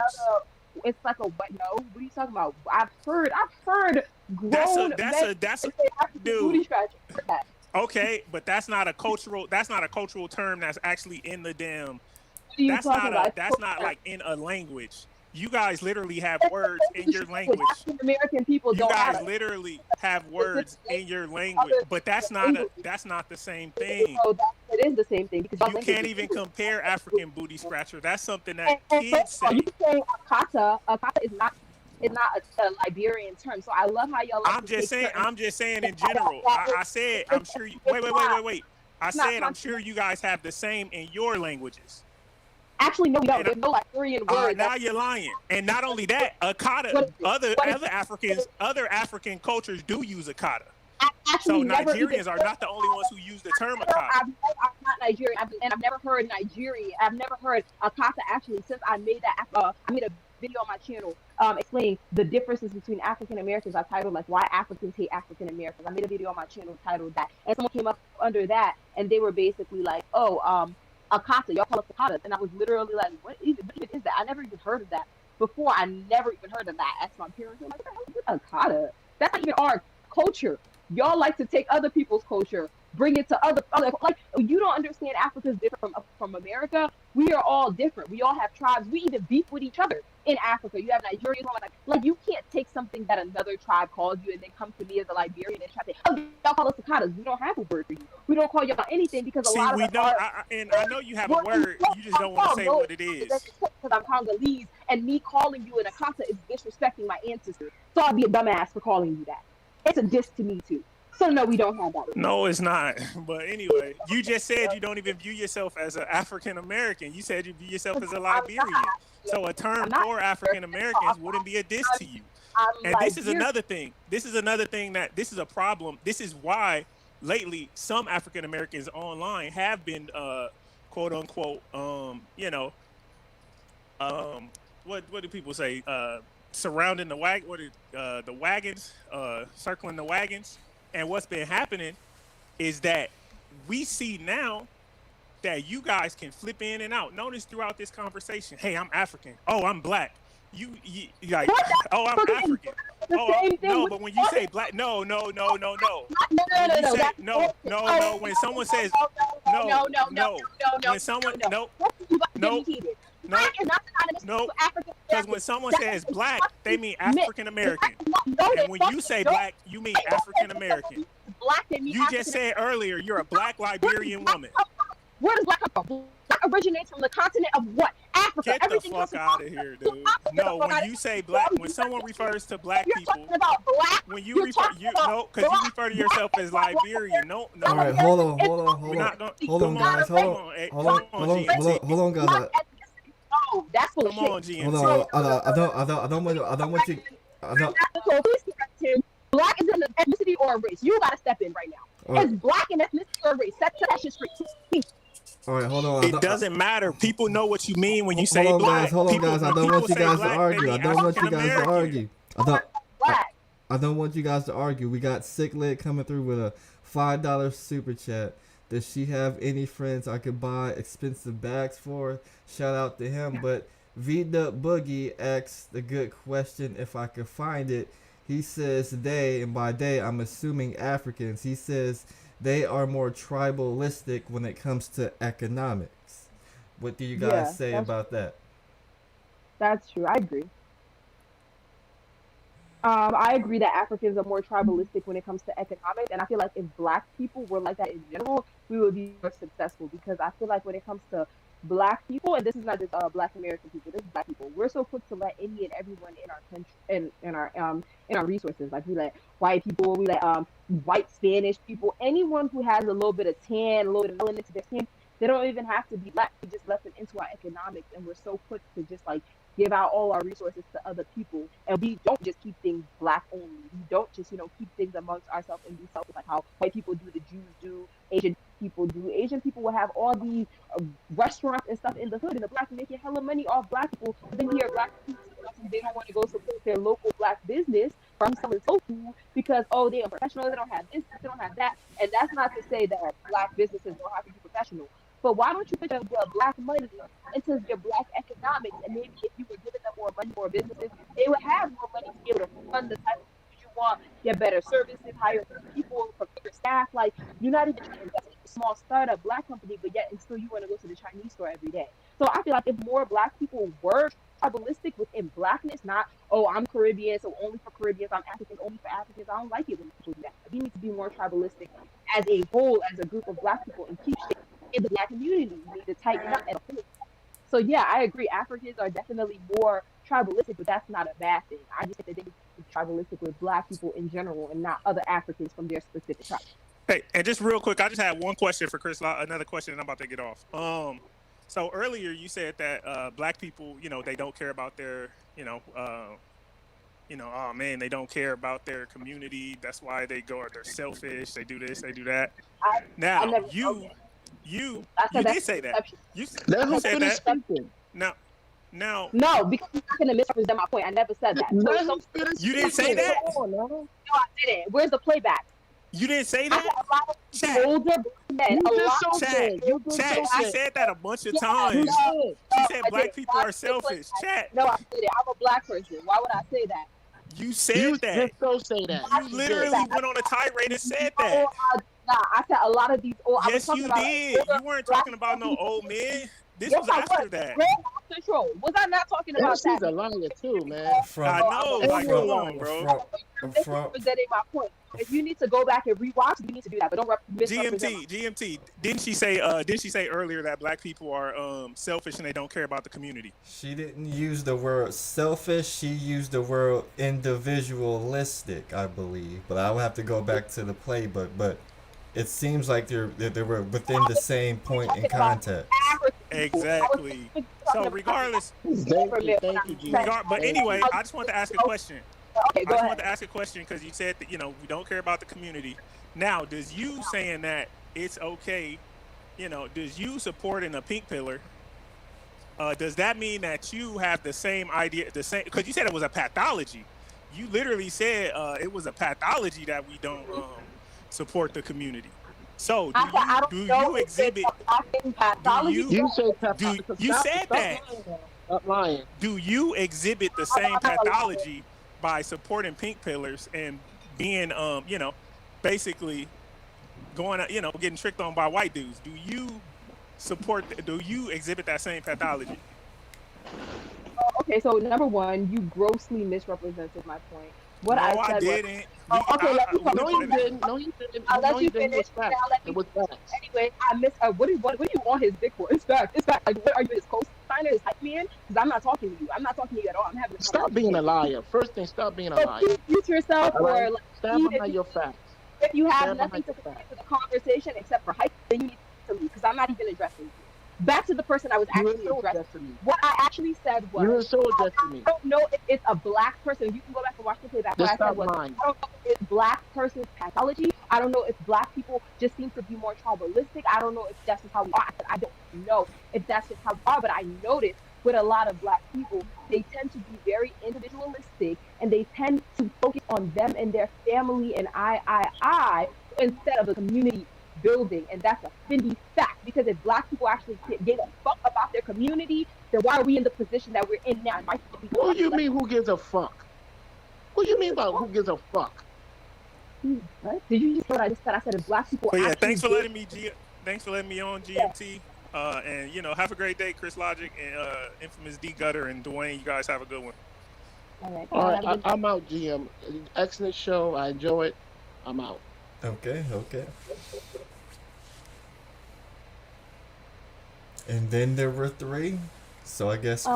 It's like a what? No, what are you talking about? I've heard grown that's a dude. Booty scratcher. Okay, but that's not a cultural term that's actually in the damn. That's not like in a language. You guys literally have words in your language. African American people don't have it. You guys literally have words in your language, but that's not the same thing. No, it is the same thing because you can't even compare African booty scratcher. That's something that kids say. Are you saying akata? Akata is not is not a Liberian term. So I love how y'all like I'm to just take saying. certain I'm just saying in general. I said I'm sure. Wait. I It's not said I'm sure you guys have the same in your languages. Actually, no, we don't. And There's no Liberian word. now you're lying. And not only that, Akata. What is it? Other What is it? Africans, other African cultures do use Akata. Actually So never even Nigerians are not the only ones who use the term Akata. I'm not Nigerian, and I've never heard Nigerian. I've never heard Akata actually since I made that. I made a video on my channel explaining the differences between African Americans. I titled like "Why Africans Hate African Americans." I made a video on my channel titled that, and someone came up under that, and they were basically like, "Oh, Akata, y'all call us Akatas," and I was literally like, "What even is that? I never even heard of that before. I never even heard of that." Asked my parents, I'm like, "What the hell is Akata? That's not even our culture." Y'all like to take other people's culture, bring it to other like you don't understand Africa's different from America. We are all different. We all have tribes. We even beef with each other in Africa. You have Nigerians, like you can't take something that another tribe calls you and then come to me as a Liberian and try to say, "Oh, y'all call us Akatas." We don't have a word for you. We don't call y'all anything because a lot of we us know, are, I know you have a word. You just don't want to say what it is. Because I'm Congolese, and me calling you an Akata is disrespecting my ancestors. So I'd be a dumbass for calling you that. It's a diss to me too. So no, we don't have that. No, it's not. But anyway, you just said you don't even view yourself as an African American. You said you view yourself as a Liberian. So a term for African Americans wouldn't be a diss to you. And this is another thing. This is a problem. This is why lately some African Americans online have been quote unquote what do people say? Surrounding the the wagons, circling the wagons. And what's been happening is that we see now that you guys can flip in and out. Notice throughout this conversation, hey, I'm African. Oh, I'm black. You like, oh, I'm African. Oh, no, but when you say black, no. When someone says no, when someone no, because when someone says black, they mean African American. And when you say black, you mean African American. You just said earlier you're a black Liberian woman. Where does black come from? Black originates from the continent of what? Africa. Get the fuck out of here, dude. No, when you say black, when someone refers to black people, when you refer, because you refer to yourself as Liberian. No. All right, hold on, guys. Hold on, guys. Oh, that's bullshit. Come on, GNT. Hold on, I don't want you. Black is an ethnicity or a race. You gotta step in right now. Right. It's black and ethnicity or a race. Set that shit straight. All right, hold on. It doesn't matter. People know what you mean when you say black. Hold on, guys. I don't want you guys to argue. I don't want you guys to argue. We got Sick Lit coming through with a $5 super chat. Does she have any friends I could buy expensive bags for? Shout out to him. But V-Dub Boogie asks the good question if I could find it. He says they, and by they I'm assuming Africans. He says they are more tribalistic when it comes to economics. What do you guys say about that? That's true. I agree. I agree that Africans are more tribalistic when it comes to economics, and I feel like if black people were like that in general, we would be more successful, because I feel like when it comes to black people, and this is not just black American people, this is black people, we're so quick to let any and everyone in our country, in our resources. Like we let white people, we let white Spanish people, anyone who has a little bit of tan, a little bit of melanin to their skin, they don't even have to be black. We just let them into our economics, and we're so quick to just like give out all our resources to other people, and we don't just keep things black only. We don't just keep things amongst ourselves and be selfish like how white people do, the Jews do, Asian people do. Asian people will have all these restaurants and stuff in the hood, and the blacks are making hella money off black people. But then here, black people, they don't want to go support their local black business from selling soul food because they are professional, they don't have this, they don't have that. And that's not to say that black businesses don't have to be professional. But why don't you put your black money into your black economics, and maybe if you were giving them more money, more businesses, they would have more money to be able to fund the type of things you want, get better services, hire people, prepare staff. Like, you're not even trying to invest in a small startup black company, but yet and still you want to go to the Chinese store every day. So I feel like if more black people were tribalistic within blackness, not, I'm Caribbean, so only for Caribbeans, I'm African, only for Africans. I don't like it when people do that. We need to be more tribalistic as a whole, as a group of black people, and keep shit in the black community. We need to tighten up. So yeah, I agree. Africans are definitely more tribalistic, but that's not a bad thing. I just think that they need to be tribalistic with Black people in general and not other Africans from their specific tribe. Hey, and just real quick, I just had one question for Chris. Another question, and I'm about to get off. So earlier you said that Black people, they don't care about their, oh man, they don't care about their community. That's why they're selfish. They do this, they do that. Now you did say that. You Let him said finish that. speaking. Now, no, because you're not gonna misrepresent my point. I never said that. Let him finish you didn't say speaking. that. No, I didn't. Where's the playback? You didn't say I that. said a lot of Chat. older Black men. You A just lot so Chat. said. You just Chat. so She said. said that a bunch of Yeah, times. You no, said. She no, said I Black didn't. people Why are did you say selfish. playback? Chat. No, I didn't. I'm a Black person. Why would I say that? You said You that. just so say that. You literally went on a tirade and said that. Nah, I said a lot of these old. I was Yes, talking you about did. older You weren't Black talking about no people. old men. This Yes, was I after was. that. Grandmaster Troll. Was I not talking And about she's that? a liar too, man. I know. And Like, you're come a on, liar. bro. Misrepresenting my point. If you need to go back and rewatch, you need to do that. But don't misrepresent my GMT. Didn't she say earlier that Black people are selfish and they don't care about the community? She didn't use the word selfish. She used the word individualistic, I believe. But I will have to go back to the play. But it seems like they were within the same point in context. Exactly. So regardless, Thank you, G. but anyway, I just want to ask a question. Okay, I go just ahead. want to ask a question because you said that we don't care about the community. Now, does you saying that it's okay, does you supporting a pink pillar? Does that mean that you have the same idea, because you said it was a pathology. You literally said it was a pathology that we don't support the community. So do you exhibit? You say You said that. Stop lying. Do you exhibit the same pathology by supporting pink pillars and being basically going getting tricked on by white dudes? Do you exhibit that same pathology? Okay, so number one, you grossly misrepresented my point. What no, I said didn't. Okay, let me come. No, you didn't. No, you didn't. I'll let you It finish. was facts. It was facts. Anyway, I miss. What do you want his dick for? It's fact. It's fact. Like, what are you, his co-signer, his hype man? Because I'm not talking to you. I'm not talking to you at all. I'm having a Stop being a liar. First thing, stop being a So liar. please mute yourself, All right? or like, Stand if behind your facts. if you have Stand nothing behind to your contribute facts. to the conversation except for hype, then you need to leave because I'm not even addressing you. Back to the person I was You actually insulted addressing. me. What I actually said was, You insulted me. I don't know if it's a Black person. You can go back and watch the playback. What Just I said stop was, lying. I don't know if it's Black person's pathology. I don't know if Black people just seem to be more tribalistic. I don't know if that's just how we are. I don't know if that's just how we are, but I noticed with a lot of Black people, they tend to be very individualistic and they tend to focus on them and their family and I instead of the community building. And that's a Fendi fact, because if Black people actually gave a fuck about their community, then why are we in the position that we're in now? What do you mean who gives a fuck? What do you mean by who gives a fuck? What? Did you just hear what I just said? I said if Black people But yeah, actually thanks for letting me on GMT. And have a great day, Chris Logic and infamous D Gutter and Dwayne. You guys have a good one. All right, I'm out, GM. Excellent show. I enjoy it. I'm out. Okay. And then there were three. So I guess.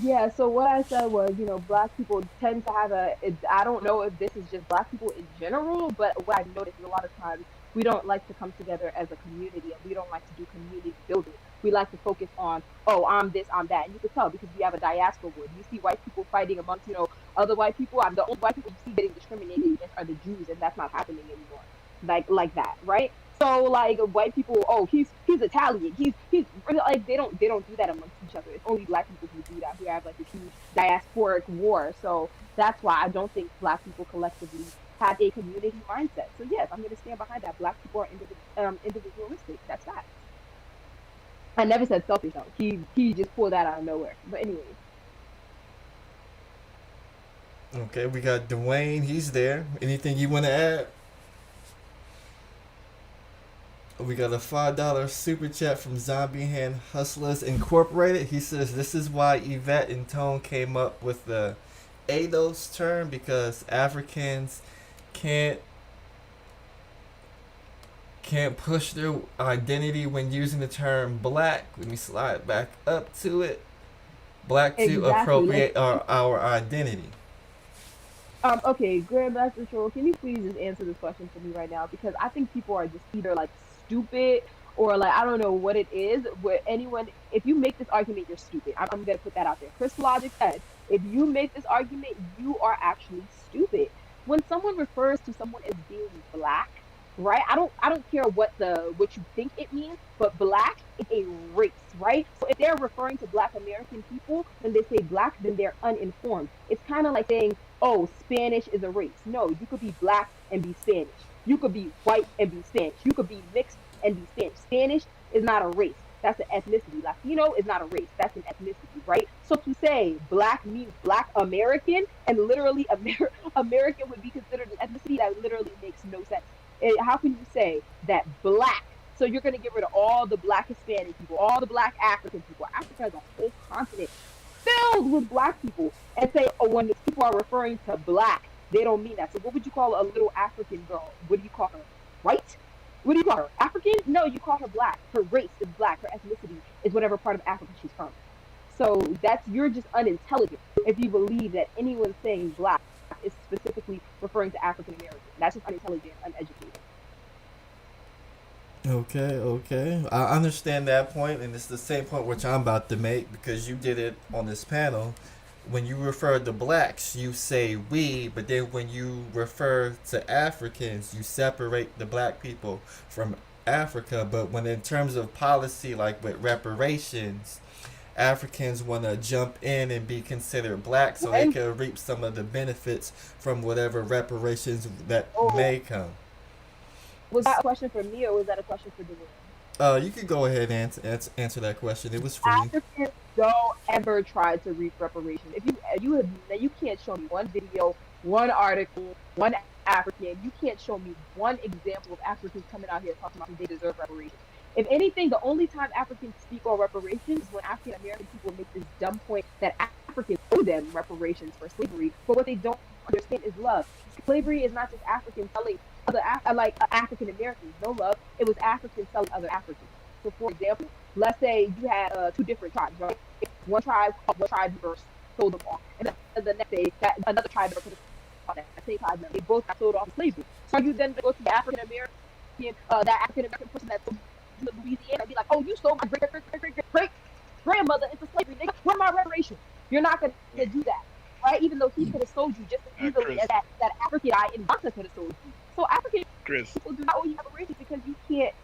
Yeah, so what I said was, Black people tend to have I don't know if this is just Black people in general, but what I've noticed is a lot of times we don't like to come together as a community, and we don't like to do community building. We like to focus on, oh, I'm this, I'm that. And you can tell because we have a diaspora board. You see white people fighting amongst, other white people. The only white people you see getting discriminated against are the Jews, and that's not happening anymore. Like that, right? So like white people, oh, he's Italian. He's like they don't do that amongst each other. It's only Black people who do that, who have like a huge diasporic war. So that's why I don't think Black people collectively have a community mindset. So yes, I'm gonna stand behind that. Black people are individualistic. That's that. I never said selfish though. He just pulled that out of nowhere. But anyway. Okay, we got Dwayne. He's there. Anything you want to add? We got a $5 super chat from Zombie Hand Hustlers Incorporated. He says this is why Yvette and Tone came up with the ADOS term, because Africans can't push their identity when using the term Black. Let me slide back up to it. Black to Exactly. Like, appropriate our identity. okay, Grandmaster Troll, can you please just answer this question for me right now? Because I think people are just either like stupid or like I don't know what it is. Where anyone, if you make this argument, you're stupid. I'm gonna put that out there. Chris Logic said, if you make this argument, you are actually stupid. When someone refers to someone as being black, right? I don't care what you think it means, but black is a race, right? So if they're referring to Black American people, when they say black, then they're uninformed. It's kind of like saying, oh, Spanish is a race. No, you could be black and be Spanish. You could be white and be Spanish. You could be mixed and be Spanish. Spanish is not a race. That's an ethnicity. Latino is not a race. That's an ethnicity, right? So to say black means Black American and literally American would be considered an ethnicity, that literally makes no sense. How can you say that black? So you're going to get rid of all the Black Hispanic people, all the Black African people. Africa is a whole continent filled with black people, and say, oh, when the people are referring to black, they don't mean that. So what would you call a little African girl? What do you call her? White? What do you call her? African? No, you call her black. Her race is black. Her ethnicity is whatever part of Africa she's from. So you're just unintelligent if you believe that anyone saying black is specifically referring to African American. That's just unintelligent, uneducated. Okay, okay. I understand that point, and it's the same point which I'm about to make because you did it on this panel. When you refer to blacks, you say we, but then when you refer to Africans, you separate the black people from Africa. But when in terms of policy, like with reparations, Africans want to jump in and be considered black so they can reap some of the benefits from whatever reparations that may come. Was that a question for me or was that a question for Dwayne? You could go ahead and answer that question. It was free. Africans don't ever try to reap reparations. If you can't show me one video, one article, one African. You can't show me one example of Africans coming out here talking about they deserve reparations. If anything, the only time Africans speak on reparations is when African American people make this dumb point that Africans owe them reparations for slavery. But what they don't understand is love. Slavery is not just Africans selling other African Americans. No love. It was Africans selling other Africans. So, for example, let's say you had two different tribes, right? One tribe first sold them off, and then the next day that another tribe never could have that same tribe. They both got sold off in slavery. So you then go to the African American, that African American person that sold to Louisiana, and be like, "Oh, you sold my great grandmother into slavery. Nigga, where my reparations?" You're not gonna do that, right? Even though he could have sold you just as easily as that African guy in Ghana could have sold you. So African people do not owe you reparations because you can't.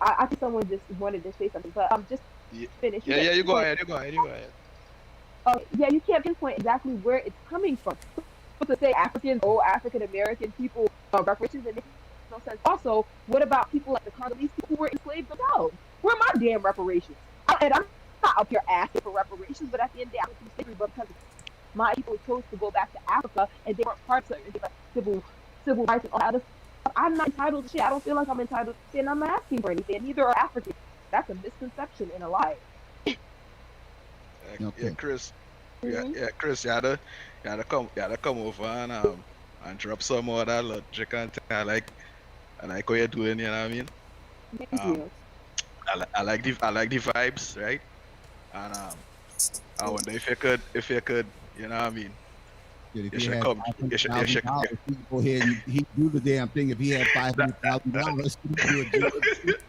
I think someone just wanted to say something, but just finish. Yeah, you go ahead. Yeah, you can't pinpoint exactly where it's coming from. So to say Africans or African American people reparations, it makes no sense. Also, what about people like the Congolese people who were enslaved themselves? Where are my damn reparations? And I'm not up here asking for reparations, but at the end of the day, I went through slavery, but because my people chose to go back to Africa and they weren't part of it, like civil rights and all that other stuff. I'm not entitled to shit. I don't feel like I'm entitled to shit, and I'm not asking for anything. Neither are Africans. That's a misconception and a lie. Yeah, Chris. Mm-hmm. Yeah, Chris. You had to come over and drop some more of that logic and I like what you're doing. You know what I mean? Thank you. I like the vibes, right? And I wonder if you could, you know what I mean? If he had $500,000, he'd go ahead and he'd do the damn thing. If he had $500,000, he'd do it.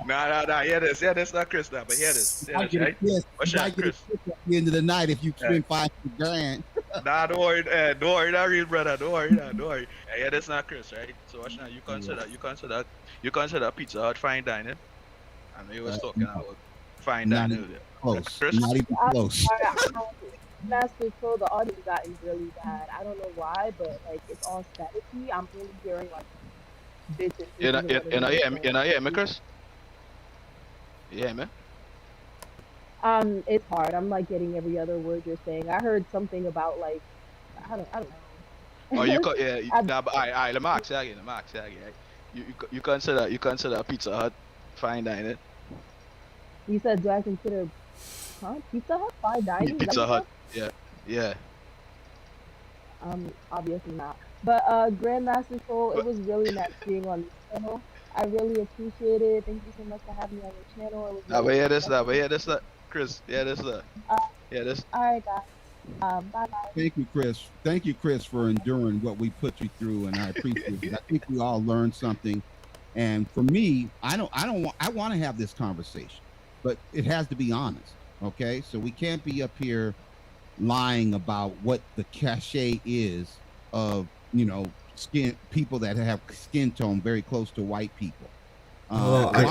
No. Hear this, not Chris, now, but hear this, right? What's that, Chris? At the end of the night, if you spend $500,000. Nah, don't worry, not real, brother. Don't worry. Hear this, not Chris, right? So watch now. You consider Pizza Hut fine dining? I know you was talking about fine dining. Close. Chris? Not even close. Master Troll, the audio gotten really bad. I don't know why, but like it's all staticky. I'm really hearing like bitches. You hear me, Chris? You hear me? It's hard. I'm like getting every other word you're saying. I heard something about like I don't know. Oh, but let me ask you again. You consider Pizza Hut fine dining? You said, do I consider Pizza Hut fine dining? Pizza Hut. Yeah. Obviously not. But Grandmaster Troll, it was really nice being on this channel. I really appreciate it. Thank you so much for having me on your channel. It was but hear this. Chris. Yeah, that's Uh, yeah, that's all right, guys. Bye bye. Thank you, Chris. Thank you, Chris, for enduring what we put you through, and I appreciate it. I think we all learned something. And for me, I want to have this conversation, but it has to be honest. Okay, so we can't be up here lying about what the cachet is of skin people that have skin tone very close to white people. Oh, Chris,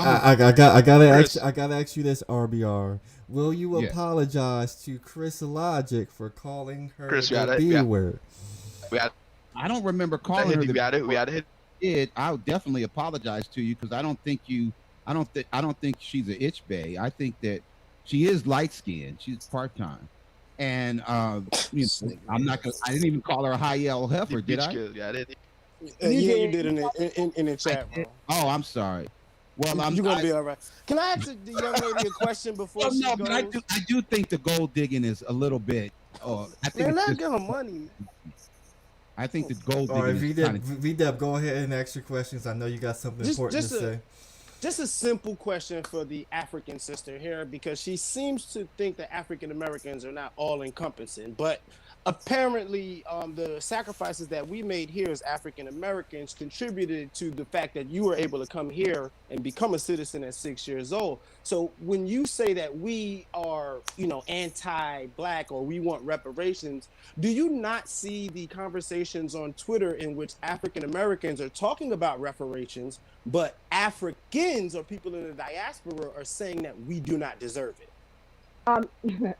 I gotta ask you this, RBR. Will you yeah. apologize to Chris Logic for calling her Chris. the B word? I don't remember calling her the we had to hit. did. I would definitely apologize to you because I don't think she's an itch bay. I think that she is light skinned. She's part time, and I'm not gonna. I didn't even call her a high yellow heifer, did I? Yeah, I did. You did in the chat, bro. Oh, I'm sorry. Well, you're gonna be all right. Can I ask the young lady a question before she goes? But I do think the gold digging is a little bit. I think man, let give her money. I think the gold All right, digging VDEP, go ahead and ask your questions. I know you got something important to say. Just a simple question for the African sister here, because she seems to think that African Americans are not all encompassing, but apparently the sacrifices that we made here as African Americans contributed to the fact that you were able to come here and become a citizen at 6 years old. So when you say that we are, anti-black or we want reparations, do you not see the conversations on Twitter in which African Americans are talking about reparations, but Africans or people in the diaspora are saying that we do not deserve it?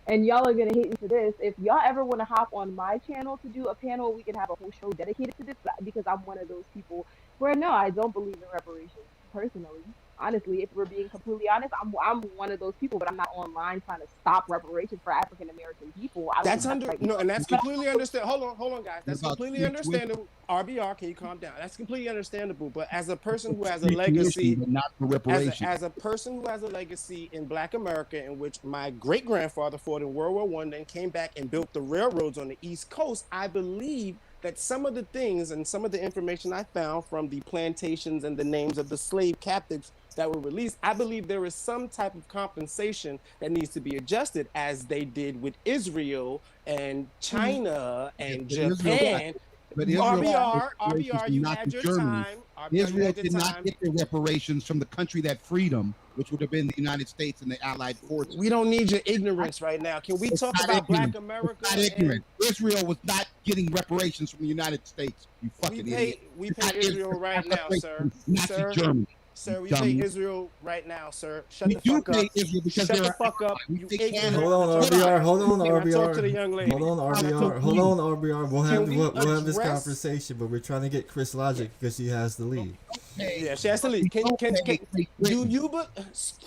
And y'all are gonna hate me for this. If y'all ever want to hop on my channel to do a panel, we can have a whole show dedicated to this, because I'm one of those people where no, I don't believe in reparations personally. Honestly, if we're being completely honest, I'm one of those people, but I'm not online trying to stop reparations for African American people. That's completely understandable. Hold on, guys. That's completely understandable. RBR, can you calm down? That's completely understandable. But as a person who has a legacy, not for reparations. As a person who has a legacy in Black America, in which my great grandfather fought in World War I, then came back and built the railroads on the East Coast, I believe that some of the things and some of the information I found from the plantations and the names of the slave captives that were released, I believe there is some type of compensation that needs to be adjusted, as they did with Israel and China and Japan. But RBR, you had your time. Israel did not get the reparations from the country that freed them, which would have been the United States and the Allied forces. We don't need your ignorance right now. Can we talk about Black America? Not ignorant. Israel was not getting reparations from the United States. You fucking idiot. We pay Israel right now, sir. Nazi Germany. Sir, we pay Israel right now, sir. Shut the fuck up. Shut the fuck up. Hold on, RBR. Hold on, RBR. Talk to the young lady. Hold on, RBR. Hold on, RBR. We'll have this conversation, but we're trying to get Chris Logic because she has the lead. Yeah, she has the lead.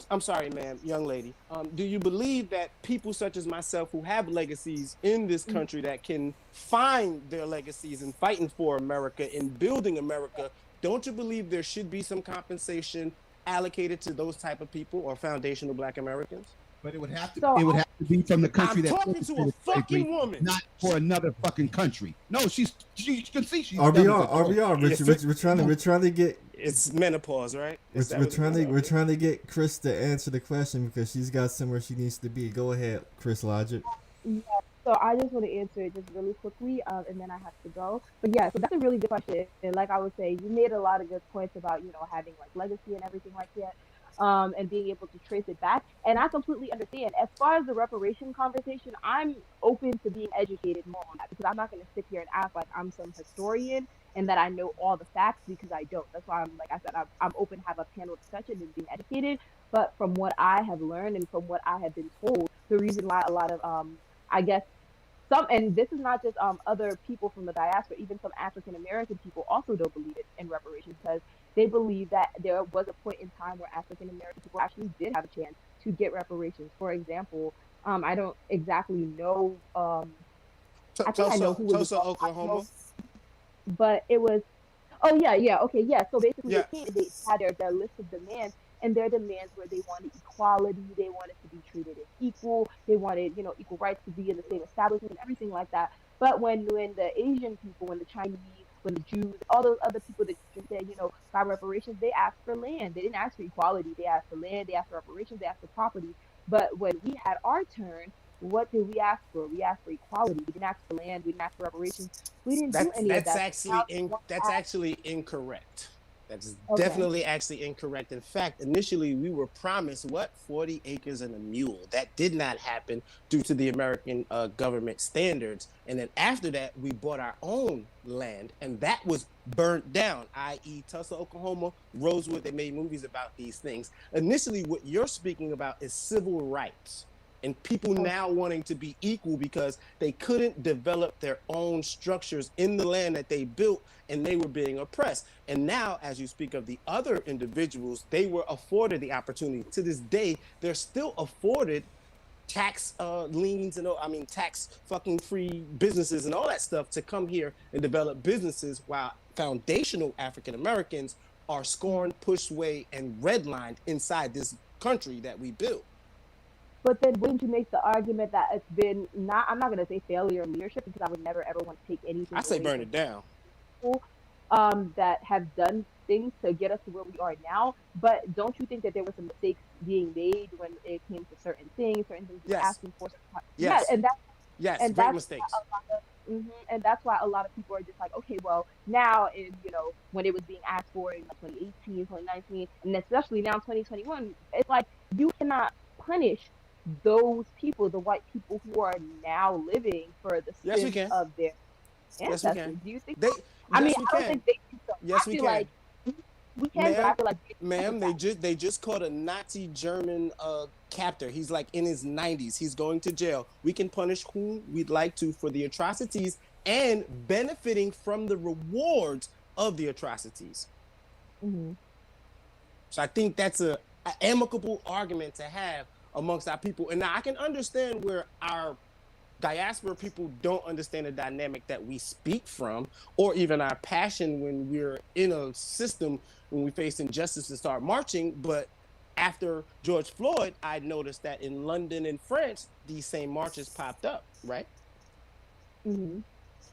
I'm sorry, ma'am, young lady. Do you believe that people such as myself who have legacies in this country that can find their legacies in fighting for America, in building America, don't you believe there should be some compensation allocated to those type of people or foundational Black Americans? But it would have to be from the country I'm talking to a fucking woman, not for another fucking country. No, she can see she's RBR. We're trying to get. It's menopause, right? We're trying to get Chris to answer the question because she's got somewhere she needs to be. Go ahead, Chris Logic. Yeah. So I just want to answer it just really quickly, and then I have to go. But yeah, so that's a really good question. And like I would say, you made a lot of good points about, having like legacy and everything like that, and being able to trace it back. And I completely understand. As far as the reparation conversation, I'm open to being educated more on that, because I'm not going to sit here and act like I'm some historian and that I know all the facts, because I don't. That's why I'm open to have a panel discussion and being educated. But from what I have learned and from what I have been told, the reason why a lot of I guess and this is not just other people from the diaspora, even some African American people also don't believe in reparations, because they believe that there was a point in time where African American people actually did have a chance to get reparations. For example, I don't exactly know. I think I know who it was. Tulsa, Oklahoma. But it was. Oh yeah, okay, yeah. So basically, they had their list of demands. And their demands were they wanted equality, they wanted to be treated as equal, they wanted, equal rights to be in the same establishment and everything like that. But when the Asian people, when the Chinese, when the Jews, all those other people that you said, got reparations, they asked for land. They didn't ask for equality. They asked for land, they asked for reparations, they asked for property. But when we had our turn, what did we ask for? We asked for equality. We didn't ask for land. We didn't ask for reparations. We didn't do any of that. So now they want to That's ask, actually incorrect. That's okay, definitely actually incorrect. In fact, initially we were promised what 40 acres and a mule. That did not happen due to the American government standards. And then after that, we bought our own land, and that was burnt down. I.e., Tulsa, Oklahoma, Rosewood. They made movies about these things. Initially, what you're speaking about is civil rights and people okay. now wanting to be equal because they couldn't develop their own structures in the land that they built and they were being oppressed. And now, as you speak of the other individuals, they were afforded the opportunity. To this day, they're still afforded tax liens and tax fucking free businesses and all that stuff to come here and develop businesses, while foundational African Americans are scorned, pushed away, and redlined inside this country that we built. But then wouldn't you make the argument that it's been not, I'm not going to say failure in leadership because I would never ever want to take anything I say away burn from it down. people that have done things to get us to where we are now. But don't you think that there were some mistakes being made when it came to certain things we were Yes. asking for? Yeah, Yes. and that Yes. and Great that's why mistakes. a lot of and that's why a lot of people are just like, okay, well, now in when it was being asked for in 2018, 2019, and especially now in 2021, it's like you cannot punish those people, the white people who are now living for the Yes, we sins can. of their Yes, we ancestors. can. Do you think They. so? I mean, Yes, we I don't can. think they do so. Yes, I we feel can. like we can, but I Ma'am, feel like ma'am, they just caught a Nazi German captor. He's like in his 90s. He's going to jail. We can punish whom we'd like to for the atrocities and benefiting from the rewards of the atrocities. Mhm. So I think that's a amicable argument to have amongst our people. And now I can understand where our diaspora people don't understand the dynamic that we speak from, or even our passion when we're in a system when we face injustice and start marching. But after George Floyd, I noticed that in London and France, these same marches popped up, right? Mhm.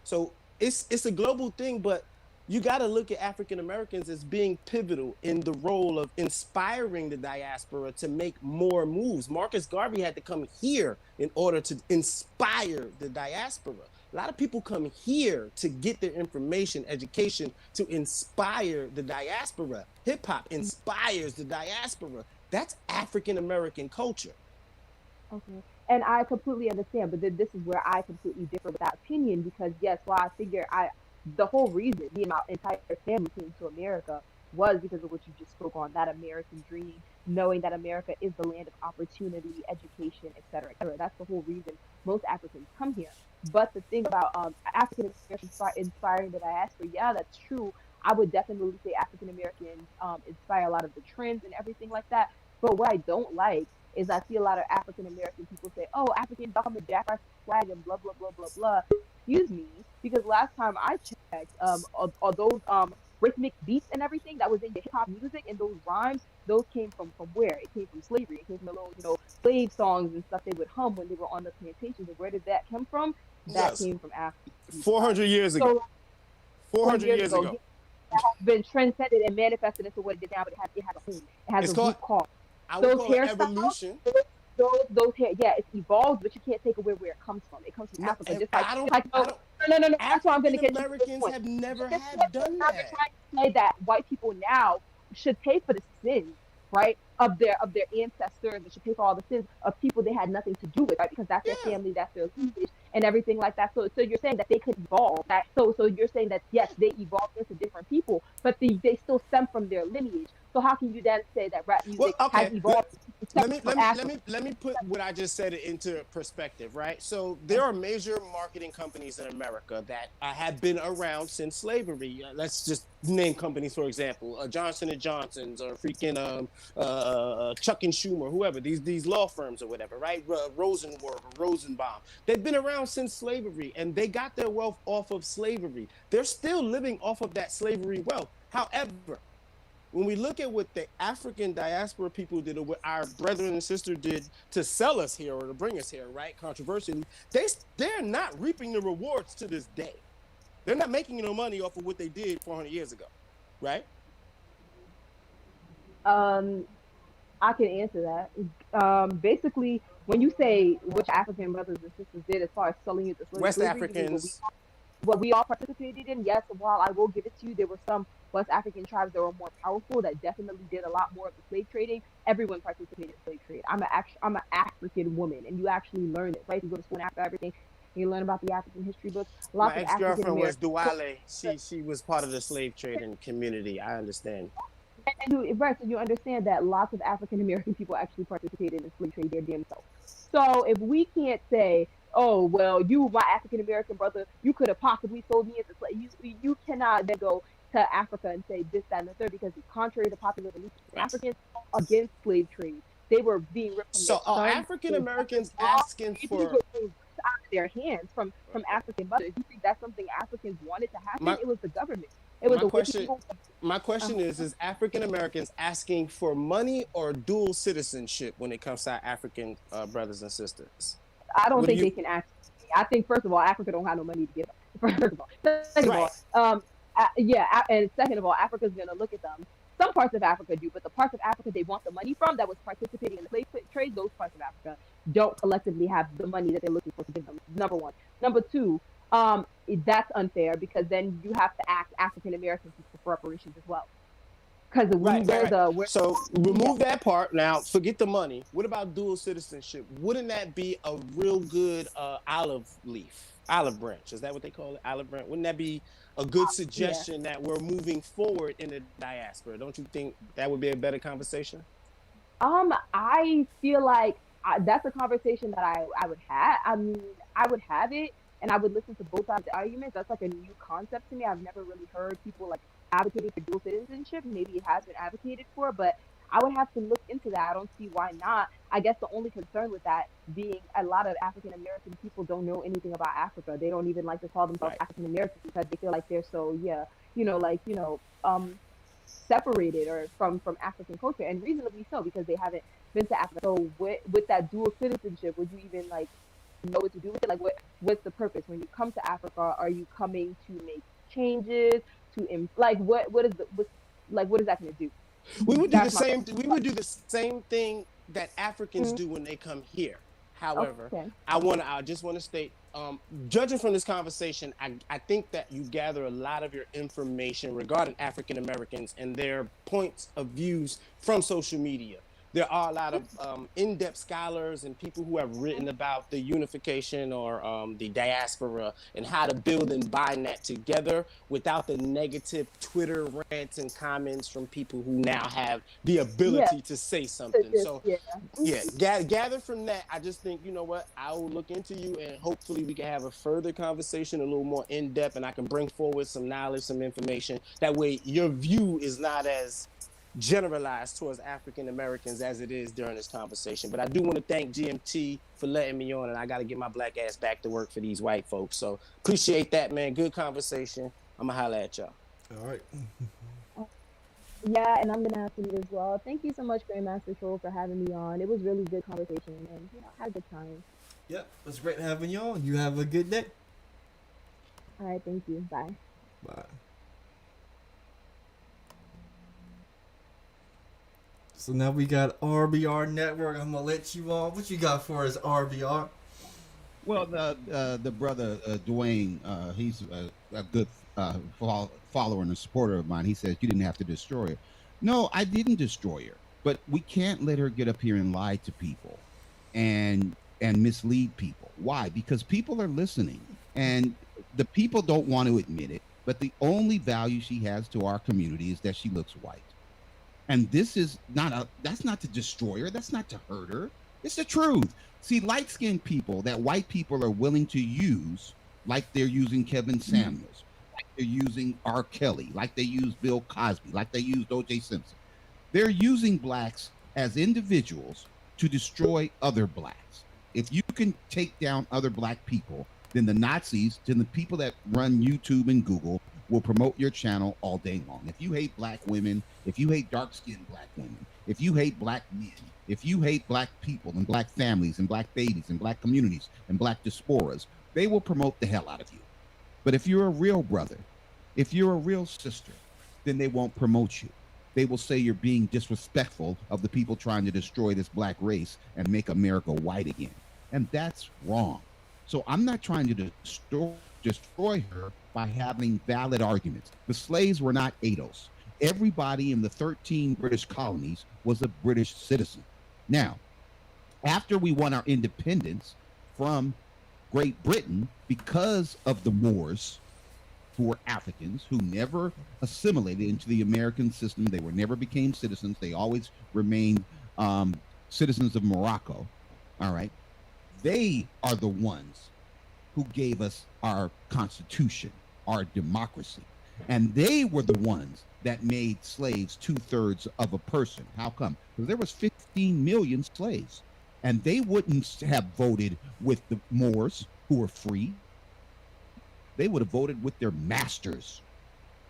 So it's a global thing, but you got to look at African Americans as being pivotal in the role of inspiring the diaspora to make more moves. Marcus Garvey had to come here in order to inspire the diaspora. A lot of people come here to get their information, education, to inspire the diaspora. Hip hop inspires the diaspora. That's African American culture. Okay. And I completely understand, but then this is where I completely differ with that opinion because yes, well, I figure the whole reason me and my entire family came to America was because of what you just spoke on, that American dream, knowing that America is the land of opportunity, education, et cetera, et cetera. That's the whole reason most Africans come here. But the thing about African Americans inspiring the diaspora, yeah, that's true. I would definitely say African Americans inspire a lot of the trends and everything like that. But what I don't like is I see a lot of African American people say, "Oh, Africans don't come to jack our flag and blah blah blah blah blah." Excuse me, because last time I checked, are those rhythmic beats and everything that was in your hip hop music and those rhymes, those came from where? It came from slavery. It came from the little slave songs and stuff they would hum when they were on the plantations. And where did that come from? That Yes. came from Africa. 400 years ago. So 400 years years ago, ago. yeah, that has been transcended and manifested into what it is now, but it has a home. It has It's a called, root cause. I would Those call it hairstyles, evolution. those hair, yeah, it's evolved, but you can't take away where it comes from. It comes from No, Africa. and Just like, I don't, like I don't, no. That's why I'm going to African get you to this Americans point. have never This have point, done now you're that. trying to say that white people now should pay for the sins, right, of their ancestors, and should pay for all the sins of people they had nothing to do with, right? Because that's their Yeah. family, that's their lineage, and everything like that. So you're saying that they could evolve. So you're saying that yes, they evolved into different people, but they still stem from their lineage. So how can you then say that rap Well, music has okay. evolved Let me separate from let me let Africa? me let me put what I just said into perspective, right? So there are major marketing companies in America that have been around since slavery. Let's just name companies, for example, Johnson and Johnson's, or freaking Chuck and Schumer, whoever these law firms or whatever, right? Rosenworth or Rosenbaum. They've been around since slavery, and they got their wealth off of slavery. They're still living off of that slavery wealth. However, when we look at what the African diaspora people did, or what our brethren and sisters did to sell us here or to bring us here, right? Controversially, they're not reaping the rewards to this day. They're not making no money off of what they did 400 years ago, right? Um, I can answer that. Basically, when you say which African brothers and sisters did as far as selling you to West slavery, you mean Africans. what we all participated in? Yes, while I will give it to you, there were some West African tribes that were more powerful that definitely did a lot more of the slave trading. Everyone participated in slave trade. I'm an African woman, and you actually learn it, right? You go to school and after everything, you learn about the African history books. My Lots of African ex-girlfriend was American. Duale. She was part of the slave trading community. I understand. And right, so you understand that lots of African American people actually participated in slave trade their damn self. So if we can't say, oh well, you my African American brother, you could have possibly sold me into slave. You cannot then go to Africa and say this, that, and the third because contrary to popular belief, Africans are against slave trade. They were being ripped from their So are sons, African their Americans daughters, asking these for were being ripped out of their hands from African mothers. You think that's something Africans wanted to happen? my It was the government. It was my the wicked question people. my question is African Americans asking for money or dual citizenship when it comes to our African brothers and sisters? I don't What do think you they can ask. I think first of all, Africa don't have no money to give them. First of all, second of right? all, yeah, and second of all, Africa's gonna look at them. Some parts of Africa do, but the parts of Africa they want the money from that was participating in the slave trade, those parts of Africa don't collectively have the money that they're looking for to give them. Number one. Number two, that's unfair because then you have to ask African American people for reparations as well. Because we're So yeah. remove that part. Now forget the money. What about dual citizenship? Wouldn't that be a real good olive leaf, olive branch? Is that what they call it? Olive branch. Wouldn't that be a good Yeah. suggestion that we're moving forward in the diaspora? Don't you think that would be a better conversation? I feel like that's a conversation that I would have. I mean, I would have it, and I would listen to both sides of the arguments. That's like a new concept to me. I've never really heard people like advocating for dual citizenship. Maybe it has been advocated for, but I would have to look into that. I don't see why not. I guess the only concern with that being a lot of African American people don't know anything about Africa. They don't even like to call themselves Right. African American because they feel like they're so separated or from African culture, and reasonably so because they haven't been to Africa. So with that dual citizenship, would you even like know what to do with it? Like what's the purpose when you come to Africa? Are you coming to make changes like what is the what is that going to do? We would do the That's my same. question. We would do the same thing that Africans Mhm. do when they come here. However, Okay. I just want to state, judging from this conversation, I think that you gather a lot of your information regarding African Americans and their points of views from social media. There are a lot of in-depth scholars and people who have written about the unification or the diaspora and how to build and bind that together without the negative Twitter rants and comments from people who now have the Yeah. ability to say something. So Yeah. yeah, gather from that. I just think, you know what, I will look into you and hopefully we can have a further conversation, a little more in depth, and I can bring forward some knowledge, some information. That way your view is not as generalized towards African Americans as it is during this conversation. But I do want to thank GMT for letting me on, and I got to get my black ass back to work for these white folks. So appreciate that, man. Good conversation. I'm gonna holla at y'all. All right. Yeah, and I'm gonna have to leave as well. Thank you so much, Grandmaster Troll, for having me on. It was really good conversation, and had a good time. Yeah, it was great having you on. You have a good day. All right, thank you. Bye. Bye. So now we got RBR Network. I'm gonna let you on. What you got for us, RBR? Well, the brother Dwayne, he's a good follower and a supporter of mine. He says you didn't have to destroy her. No, I didn't destroy her, but we can't let her get up here and lie to people, and mislead people. Why? Because people are listening, and the people don't want to admit it. But the only value she has to our community is that she looks white, and this is that's not to destroy her. That's not to hurt her. It's the truth. See, light-skinned people that white people are willing to use, like they're using Kevin Samuels, like they're using R. Kelly, like they use Bill Cosby, like they used O.J. Simpson. They're using blacks as individuals to destroy other blacks. If you can take down other black people, then the Nazis, then the people that run YouTube and Google will promote your channel all day long. If you hate black women, if you hate dark-skinned black women, if you hate black men, if you hate black people and black families and black babies and black communities and black diasporas, they will promote the hell out of you. But if you're a real brother, if you're a real sister, then they won't promote you. they will say you're being disrespectful of the people trying to destroy this black race and make America white again. And that's wrong. So I'm not trying to destroy her by having valid arguments. The slaves were not ADOS. Everybody in the 13 British colonies was a British citizen. Now, after we won our independence from Great Britain, because of the Moors, who were Africans, who never assimilated into the American system, they never became citizens. They always remained citizens of Morocco. All right. They are the ones who gave us our constitution, our democracy. And they were the ones that made slaves 2/3 of a person. How come? Because there was 15 million slaves. And they wouldn't have voted with the Moors, who were free. They would have voted with their masters,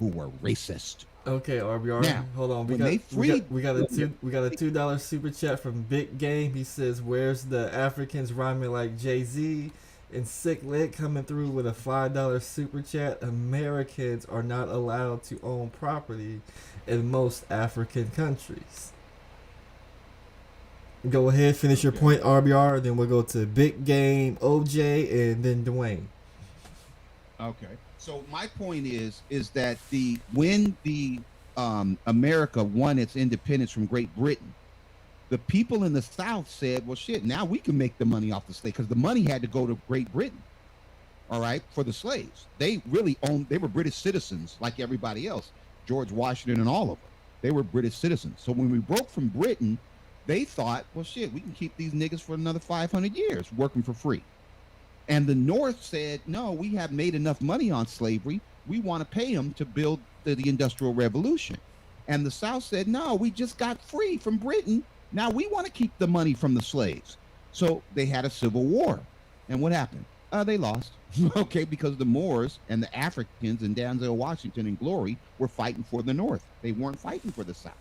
who were racist. Okay, RBR. Now, hold on. We got a $2 super chat from Big Game. He says, "Where's the Africans rhyming like Jay-Z?" And Sick Lit coming through with a $5 super chat. Americans are not allowed to own property in most African countries. Go ahead, finish your point, RBR. Then we'll go to Big Game, OJ, and then Dwayne. Okay. So my point is that when the America won its independence from Great Britain, the people in the South said, well, shit, now we can make the money off the slave, because the money had to go to Great Britain, all right, for the slaves. They really they were British citizens like everybody else, George Washington and all of them. They were British citizens. So when we broke from Britain, they thought, well, shit, we can keep these niggas for another 500 years working for free. And the North said, no, we have made enough money on slavery. We want to pay them to build the Industrial Revolution. And the South said, no, we just got free from Britain. Now we want to keep the money from the slaves. So they had a civil war. And what happened? They lost. Okay, because the Moors and the Africans and Denzel Washington and Glory were fighting for the North. They weren't fighting for the South.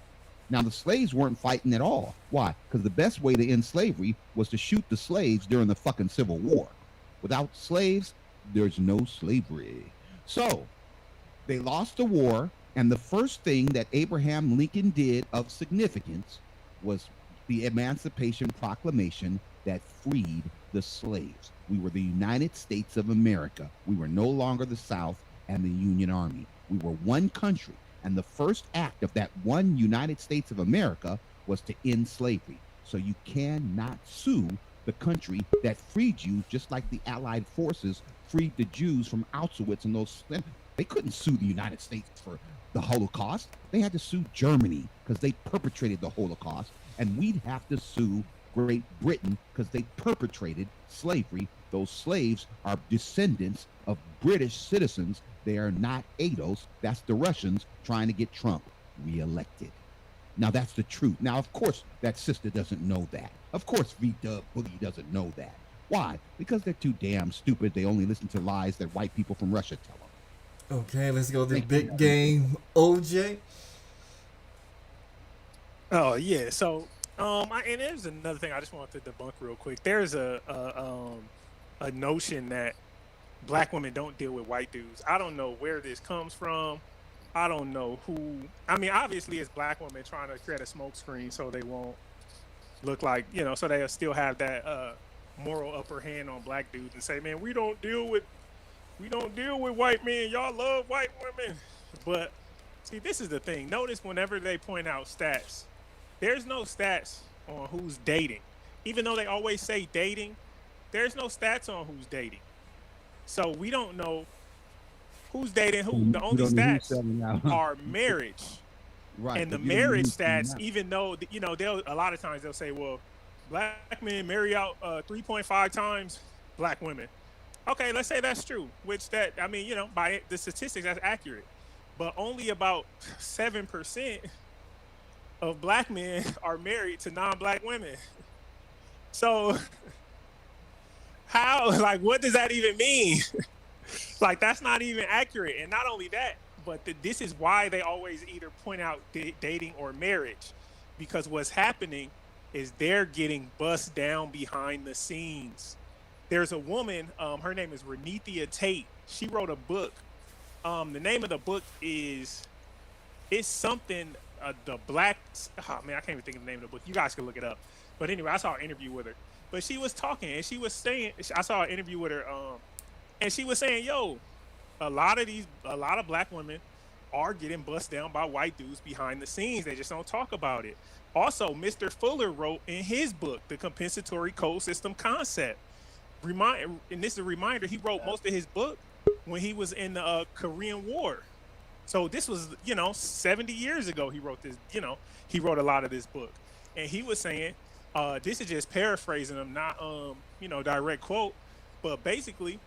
Now, the slaves weren't fighting at all. Why? Because the best way to end slavery was to shoot the slaves during the fucking Civil War. Without slaves, there's no slavery. So they lost the war, and the first thing that Abraham Lincoln did of significance was the Emancipation Proclamation that freed the slaves. We were the United States of America. We were no longer the South and the Union Army. We were one country. And the first act of that one United States of America was to end slavery. So you cannot sue the country that freed you, just like the Allied forces freed the Jews from Auschwitz and those. They couldn't sue the United States for the Holocaust. They had to sue Germany because they perpetrated the Holocaust. And we'd have to sue Great Britain because they perpetrated slavery. Those slaves are descendants of British citizens. They are not ADOS. That's the Russians trying to get Trump reelected. Now, that's the truth. Now, of course, that sister doesn't know that. Of course, V-Dub Boogie doesn't know that. Why? Because they're too damn stupid. They only listen to lies that white people from Russia tell them. Okay, let's go to the Big Game, OJ. Oh, yeah. So, and there's another thing I just wanted to debunk real quick. There's a notion that black women don't deal with white dudes. I don't know where this comes from. I don't know who. I mean, obviously, it's black women trying to create a smoke screen so they won't look like, so they'll still have that moral upper hand on black dudes and say, man, we don't deal with white men. Y'all love white women. But see, this is the thing. Notice whenever they point out stats, there's no stats on who's dating. Even though they always say dating, there's no stats on who's dating. So we don't know who's dating who. The only stats are marriage. Right. And the marriage stats, even though, they'll a lot of times they'll say, well, black men marry out 3.5 times black women. Okay, let's say that's true, which by the statistics, that's accurate. But only about 7% of black men are married to non-black women. So how, what does that even mean? That's not even accurate. And not only that, but this is why they always either point out dating or marriage, because what's happening is they're getting bust down behind the scenes. There's a woman, her name is Renethia Tate. She wrote a book. The name of the book is something the black. Oh man, I can't even think of the name of the book. You guys can look it up. But anyway, I saw an interview with her. But she was talking and she was saying, I saw an interview with her, and she was saying, "Yo, a lot of black women are getting bust down by white dudes behind the scenes. They just don't talk about it." Also, Mr. Fuller wrote in his book, The Compensatory Code System Concept. And this is a reminder, he wrote most of his book when he was in the Korean War. So this was, 70 years ago he wrote this, he wrote a lot of this book. And he was saying, this is just paraphrasing him, not, direct quote, but basically,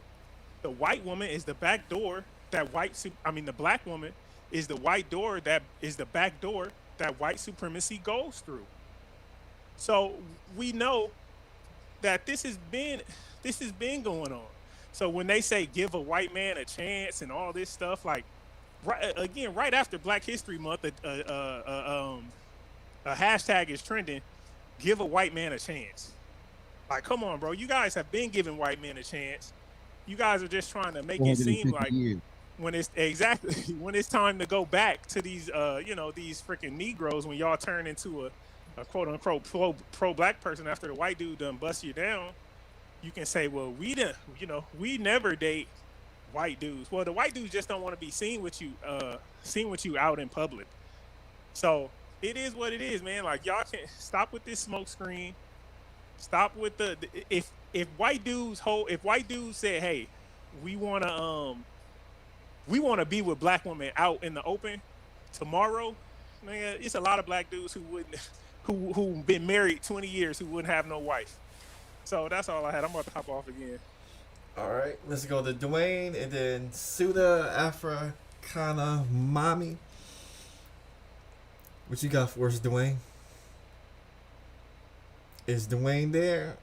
the white woman is the back door the black woman is the white door that is the back door that white supremacy goes through. So we know that this has been going on. So when they say give a white man a chance and all this stuff, like right after Black History Month, a hashtag is trending, give a white man a chance. Like, come on, bro. You guys have been giving white men a chance. You guys are just trying to make it seem 450 like years. when it's exactly when it's time to go back to these these freaking Negroes, when y'all turn into a quote unquote pro black person after the white dude done bust you down, you can say, well, we never date white dudes. Well, the white dudes just don't want to be seen with you out in public. So it is what it is, man. Like, y'all can stop with this smoke screen. Stop with if white dudes said, hey, we wanna be with black women out in the open tomorrow, man, it's a lot of black dudes who wouldn't who been married 20 years who wouldn't have no wife. So that's all I had. I'm about to hop off again. All right, let's go to Dwayne and then Suda Africana Mommy. What you got for us, Dwayne? Is Dwayne there?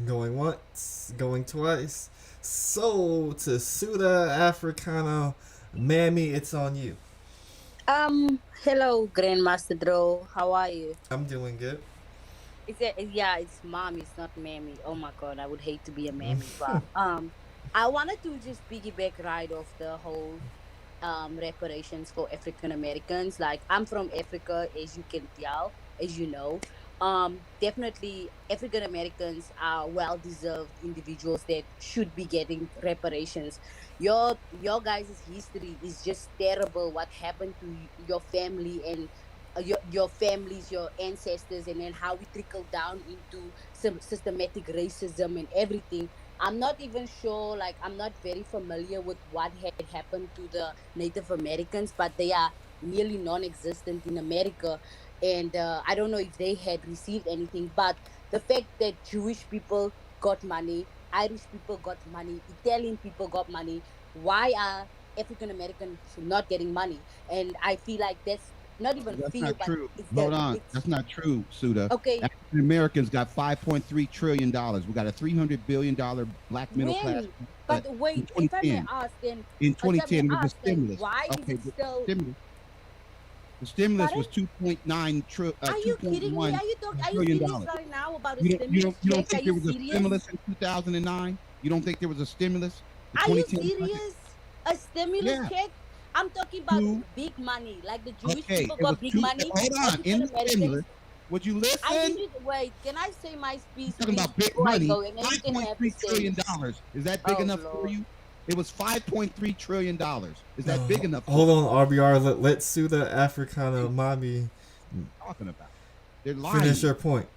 Going once, going twice. So to Suda Africana Mammy, it's on you. Hello, Grandmaster Troll. How are you? I'm doing good. Yeah, it's mommy. It's not mammy. Oh my god, I would hate to be a mammy, but I wanted to just piggyback right off the whole reparations for African Americans. Like, I'm from Africa, as you can tell, as you know. Definitely African Americans are well deserved individuals that should be getting reparations. Your guys' history is just terrible. What happened to your family and your families, your ancestors, and then how we trickle down into some systematic racism and everything. I'm not even sure, like, I'm not very familiar with what had happened to the Native Americans, but they are nearly non-existent in America. And I don't know if they had received anything, but the fact that Jewish people got money, Irish people got money, Italian people got money, why are African Americans not getting money? And I feel like that's not even That's feel, not but true. it's Hold the on. it's That's not true, Suda. okay. African Americans got $5.3 trillion. We got a $300 billion black middle class. When? uh, But in wait, if I may 2010. ask, then In if I may 2010 with the ask, then stimulus. why is Okay, it the still? stimulus Pardon? was 2.9 Are you kidding me? 2.1 Are you trillion serious dollars. right now about a You don't stimulus check? Are think there you was a serious? stimulus in 2009? You don't think there was a stimulus? The Are you 2010 budget? serious? A stimulus Yeah. check? I'm talking about Two. big money. Like the Jewish Okay. people It was got big two. money. Hold on. In African the stimulus, Americans. would you I listen? need you to wait. Can I say my You're speech, talking please, about big before I money. go? And then you Five can point have the three say. trillion dollars. Is that big Oh enough for Lord. you? It was $5.3 trillion. Is that big enough? Hold on, RBR. Let Suda Africana Mommy Talking about? They're finish lying. your point.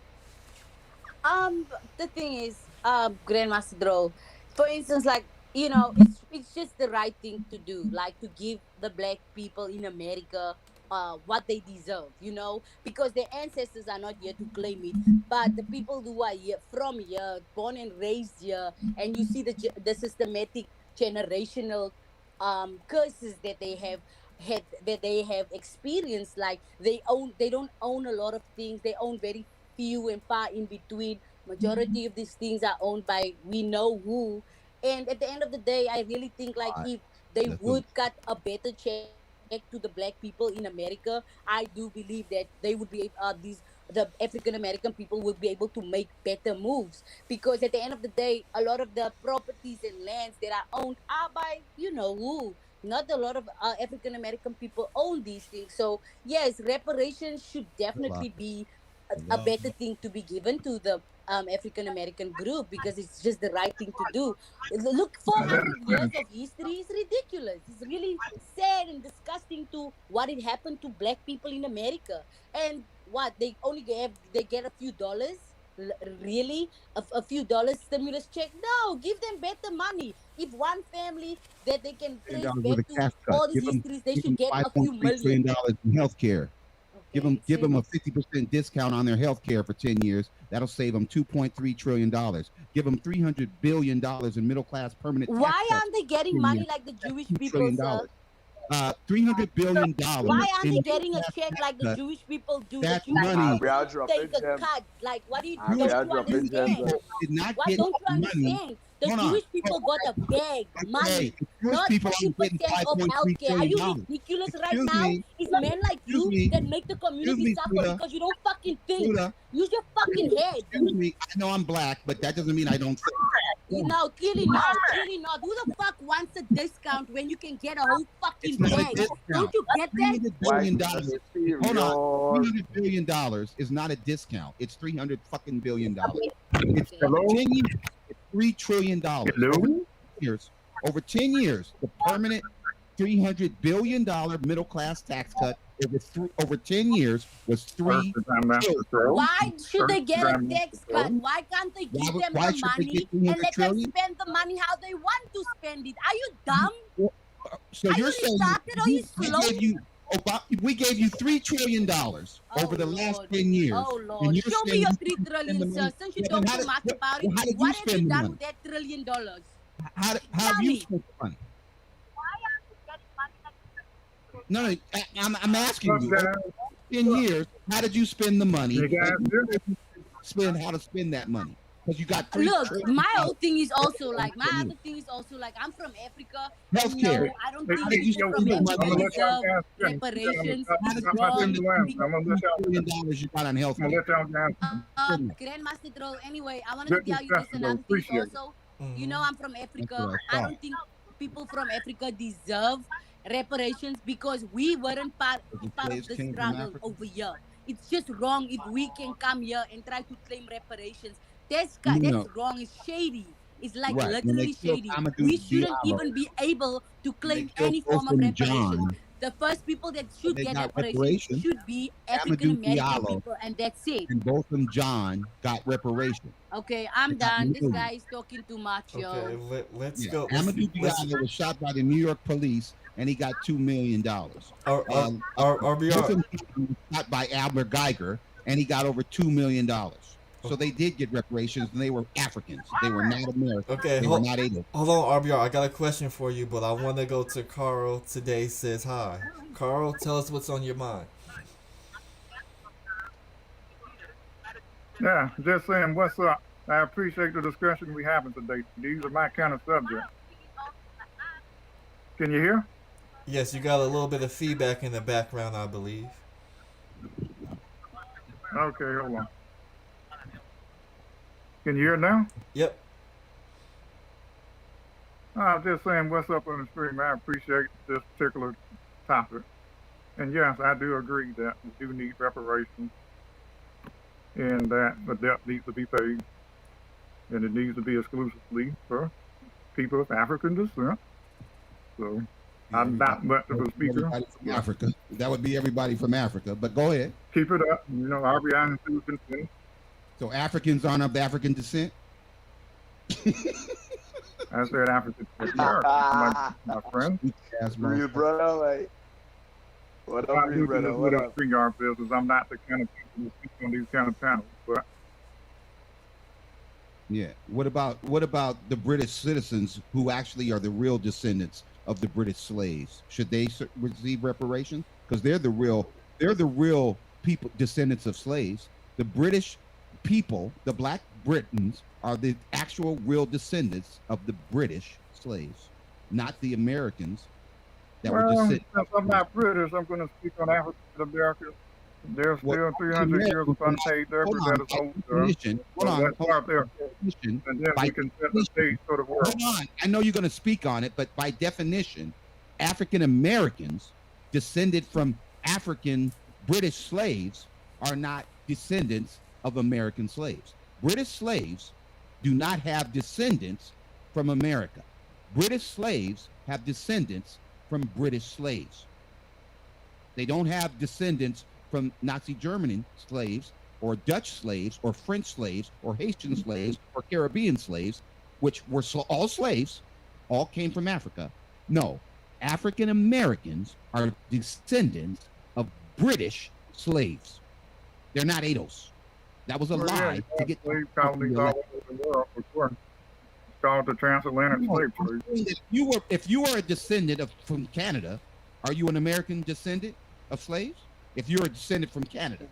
The thing is, Grandmaster Troll, for instance, like, it's just the right thing to do, like to give the black people in America what they deserve, because their ancestors are not here to claim it, but the people who are here from here, born and raised here, and you see the systematic generational curses that they have had, that they have experienced. Like, they don't own a lot of things, they own very few and far in between. Majority of these things are owned by we know who. And at the end of the day, I really think, like, All right. if they Let's move. would cut a better check to the black people in America, I do believe that they would be the African American people would be able to make better moves, because at the end of the day, a lot of the properties and lands that are owned are by you know who. Not a lot of African American people own these things. So yes, reparations should definitely be a better thing to be given to the African American group, because it's just the right thing to do. Look, 400 years of history is ridiculous. It's really sad and disgusting to what it happened to black people in America. And what they get a few dollars. Really, a few dollars stimulus check? No, give them better money. If one family that they can trace $1 with back a to cash cut. all these histories, they Give should them get a few $5.3 trillion million. in health care. Give Okay, them a serious. 50% discount on their health care for 10 years. That'll save them $2.3 trillion. Give them $300 billion in middle class permanent tax Why cuts. aren't they getting 10 money years. like the Jewish $2 people, trillion. sir? $300 billion Why aren't in they middle getting a class check tax like the cuts. Jewish people do? That's That you money. I'll actually drop take it, a Jim. cut. Like, what do you I'll don't you drop it, Jim. understand? Did not What get don't you money. understand? The Hold on. Jewish people got a bag, money, Okay, the Jewish not people 50% aren't getting of $5.3 healthcare. Are you trillion. ridiculous right Excuse now? me. It's men like Excuse you me. that make the Excuse community me, suffer Suda. because you don't fucking think. Suda. Use your fucking head. Excuse me. I know I'm black, but that doesn't mean I don't think. No, clearly not. Clearly not. Who the fuck wants a discount when you can get a whole fucking It's not a bag? discount. Don't you get that? $300 billion. Hold on. Period. $300 billion is not a discount. It's $300 fucking billion. It's Okay. over 10 years. It's $3 trillion. Over 10 years, the permanent $300 billion middle class tax cut over 10 years was $3 trillion. Why should they get a tax cut? Why can't they give them Why the should they money get and 300 let them trillion? spend the money how they want to spend it? Are you dumb? So Are you're you saying retarded? Are you slow? we gave you $3 trillion over the last Lord. 10 years. Oh and Lord, you're show me saying your you 3 spend the trillion, money. sir. Since you Yeah, talk then how so did- much about well, it, how did you what have you spend the done money? with that $1 trillion? How have Tell you me. spent the money? No, I'm asking you. Over 10 years, how did you spend the money? How to spend that money? Because you got $3 Look, trillion. my whole thing is also like other thing is also like I'm from Africa. And Healthcare. no, I don't think How did you people spend from the Africa money? deserve reparations. How It's did you wrong. spend the $3 trillion you got on healthcare? Grandmaster Troll. Anyway, I wanted to tell you this another thing is also. You know, I'm from Africa. what I I thought. don't think people from Africa deserve reparations because we weren't part of slaves the came from struggle Africa? over here. It's just wrong if we can come here and try to claim reparations. That's No. wrong. It's shady. It's like Right. When they literally killed shady. Amadou We shouldn't Diallo, even be able to when they claim killed any form of Botham reparations. John, The first people that should they get got reparations reparations. should be African Amadou American Diallo people, and that's it. and Botham John got reparations. Okay, I'm They got done. This millions. guy is talking too much, yo. Okay, let's Yeah. go. Amadou Let's, Diallo was shot by the New York police, and he got $2 million. RBR. Botham John was shot by Albert Geiger, and he got over $2 million. So they did get reparations, and they were Africans. They were not Americans. Okay, They were not able. hold on, RBR. I got a question for you, but I want to go to Carl today. Says hi. Carl, tell us what's on your mind. Yeah, just saying what's up. I appreciate the discussion we having today. These are my kind of subjects. Can you hear? Yes, you got a little bit of feedback in the background, I believe. Okay, hold on. Can you hear now? Yep. I'm just saying what's up on the stream. I appreciate this particular topic. And yes, I do agree that we do need reparations and that the debt needs to be paid. And it needs to be exclusively for people of African descent. So I'm not much of a speaker. Everybody from Africa. That would be everybody from Africa. But go ahead. Keep it up. You know, I'll be honest with you. So Africans aren't of African descent? I said African descent. My friend. Yes, You brother, like, what up, you brother? What up? Yard business. I'm not the kind of people who speak on these kind of panels, but yeah. What about the British citizens who actually are the real descendants of the British slaves? Should they receive reparations? Because they're the real people, descendants of slaves. The British people, the Black Britons, are the actual real descendants of the British slaves, not the Americans that were descendants. Since I'm not British, I'm going to speak on African Americans. They're still 300 years of unpaid labor that is over. Let's start there. And then we can set the stage for the world. Hold on. I know you're going to speak on it, but by definition, African Americans descended from African British slaves are not descendants of American slaves. British slaves do not have descendants from America. British slaves have descendants from British slaves. They don't have descendants from Nazi German slaves or Dutch slaves or French slaves or Haitian slaves or Caribbean slaves, which were all slaves, all came from Africa. No, African Americans are descendants of British slaves. They're not ADOS. That was a lie to get slave colonies all over the world, for sure. It's called the transatlantic slave trade. If you are a descendant from Canada, are you an American descendant of slaves? If you're a descendant from Canada,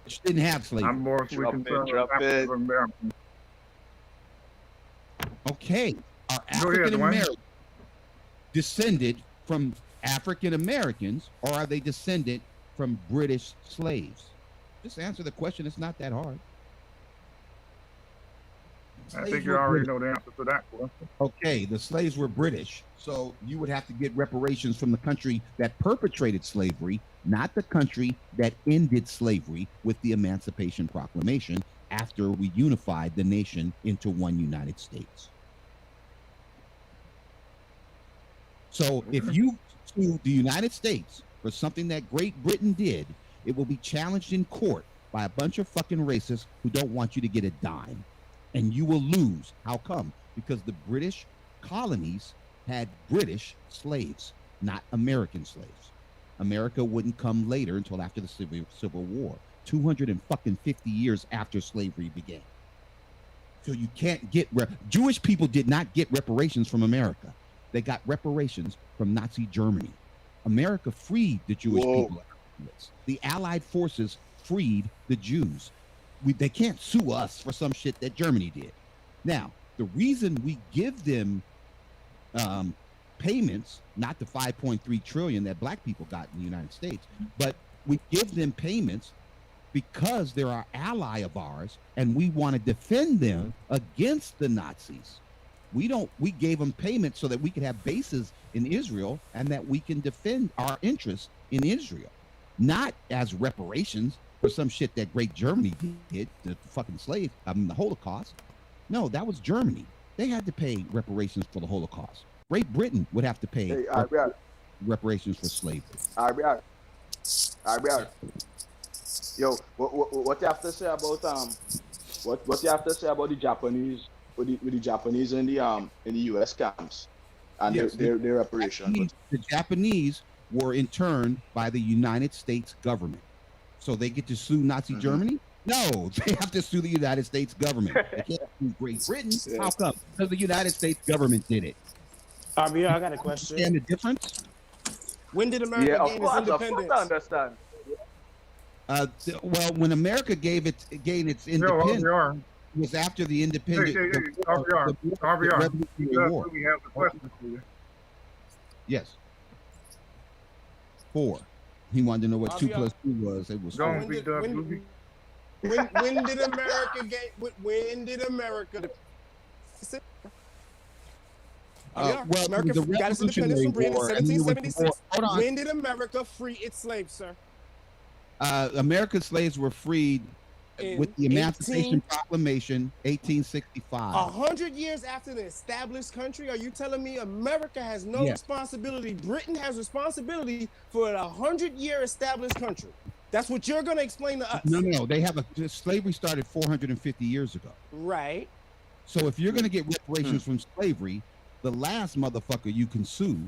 which didn't have slavery. I'm more concerned with African Americans. Okay, are African Americans descended from African Americans, or are they descended from British slaves? Just answer the question. It's not that hard. I think you already know the answer to that question. Okay, the slaves were British, so you would have to get reparations from the country that perpetrated slavery, not the country that ended slavery with the Emancipation Proclamation after we unified the nation into one United States. So if you sue the United States for something that Great Britain did, it will be challenged in court by a bunch of fucking racists who don't want you to get a dime. And you will lose. How come? Because the British colonies had British slaves, not American slaves. America wouldn't come later until after the Civil War, 250 years after slavery began. So you can't get Jewish people did not get reparations from America. They got reparations from Nazi Germany. America freed the Jewish people. The Allied forces freed the Jews. They can't sue us for some shit that Germany did. Now, the reason we give them payments, not the 5.3 trillion that black people got in the United States, but we give them payments because they're our ally of ours, and we want to defend them against the Nazis. We gave them payments so that we could have bases in Israel and that we can defend our interests in Israel, not as reparations for some shit that Great Germany did, the fucking the Holocaust. No, that was Germany. They had to pay reparations for the Holocaust. Great Britain would have to pay reparations for slavery. Yo, what you have to say about what you have to say about the Japanese with the Japanese in the US camps and Yes, their reparations? The Japanese were interned by the United States government. So they get to sue Nazi Germany? No, they have to sue the United States government. They can't sue Great Britain. How come? Because the United States government did it. I got a question. And the difference? When did America gain its independence? I understand. Well, when America gained its independence, it was after the independence. War. We have a question for you. Yes. 4. He wanted to know what 2 plus 2 was. It was 4. When did America gain? When did America? Well, America the got its independence from Britain in War, 1776. Hold on. When did America free its slaves, sir? American slaves were freed with the Emancipation Proclamation, 1865. 100 years after the established country, are you telling me America has no responsibility? Britain has responsibility for a 100-year established country. That's what you're going to explain to us. No. They have slavery started 450 years ago. Right. So if you're going to get reparations from slavery, the last motherfucker you can sue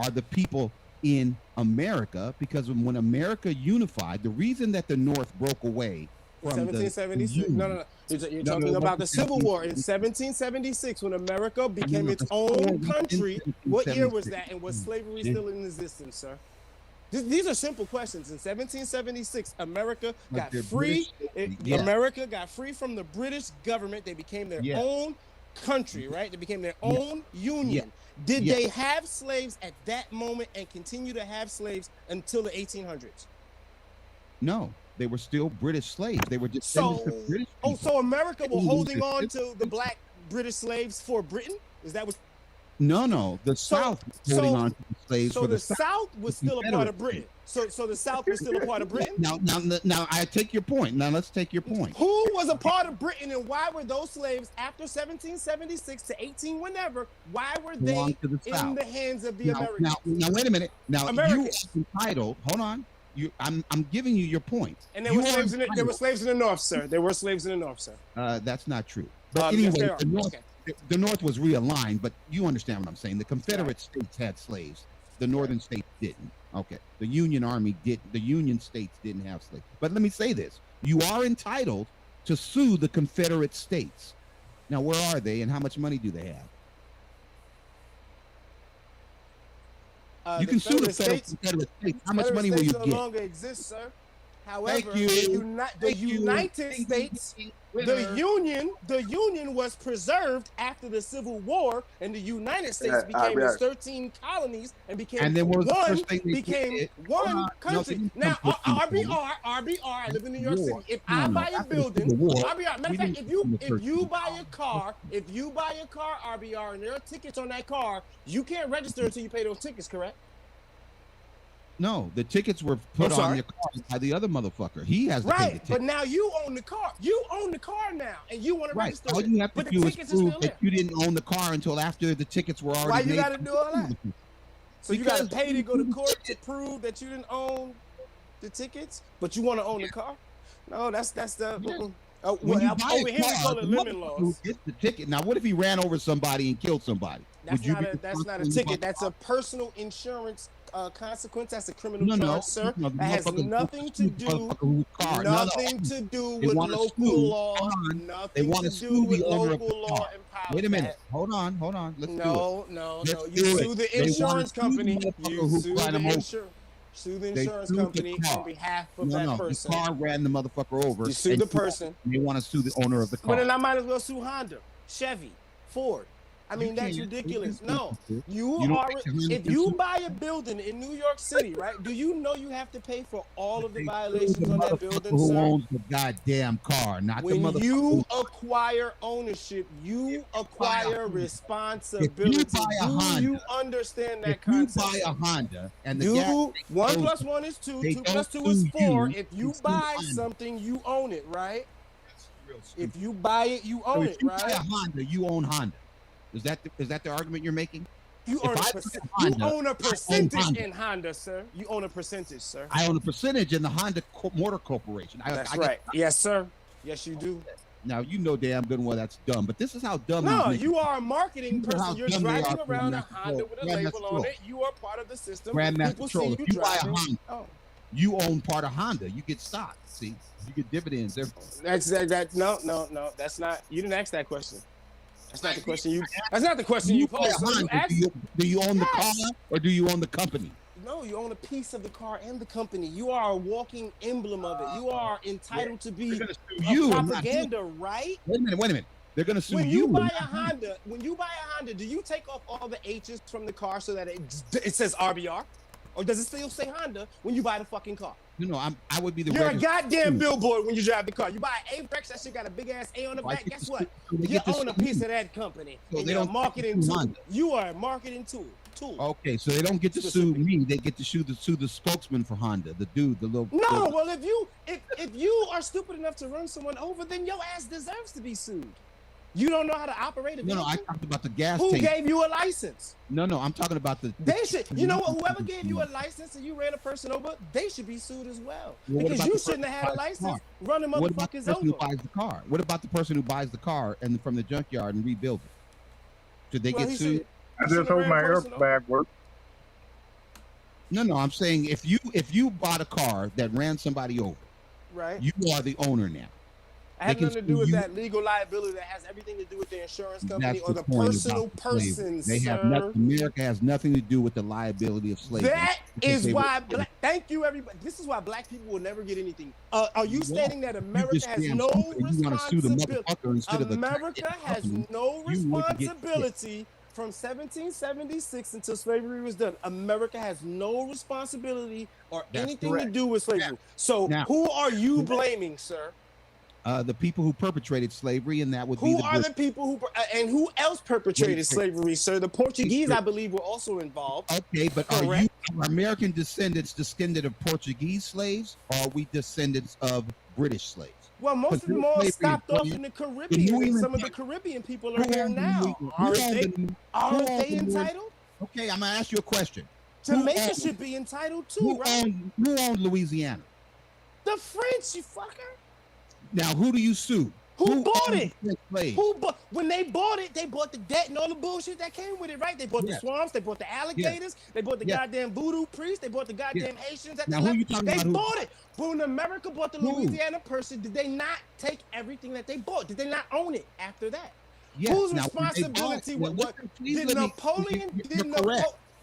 are the people in America, because when America unified, the reason that the North broke away from 1776. No. You're talking about the Civil War in 1776 when America became its own country. What year was that, and was slavery still in existence, sir? These are simple questions. In 1776, America got free. America got free from the British government. They became their own country, right? They became their own union. Did they have slaves at that moment and continue to have slaves until the 1800s? No, they were still British slaves. They were just British people. So America was holding on to the black British slaves for Britain? Is that what? No. The South was holding on to the slaves So for the South was still a part of Britain. So the South was still a part of Britain. Now, I take your point. Now let's take your point. Who was a part of Britain, and why were those slaves after 1776 to 18 whenever? Why were they in the hands of the Americans? Now, wait a minute. Now Americans. you are entitled. Hold on. I'm giving you your point. And there were slaves in the North, sir. There were slaves in the North, sir. That's not true. But anyway, yes, the North was realigned. But you understand what I'm saying. The Confederate states had slaves. The Northern states didn't. Okay. The Union Army did. The Union states didn't have slaves. But let me say this: you are entitled to sue the Confederate states. Now, where are they, and how much money do they have? You can sue the Confederate states. How much money will you get? No longer exists, sir. However, the United States, the Union was preserved after the Civil War, and the United States became its 13 colonies and became one country. Now, RBR, I live in New York City. If I buy a building, RBR, matter of fact, if you buy a car, RBR, and there are tickets on that car, you can't register until you pay those tickets, correct? No, the tickets were put on your car by the other motherfucker. He has to pay the ticket. But now you own the car. You own the car now, and you want to register. All you have to do is prove that you didn't own the car until after the tickets were already made. Why you got to do all that? So you got to pay to go to court to prove that you didn't own the tickets, but you want to own the car? No, that's the. When you buy over here we call it lemon laws. Gets the ticket. Now, what if he ran over somebody and killed somebody? That's not a ticket. That's a personal insurance consequence. That's a criminal charge, sir. That has nothing to do with local law. Nothing to do with local law and power. Wait a minute. Hold on. Let's do it. No. You sue the insurance company. Sue the insurance company on behalf of that person. The car ran the motherfucker over. You sue the person. They want to sue the owner of the car. Well, then I might as well sue Honda, Chevy, Ford. I mean, that's ridiculous. No, if you buy a building in New York City, right? Do you know you have to pay for all of the violations on that building, who sir? owns the goddamn car, not the motherfucker. When you acquire ownership, you acquire responsibility. Do you understand that concept? If you buy a Honda and 1 + 1 is 2, 2 + 2 is 4. If you buy something, you own it, right? If you buy it, you own it, right? If you buy a Honda, you own Honda. Is that the argument you're making? You own a percentage in Honda, sir. You own a percentage, sir. I own a percentage in the Honda Motor Corporation. That's right. Yes, sir. Yes, you do. Now, you know damn good well that's dumb, but this is how dumb. No, you are a marketing person. You're driving around a Honda with a label on it. You are part of the system. Grandmaster Troll. If you buy a Honda, you own part of Honda. You get stock. See, you get dividends. No. That's not. You didn't ask that question. That's not the question. That's not the question you posed. Do you own the car or do you own the company? No, you own a piece of the car and the company. You are a walking emblem of it. You are entitled to be propaganda, right? Wait a minute. They're going to sue you. When you buy a Honda, do you take off all the H's from the car so that it says RBR? Or does it still say Honda when you buy the fucking car? No, I would be the. You're a goddamn billboard when you drive the car. You buy an A-Rex, that shit got a big ass A on the back. Guess what? You own a piece of that company. And you're a marketing tool. You are a marketing tool. Okay, so they don't get to sue me. They get to sue the spokesman for Honda, the dude, the little. No, well, if you are stupid enough to run someone over, then your ass deserves to be sued. You don't know how to operate a vehicle? No, I talked about the gas tank. Who gave you a license? No, I'm talking about the. They should. You know what? Whoever gave you a license and you ran a person over, they should be sued as well. Because you shouldn't have had a license running motherfuckers over. Who buys the car? What about the person who buys the car and from the junkyard and rebuilds it? Should they get sued? I just hope my airbag works. No, I'm saying if you bought a car that ran somebody over, right? You are the owner now. I have nothing to do with that legal liability. That has everything to do with the insurance company or the personal person, sir. America has nothing to do with the liability of slavery. That is why. Thank you, everybody. This is why black people will never get anything. Are you stating that America has no responsibility? America has no responsibility from 1776 until slavery was done. America has no responsibility or anything to do with slavery. So who are you blaming, sir? The people who perpetrated slavery, and that would Who be are the people who and who else perpetrated slavery, sir? The Portuguese, I believe, were also involved. Okay, but are American descendants descendant of Portuguese slaves, or are we descendants of British slaves? Well, most of them all stopped off in the Caribbean, and some of the Caribbean people are here now. Aren't they entitled? Okay, I'm gonna ask you a question. Jamaica should be entitled too, right? Who owned Louisiana? The French, you fucker. Now, who do you sue? Who bought it? When they bought it, they bought the debt and all the bullshit that came with it, right? They bought the swamps, they bought the alligators, they bought the goddamn voodoo priests, they bought the goddamn Haitians at the left. They bought it. But when America bought the Louisiana person, did they not take everything that they bought? Did they not own it after that? Yes. Whose responsibility was did Napoleon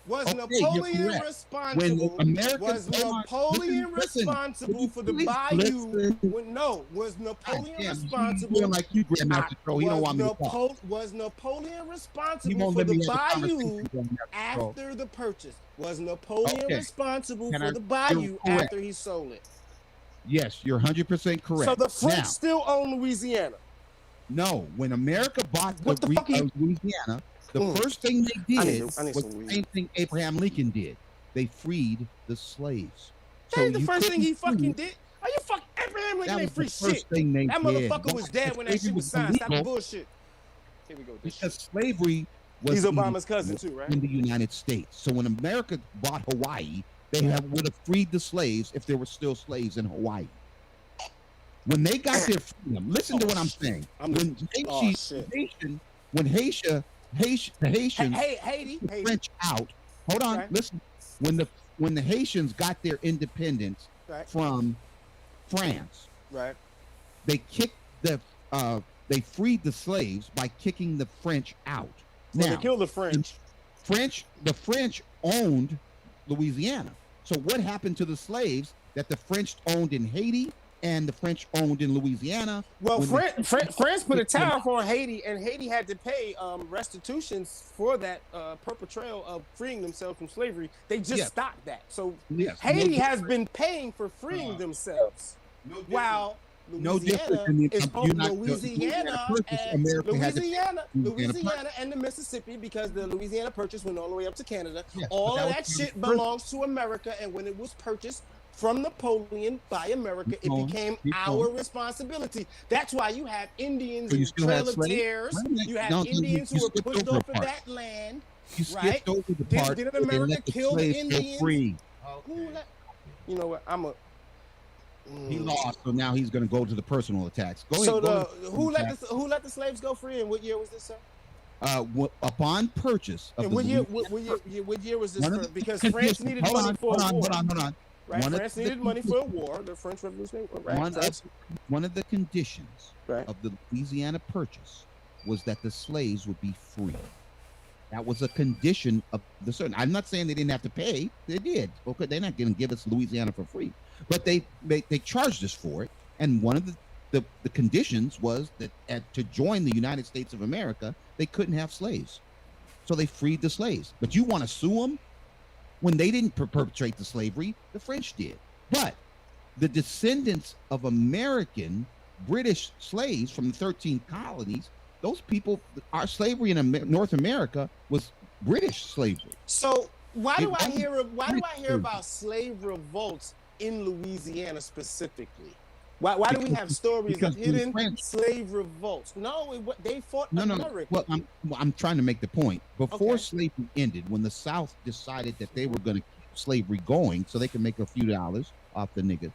was Napoleon responsible? Was Napoleon responsible for the bayou? Was Napoleon responsible? Like you, Grandmaster Troll. You don't want me to talk. Was Napoleon responsible for the bayou after the purchase? Was Napoleon responsible for the bayou after he sold it? Yes, you're 100% correct. So the French still own Louisiana. No, when America bought Louisiana, the first thing they did was the same thing Abraham Lincoln did. They freed the slaves. That ain't the first thing he fucking did. Are you fucking Abraham Lincoln ain't free shit? That motherfucker was dead when that shit was signed. Stop the bullshit. Here we go. Because slavery was he's Obama's cousin too, right? In the United States. So when America bought Hawaii, they would have freed the slaves if there were still slaves in Hawaii. When they got their freedom, listen to what I'm saying. When the French out. Hold on, listen. When the Haitians got their independence from France, they kicked they freed the slaves by kicking the French out. Now, they killed the French. The French owned Louisiana. So what happened to the slaves that the French owned in Haiti and the French owned in Louisiana? Well, France put a tariff on Haiti, and Haiti had to pay restitutions for that perpetraal of freeing themselves from slavery. They just stopped that. So Haiti has been paying for freeing themselves, while Louisiana is Louisiana and the Mississippi, because the Louisiana Purchase went all the way up to Canada. All of that shit belongs to America, and when it was purchased from Napoleon by America, it became our responsibility. That's why you have Indians and Trail of Tears. You have Indians who were pushed off of that land. Right? Didn't America kill the Indians? You know what? He lost, so now he's going to go to the personal attacks. Who let the slaves go free, and what year was this, sir? Upon purchase of what year was this? Because France needed money for a war. Hold on. Right, France needed money for a war. The French Revolution. One of the conditions of the Louisiana Purchase was that the slaves would be free. That was a condition of the certain. I'm not saying they didn't have to pay. They did. Okay, they're not going to give us Louisiana for free, but they charged us for it. And one of the conditions was that to join the United States of America, they couldn't have slaves. So they freed the slaves. But you want to sue them? When they didn't perpetrate the slavery, the French did. But the descendants of American British slaves from the 13 colonies, those people, our slavery in North America was British slavery. So why do I hear about slave revolts in Louisiana specifically? Why do we have stories of hidden slave revolts? No, they fought America. Well, I'm trying to make the point. Before slavery ended, when the South decided that they were going to keep slavery going so they could make a few dollars off the niggas,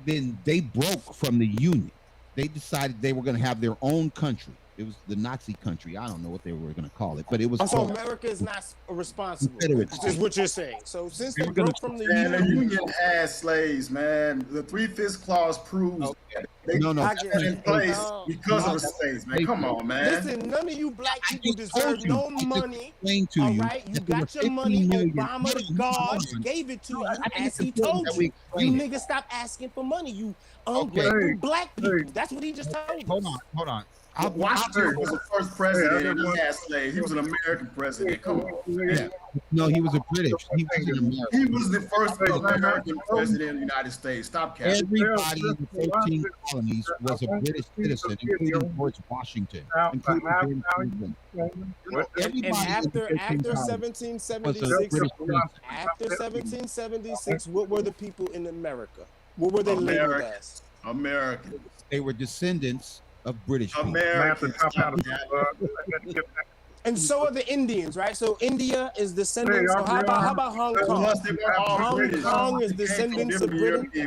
then they broke from the Union. They decided they were going to have their own country. It was the Nazi country. I don't know what they were going to call it, but it was. So America is not responsible. Is what you're saying. So since they broke from the Union, had slaves, man. The 3/5 clause proves that they got in place because of the slaves, man. Come on, man. Listen, none of you black people deserve no money. All right, you got your money. Obama, the guards gave it to you as he told you. You niggas stop asking for money. You ungrateful black people. That's what he just told you. Hold on. Washington was the first president and he had slaves. He was an American president. Come on. Yeah. No, he was a British. He was an American. He was the first American president of the United States. Stop capping. Everybody in the 13 colonies was a British citizen, including George Washington, including James Franklin. And after 1776, what were the people in America? What were they labeled as? Americans. They were descendants of British people. Americans. And so are the Indians, right? So India is descendants. So how about Hong Kong? Hong Kong is descendants of Britain. The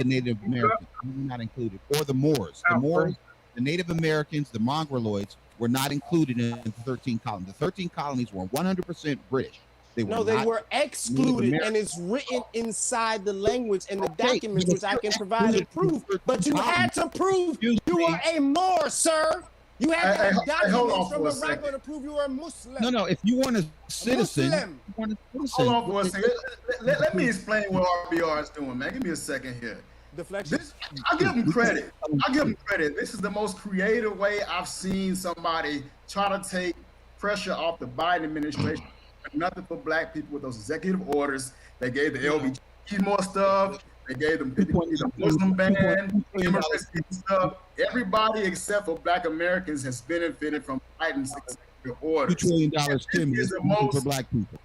Native Americans were not included, or the Moors. The Moors, the Native Americans, the Mongoloids were not included in the 13 colonies. The 13 colonies were 100% British. They were excluded, and it's written inside the language and the documents, which I can provide and prove. But you had to prove you were a Moor, sir. You had to have documents from Morocco to prove you were a Muslim. No, if you want a citizen, hold on for a second. Let me explain what RBR is doing, man. Give me a second here. Deflection. I'll give him credit. This is the most creative way I've seen somebody try to take pressure off the Biden administration. Nothing for black people with those executive orders. They gave the LBGT more stuff. They gave them the Muslim ban, immigrants stuff. Everybody except for black Americans has benefited from Biden's executive orders. $2 trillion stimulus for black people.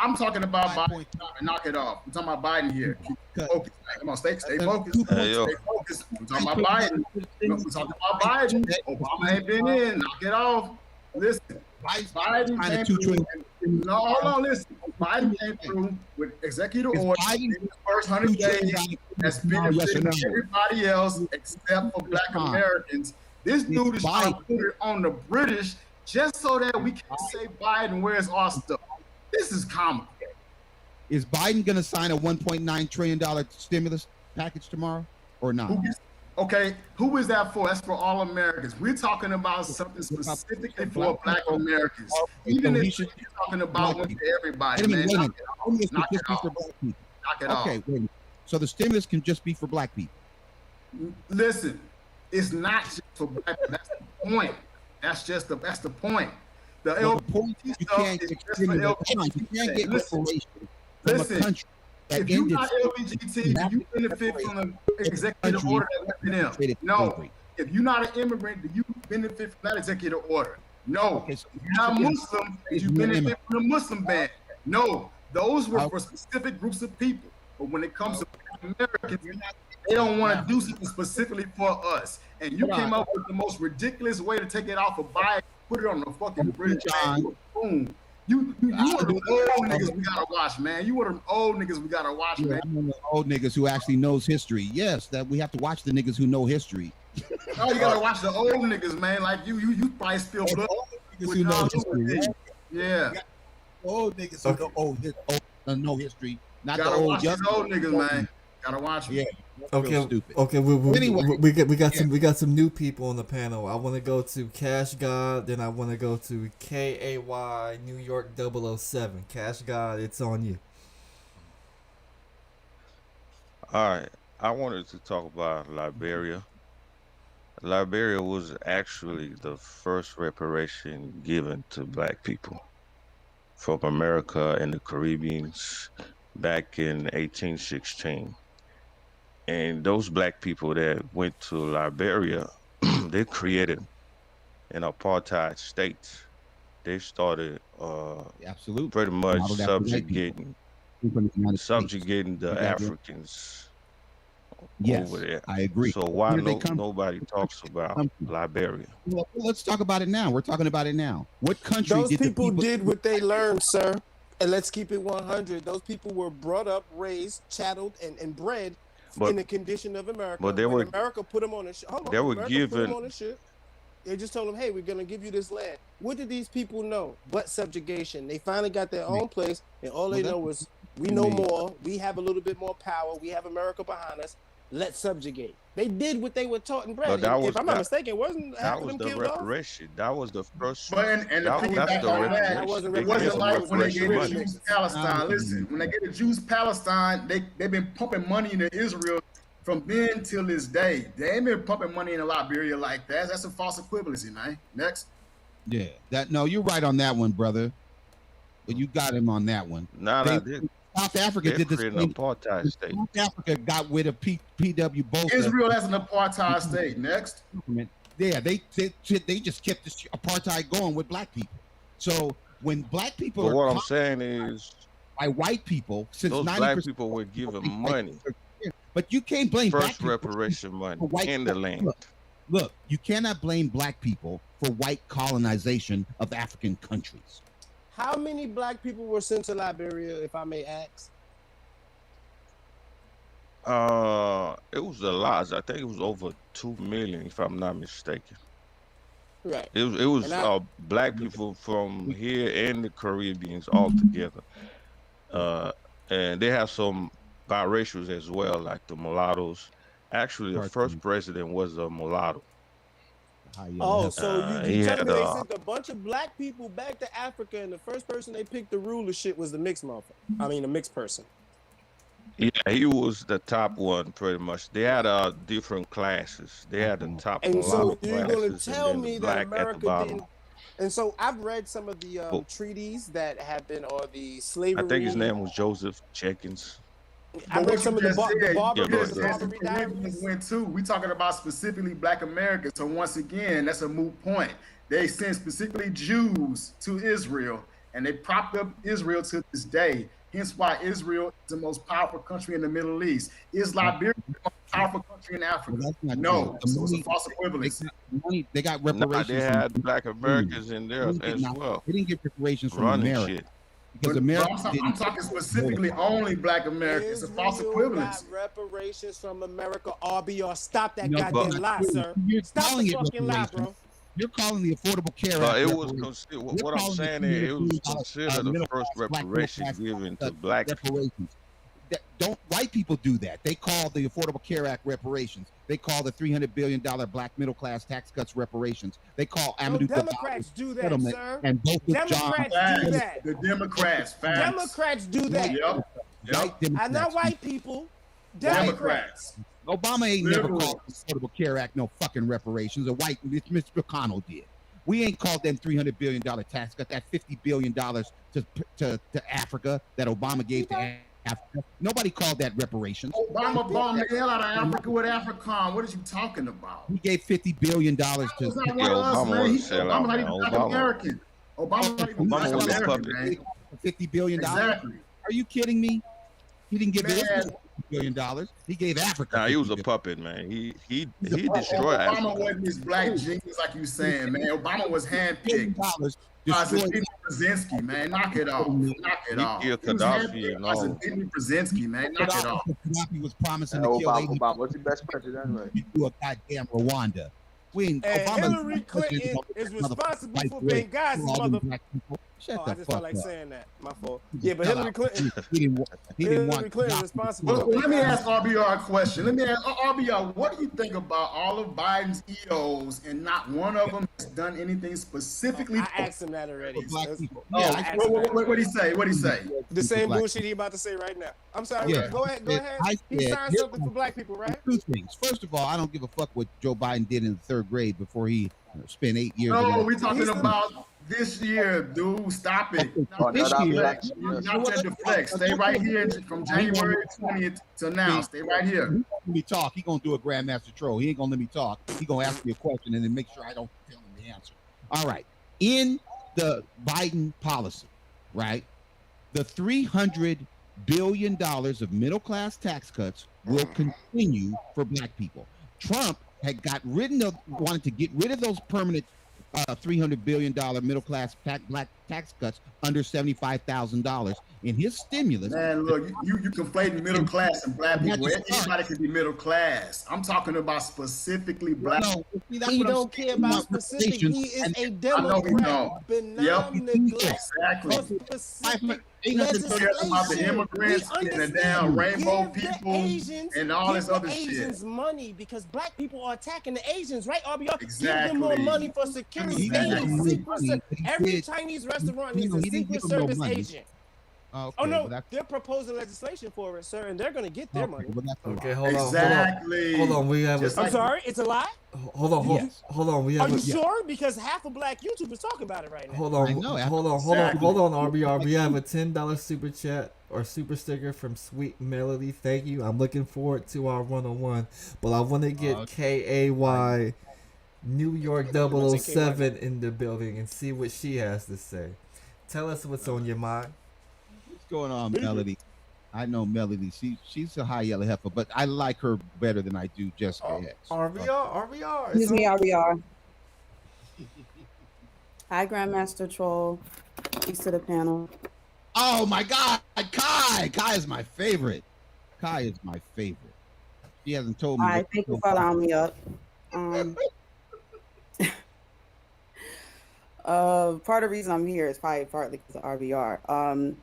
I'm talking about Biden. Knock it off. I'm talking about Biden here. Keep focused. Come on, stay focused. Stay focused. I'm talking about Biden. We're talking about Biden. Obama ain't been in. Knock it off. Listen. Biden came through. No, hold on, listen. Biden came through with executive orders in his first 100 days that's benefited everybody else except for black Americans. This dude is trying to put it on the British just so that we can say Biden, where's our stuff? This is comical. Is Biden going to sign a $1.9 trillion stimulus package tomorrow or not? Okay, who is that for? That's for all Americans. We're talking about something specifically for black Americans. Even if you're talking about one for everybody, man. Knock it off. Knock it off. Okay, wait a minute. So the stimulus can just be for black people? Listen, it's not just for black people. That's the point. That's the point. The LGBT stuff is just for LGBT. Listen. If you're not LGBT, do you benefit from the executive order that went to them? No. If you're not an immigrant, do you benefit from that executive order? No. If you're not Muslim, do you benefit from the Muslim ban? No. Those were for specific groups of people. But when it comes to Americans, they don't want to do something specifically for us. And you came up with the most ridiculous way to take it off of Biden, put it on the fucking British. Boom. You were the old niggas we gotta watch, man. You were the old niggas we gotta watch, man. I'm the old niggas who actually knows history. Yes, that we have to watch the niggas who know history. Oh, you gotta watch the old niggas, man. Like you probably spill blood. Niggas who know history. Yeah. Old niggas who know history. Not gotta the old watch young these old niggas, man. Gotta watch them. Yeah. Okay. Anyway, we got some new people on the panel. I want to go to Cash God, then I want to go to KAY New York 007. Cash God, it's on you. All right, I wanted to talk about Liberia. Liberia was actually the first reparation given to black people from America and the Caribbean back in 1816. And those black people that went to Liberia, they created an apartheid state. They started pretty much subjugating the Africans over there. I agree. So why nobody talks about Liberia? Well, let's talk about it now. We're talking about it now. What country those did people did what they learned, sir? And let's keep it 100. Those people were brought up, raised, chatteled, and bred in the condition of America. But America put them on a ship. They were given. Put them on a ship. They just told them, "Hey, we're gonna give you this land." What did these people know? But subjugation. They finally got their own place, and all they know was, "We know more. We have a little bit more power. We have America behind us. Let's subjugate." They did what they were taught and bred. If I'm not mistaken, wasn't half of them killed off? That was the first. It wasn't like when they gave the Jews Palestine. Listen, when they get the Jews Palestine, they've been pumping money into Israel from then till this day. They ain't been pumping money in Liberia like that. That's a false equivalency, man. Next. Yeah, no, you're right on that one, brother. But you got him on that one. South Africa did the same. Apartheid state. South Africa got rid of P.W. Botha. Israel has an apartheid state. Next. Yeah, they just kept this apartheid going with black people. So when black people But what I'm saying is, by white people, since those 90% black people were given money. But you can't blame black First people reparation money for white in the land. Look, you cannot blame black people for white colonization of African countries. How many black people were sent to Liberia, if I may ask? It was a lot. I think it was over 2 million, if I'm not mistaken. Right. It was black people from here and the Caribbeans all together. And they have some biracials as well, like the mulattoes. Actually, the first president was a mulatto. Oh, so you tell me they sent a bunch of black people back to Africa, and the first person they picked the rulership was the mixed motherfucker. I mean, the mixed person. Yeah, he was the top one, pretty much. They had different classes. They had the top And so you're classes, going to tell and then me the that black at the America bottom. didn't. And so I've read some of the treaties that have been, or the slavery. I think his name was Joseph Jenkins. I read some of the Barbary Diaries went too. We talking about specifically Black Americans. So once again, that's a moot point. They sent specifically Jews to Israel, and they propped up Israel to this day. Hence why Israel is the most powerful country in the Middle East. Is Liberia the most powerful country in Africa? No, so it's a false equivalence. They got reparations. They had Black Americans in there as well. They didn't get reparations from Running America. shit. Because America I'm talking specifically only Black Americans. It's a false equivalence. Got reparations from America, RBR. Stop that No, goddamn but lie, sir. you're Stop calling the it fucking lie, reparations. bro. You're calling the Affordable Care Act. It was considered. What I'm saying is, it was considered the first reparations given to black reparations. White people do that. They call the Affordable Care Act reparations. They call the $300 billion black middle class tax cuts reparations. They call Amadou Democrats do that, settlement. sir. And both Democrats do that. The Democrats. Facts. Democrats do that. Yep. And not white people. Democrats. Obama ain't never called the Affordable Care Act no fucking reparations. A white Mr. McConnell did. We ain't called them $300 billion tax cut. That $50 billion to Africa that Obama gave to Africa. Nobody called that reparations. Obama bombed the hell out of Africa with AFRICOM. What are you talking about? He gave $50 billion to Obama not even Black American. Obama not even Black American, man. $50 billion. Exactly. Are you kidding me? He didn't give $50 billion. He gave Africa. Nah, he was a puppet, man. He destroyed Africa. Obama wasn't this black genius like you saying, man. Obama was handpicked. President Brzezinski, man, knock it off. Knock it off. He killed Gaddafi and all. President Brzezinski, man, knock it off. Gaddafi was promising to kill Obama. What's the best president anyway? Do a goddamn Rwanda. And Hillary Clinton is responsible for Benghazi, motherfucker. Shut I the just fuck felt like up. saying that. My fault. Yeah, but Hillary Clinton. He didn't want Clinton is responsible. Well, let me ask RBR a question. Let me ask RBR, what do you think about all of Biden's EOs and not one of them has done anything specifically? I asked him that already. Black people. What he say? What he say? The same bullshit he about to say right now. I'm sorry. Yeah. Go ahead. He signed something for black people, right? Two things. First of all, I don't give a fuck what Joe Biden did in the third grade before he spent 8 years. No, we're talking about this year, dude. Stop it. This year, not to deflect. Stay right here from January 20th to now. Stay right here. Let me talk. He gonna do a Grandmaster Troll. He ain't gonna let me talk. He gonna ask me a question and then make sure I don't tell him the answer. All right. In the Biden policy, right, the $300 billion of middle class tax cuts will continue for black people. Trump had wanted to get rid of those permanent $300 billion middle class black tax cuts under $75,000 in his stimulus. Man, look, you conflating middle class and black people. Anybody can be middle class. I'm talking about specifically black. No, he don't care about specific. He is a Democrat. Benign neglect. Exactly. Specific. He cares about the immigrants and the damn rainbow people and all this other shit. Asians money because black people are attacking the Asians, right? RBR, exactly. Give them more money for security. Every Chinese restaurant needs a Secret Service agent. Okay, Oh no, well, they're proposing legislation for it, sir, and they're going to get their money. Well, that's a Okay, lie. hold on. We have. I'm sorry, it's a lie. Hold on. We have. Are you sure? Because half of Black YouTubers talking about it right now. Hold on, RBR. We have a $10 super chat or super sticker from Sweet Melody. Thank you. I'm looking forward to our 101, but I want to get KAY New York 007 in the building and see what she has to say. Tell us what's on your mind. What's going on, Melody? I know Melody. She's a high yellow heifer, but I like her better than I do Jessica X. RBR. Excuse me, RBR. Hi, Grandmaster Troll. Peace to the panel. Oh my God, Kai! Kai is my favorite. She hasn't told me. All right, thank you for allowing me up. Part of the reason I'm here is probably partly because of RBR.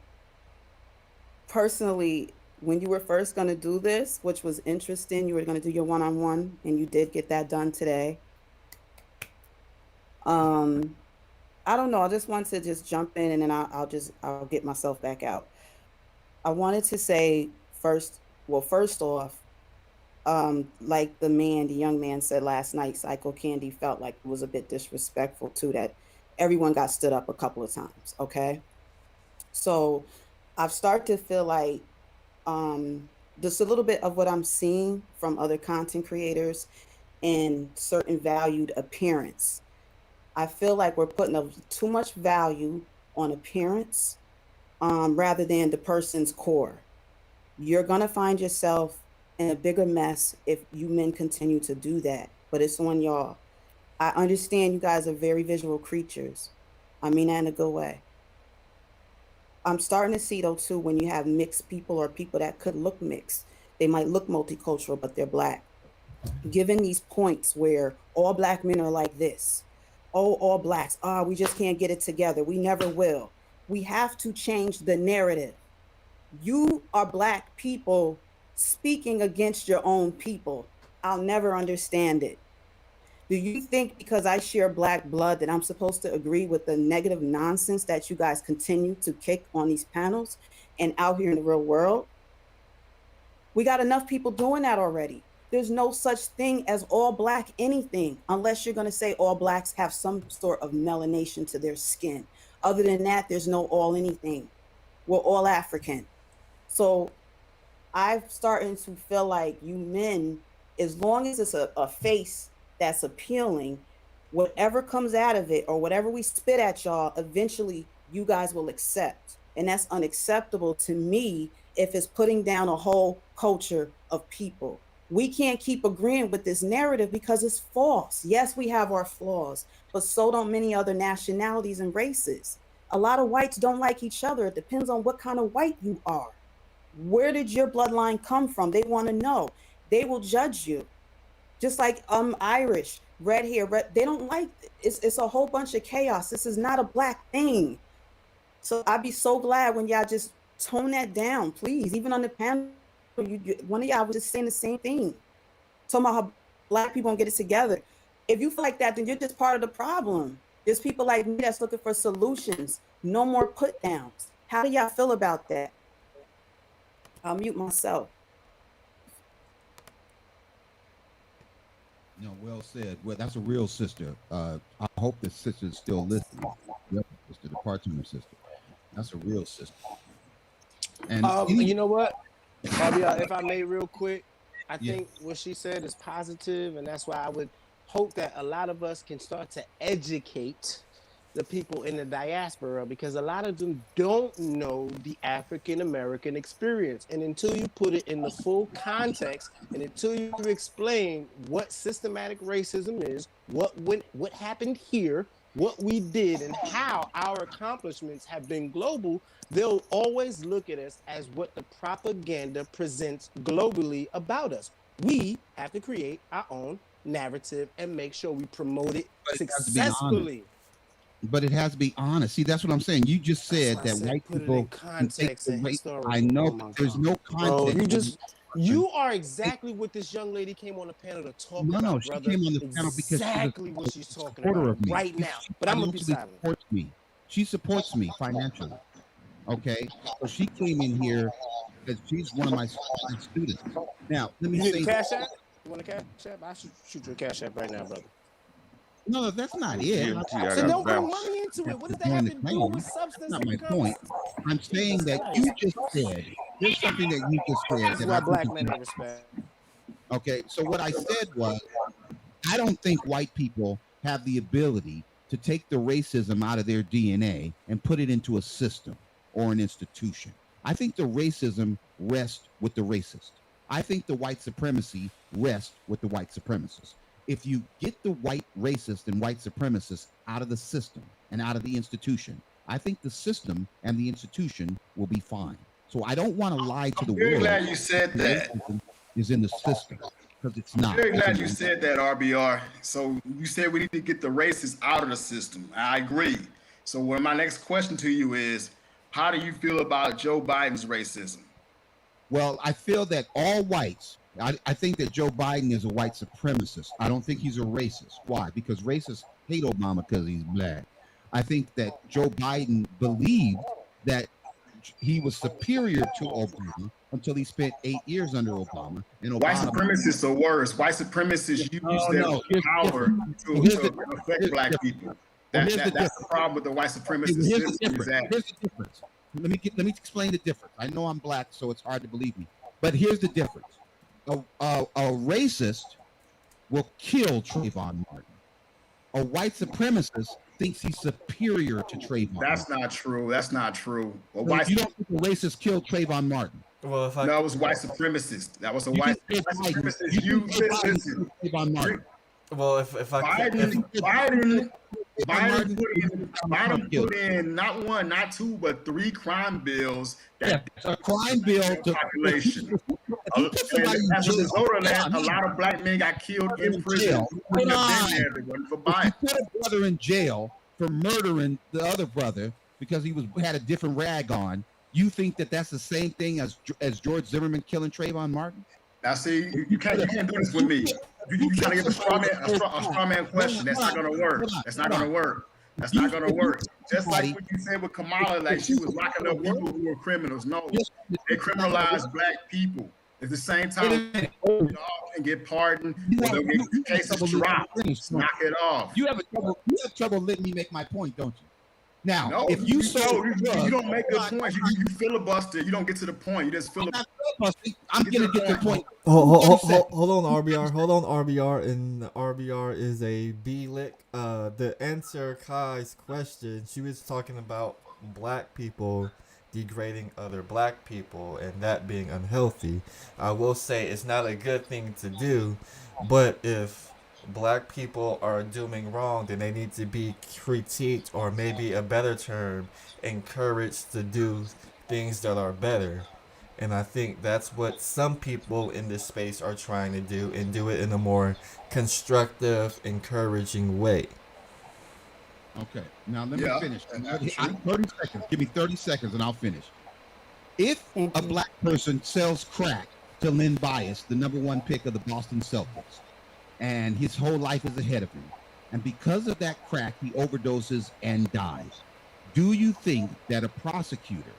Personally, when you were first going to do this, which was interesting, you were going to do your one-on-one, and you did get that done today. I don't know. I just want to just jump in, and then I'll get myself back out. I wanted to say first off, like the young man said last night, Psycho Candy felt like it was a bit disrespectful too, that everyone got stood up a couple of times. Okay. So I've started to feel like just a little bit of what I'm seeing from other content creators and certain valued appearance. I feel like we're putting too much value on appearance rather than the person's core. You're going to find yourself in a bigger mess if you men continue to do that, but it's on y'all. I understand you guys are very visual creatures. I mean that in a good way. I'm starting to see, though, too, when you have mixed people or people that could look mixed, they might look multicultural, but they're Black. Given these points where all Black men are like this, all Blacks, we just can't get it together. We never will. We have to change the narrative. You are Black people speaking against your own people. I'll never understand it. Do you think because I share Black blood that I'm supposed to agree with the negative nonsense that you guys continue to kick on these panels and out here in the real world? We got enough people doing that already. There's no such thing as all Black anything, unless you're going to say all Blacks have some sort of melanation to their skin. Other than that, there's no all anything. We're all African. So I'm starting to feel like you men, as long as it's a face that's appealing, whatever comes out of it or whatever we spit at y'all, eventually you guys will accept. And that's unacceptable to me if it's putting down a whole culture of people. We can't keep agreeing with this narrative because it's false. Yes, we have our flaws, but so don't many other nationalities and races. A lot of whites don't like each other. It depends on what kind of white you are. Where did your bloodline come from? They want to know. They will judge you. Just like Irish, red hair, they don't like it's a whole bunch of chaos. This is not a Black thing. So I'd be so glad when y'all just tone that down, please. Even on the panel, one of y'all was just saying the same thing. Talking about how Black people don't get it together. If you feel like that, then you're just part of the problem. There's people like me that's looking for solutions. No more put downs. How do y'all feel about that? I'll mute myself. No, well said. Well, that's a real sister. I hope the sister's still listening. The other sister, the cartoon sister. That's a real sister. And you know what? If I may real quick, I think what she said is positive, and that's why I would hope that a lot of us can start to educate the people in the diaspora, because a lot of them don't know the African American experience. And until you put it in the full context, and until you explain what systematic racism is, what happened here, what we did, and how our accomplishments have been global, they'll always look at us as what the propaganda presents globally about us. We have to create our own narrative and make sure we promote it successfully. But it has to be honest. See, that's what I'm saying. You just said that white people. Context and I know, but there's no context. You are exactly what this young lady came on the panel to talk about. No, she came on the panel because exactly what she's talking about right now. But I'm gonna be silent. She supports me financially. Okay, so she came in here because she's one of my students. Now, let me You need say, a cash app? You want a cash app? I should shoot you a cash app right now, brother. no, that's not it. So don't put money into it. What does that have to do with substance? That's not my point. I'm saying that you just said, there's something that you just said. This is why black men are respect. Okay, so what I said was, I don't think white people have the ability to take the racism out of their DNA and put it into a system or an institution. I think the racism rests with the racist. I think the white supremacy rests with the white supremacists. If you get the white racist and white supremacists out of the system and out of the institution, I think the system and the institution will be fine. So I don't want to lie to the world. Very glad you said that. Is in the system, because it's not. Very glad you said that, RBR. So you said we need to get the racists out of the system. I agree. So my next question to you is, how do you feel about Joe Biden's racism? Well, I feel that all whites, I think that Joe Biden is a white supremacist. I don't think he's a racist. Why? Because racists hate Obama because he's black. I think that Joe Biden believed that he was superior to Obama until he spent 8 years under Obama. And Obama, white supremacists are worse. White supremacists use their power to affect black people. That's the problem with the white supremacist system. Here's the difference. Let me explain the difference. I know I'm black, so it's hard to believe me. But here's the difference. A racist will kill Trayvon Martin. A white supremacist thinks he's superior to Trayvon. That's not true. That's not true. You don't think a racist killed Trayvon Martin? Well, no, it was white supremacist. That was a white supremacist. You listen. Trayvon Martin. Well, if I Biden put in not one, not two, but 3 crime bills. A crime bill to population. As a result of that, a lot of black men got killed in prison. Wouldn't have been there if it wasn't for Biden. If you put a brother in jail for murdering the other brother because he had a different rag on, you think that that's the same thing as George Zimmerman killing Trayvon Martin? Now, see, you can't do this with me. You trying to get a straw man question. That's not going to work. That's not going to work. That's not going to work. Just like what you said with Kamala, like she was locking up people who were criminals. No, they criminalize black people. At the same time, y'all can get pardoned, or they'll get cases dropped. Knock it off. You have trouble letting me make my point, don't you? Now, no, if you don't make good points. You filibuster. You don't get to the point. You just filibuster. I'm gonna get to the point. Hold on, RBR. Hold on, RBR. And RBR is a B-lick. The answer Kai's question, she was talking about black people degrading other black people and that being unhealthy. I will say it's not a good thing to do, but if black people are doing wrong, then they need to be critiqued, or maybe a better term, encouraged to do things that are better. And I think that's what some people in this space are trying to do, and do it in a more constructive, encouraging way. Okay, now let me finish. 30 seconds. Give me 30 seconds and I'll finish. If a black person sells crack to Lynn Bias, the #1 pick of the Boston Celtics, and his whole life is ahead of him, and because of that crack, he overdoses and dies, do you think that a prosecutor,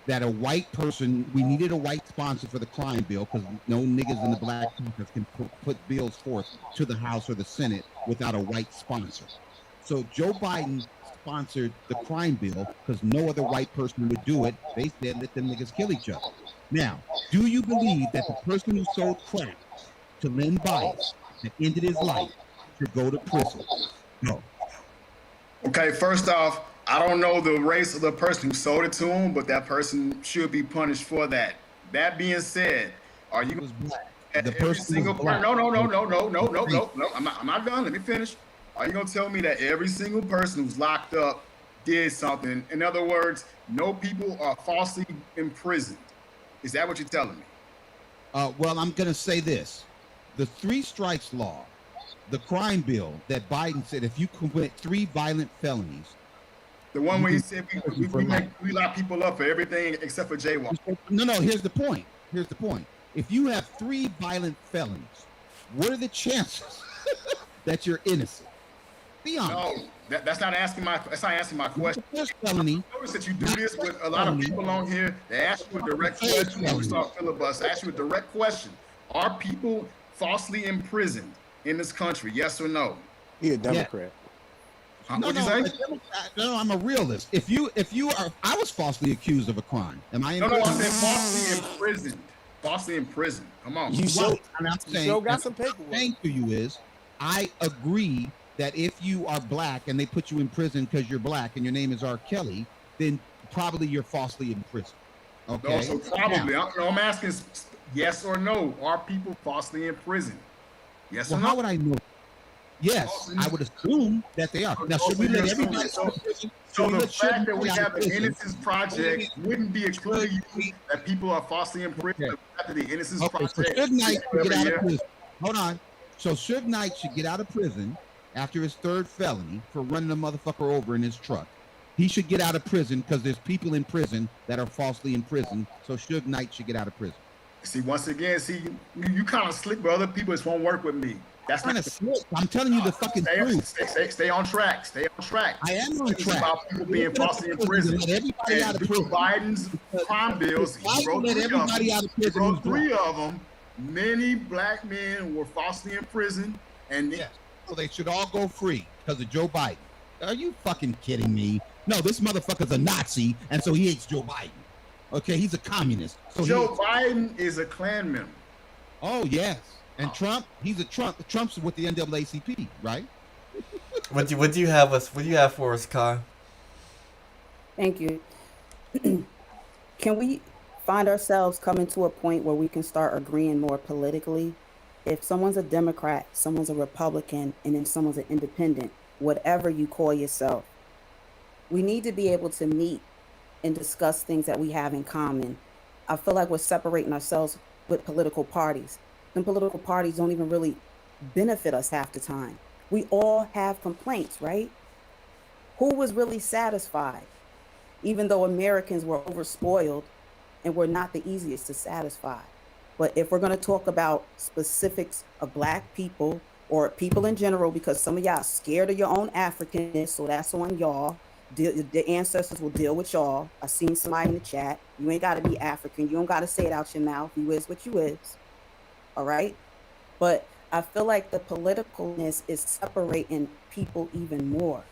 that a white person, we needed a white sponsor for the crime bill because no niggas in the black caucus can put bills forth to the House or the Senate without a white sponsor. So Joe Biden sponsored the crime bill because no other white person would do it. They said, let them niggas kill each other. Now, do you believe that the person who sold crack to Lynn Bias that ended his life should go to prison? No. Okay, first off, I don't know the race of the person who sold it to him, but that person should be punished for that. That being said, are you the person single person? No. I'm not done. Let me finish. Are you gonna tell me that every single person who's locked up did something? In other words, no people are falsely imprisoned. Is that what you're telling me? Well, I'm gonna say this: the 3 strikes law, the crime bill that Biden said, if you commit 3 violent felonies. The one where he said we lock people up for everything except for jaywalking. No. Here's the point. If you have 3 violent felonies, what are the chances that you're innocent? Be honest. That's not asking my. That's not answering my question. Felony. Notice that you do this with a lot of people on here. They ask you a direct question when we start filibuster. Ask you a direct question: are people falsely imprisoned in this country? Yes or no? He a Democrat. No, I'm a realist. If you are, I was falsely accused of a crime. Am I? No, I said falsely imprisoned. Falsely imprisoned. Come on. You so got some paperwork. What I'm saying to you is, I agree that if you are black and they put you in prison because you're black and your name is R. Kelly, then probably you're falsely in prison. Okay. No, so probably. I'm asking yes or no. Are people falsely in prison? Yes or no? How would I know? Yes, I would assume that they are. Now, should we let everybody? So the fact that we have the Innocence Project wouldn't be a clue to you that people are falsely in prison after the Innocence Project. So Suge Knight should get out of prison. Hold on. So Suge Knight should get out of prison after his third felony for running a motherfucker over in his truck. He should get out of prison because there's people in prison that are falsely in prison. So Suge Knight should get out of prison. See, once again, you kind of slick, but other people just won't work with me. That's not slick. I'm telling you the fucking truth. Stay on track. Stay on track. I am on track. About people being falsely in prison. Let everybody out of prison. Biden's crime bills. He wrote three of them. Many black men were falsely in prison, and so they should all go free because of Joe Biden. Are you fucking kidding me? No, this motherfucker's a Nazi, and so he hates Joe Biden. Okay, he's a communist. So Joe Biden is a Klan member. Oh yes, and Trump, he's a Trump. Trump's with the NAACP, right? What do you have for us, Kai? Thank you. Can we find ourselves coming to a point where we can start agreeing more politically? If someone's a Democrat, someone's a Republican, and then someone's an independent, whatever you call yourself, we need to be able to meet and discuss things that we have in common. I feel like we're separating ourselves with political parties. And political parties don't even really benefit us half the time. We all have complaints, right? Who was really satisfied? Even though Americans were overspoiled and we're not the easiest to satisfy. But if we're going to talk about specifics of black people or people in general, because some of y'all are scared of your own Africanness, so that's on y'all. The ancestors will deal with y'all. I seen somebody in the chat. You ain't got to be African. You don't got to say it out your mouth. You is what you is. All right? But I feel like the politicalness is separating people even more.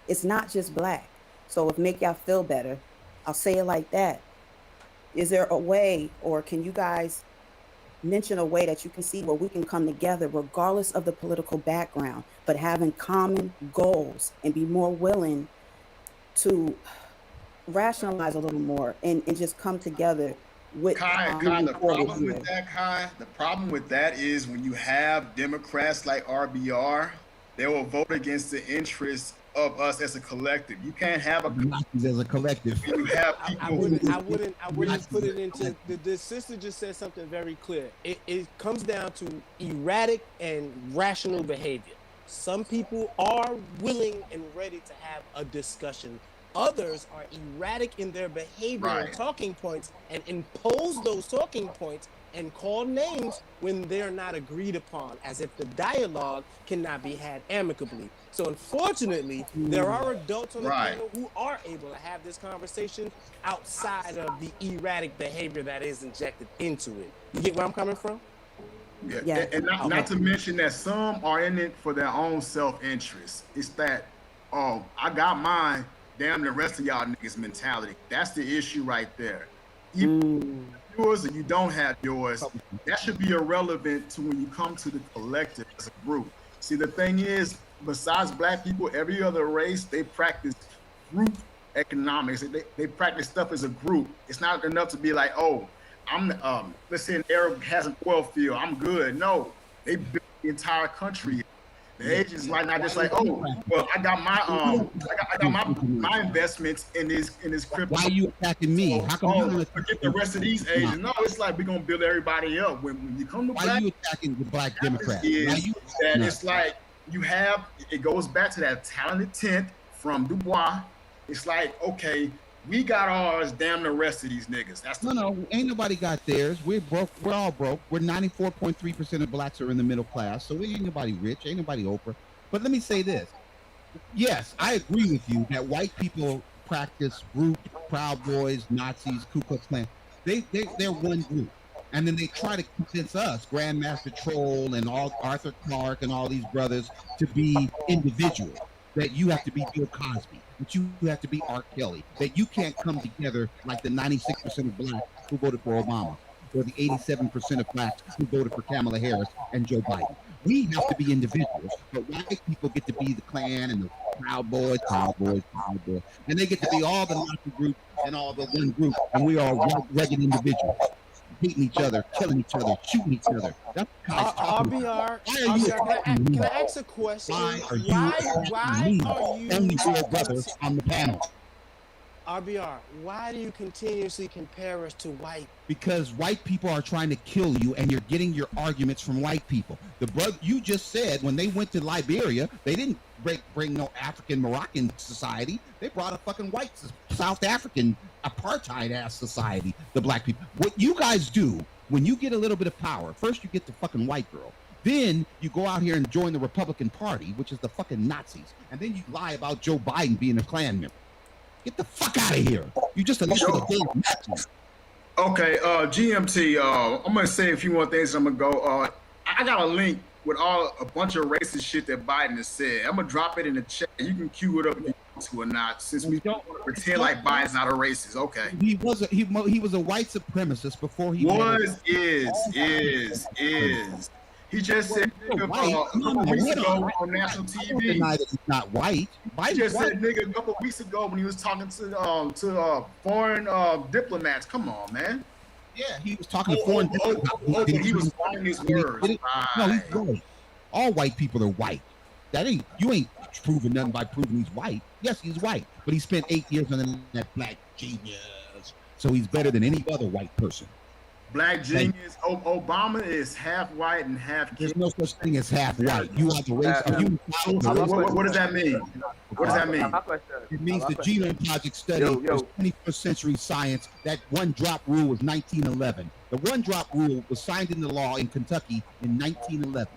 It's not just black. So if make y'all feel better, I'll say it like that. Is there a way, or can you guys mention a way that you can see where we can come together regardless of the political background, but having common goals and be more willing to rationalize a little more and just come together with Kai, the problem with that is when you have Democrats like RBR, they will vote against the interests of us as a collective. You can't have as a collective. You have people I wouldn't put it into the sister just said something very clear. It comes down to erratic and rational behavior. Some people are willing and ready to have a discussion. Others are erratic in their behavior and talking points and impose those talking points and call names when they're not agreed upon, as if the dialogue cannot be had amicably. So unfortunately, there are adults on the panel who are able to have this conversation outside of the erratic behavior that is injected into it. You get where I'm coming from? Yeah. And not to mention that some are in it for their own self-interest. It's that, I got mine, damn the rest of y'all niggas mentality. That's the issue right there. Yours or you don't have yours, that should be irrelevant to when you come to the collective as a group. See, the thing is, besides black people, every other race, they practice group economics. They practice stuff as a group. It's not enough to be like, oh, I'm let's say an Arab has an oil field, I'm good. No, they built the entire country. The agents like not just like, oh, well, I got my investments in this crypto. Why are you attacking me? How come forget the rest of these agents? No, it's like we're gonna build everybody up. When you come to why are you attacking the black Democrats? It's like you have, it goes back to that talented 10th from Du Bois. It's like, okay, we got ours, damn the rest of these niggas. That's no, ain't nobody got theirs. We're broke. We're all broke. We're 94.3% of blacks are in the middle class, so we ain't nobody rich, ain't nobody Oprah. But let me say this: Yes, I agree with you that white people practice group, Proud Boys, Nazis, Ku Klux Klan. They're one group. And then they try to convince us, Grandmaster Troll and all Arthur Clarke and all these brothers, to be individuals. That you have to be Bill Cosby, that you have to be R. Kelly, that you can't come together like the 96% of blacks who voted for Obama, or the 87% of blacks who voted for Kamala Harris and Joe Biden. We have to be individuals, but white people get to be the Klan and the Proud Boys, and they get to be all the Nazi groups and all the one group, and we are rugged individuals, hating each other, killing each other, shooting each other. That's what guys talking about. Why are you can I ask a question? Why are you only real brother on the panel? RBR, why do you continuously compare us to white? Because white people are trying to kill you, and you're getting your arguments from white people. The brother you just said when they went to Liberia, they didn't bring no African Moroccan society. They brought a fucking white South African apartheid ass society. The black people. What you guys do when you get a little bit of power, first you get the fucking white girl. Then you go out here and join the Republican Party, which is the fucking Nazis, and then you lie about Joe Biden being a Klan member. Get the fuck out of here. You just elected a damn Nazi. Okay, GMT, I'm going to say a few more things. I'm going to go. I got a link with a bunch of racist shit that Biden has said. I'm going to drop it in the chat. You can cue it up if you want to or not, since we don't want to pretend like Biden's not a racist. Okay. He was a white supremacist before he is. He just said nigga a couple weeks ago on national TV. Deny that he's not white. He just said nigga a couple weeks ago when he was talking to foreign diplomats. Come on, man. Yeah, he was talking to foreign diplomats. He was finding his words. No, he's white. All white people are white. You ain't proving nothing by proving he's white. Yes, he's white, but he spent 8 years on that black genius, so he's better than any other white person. Black genius. Obama is half white and half. There's no such thing as half white. You are the race. What does that mean? What does that mean? It means the Genome Project study was 21st century science. That one-drop rule was 1911. The one-drop rule was signed into law in Kentucky in 1911.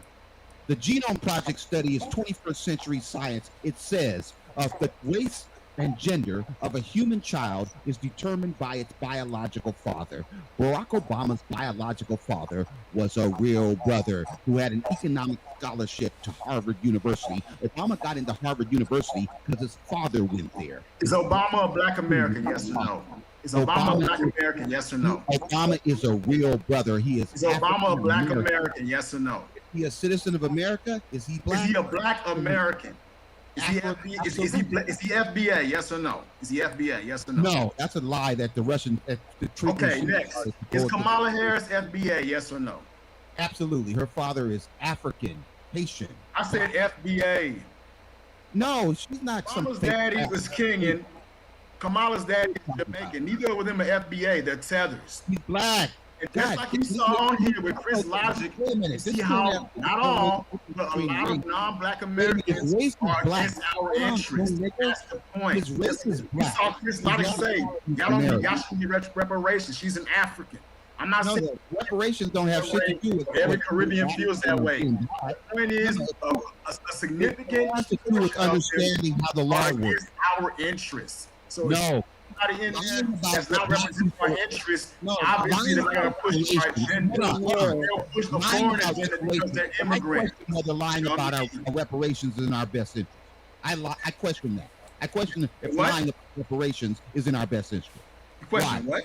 The Genome Project study is 21st century science. It says the race and gender of a human child is determined by its biological father. Barack Obama's biological father was a real brother who had an economic scholarship to Harvard University. Obama got into Harvard University because his father went there. Is Obama a black American? Yes or no? Is Obama a black American? Yes or no? Obama is a real brother. Is Obama a black American? Yes or no? Is he a citizen of America? Is he black? Is he a black American? Is he FBA? Yes or no? Is he FBA? Yes or no? No, that's a lie that the Russian. Okay, next. Is Kamala Harris FBA? Yes or no? Absolutely. Her father is African, Haitian. I said FBA. No, she's not. Kamala's daddy was Kenyan. Kamala's daddy is Jamaican. Neither of them are FBA. They're tethers. He's black. And just like you saw on here with Chris Logic, you see how not all, but a lot of non-black Americans are against our interests. That's the point. You saw Chris Logic say, y'all should be reparations. She's an African. I'm not saying reparations don't have shit to do with it. Every Caribbean feels that way. The point is, a significant understanding how the law works. Our interests. So no. In there that's not representing our interests. Obviously, they're going to push our agenda. They'll push the foreign agenda because they're immigrants. I question the lying about our reparations is in our best interest. I question that. I question if lying about reparations is in our best interest. Why? What?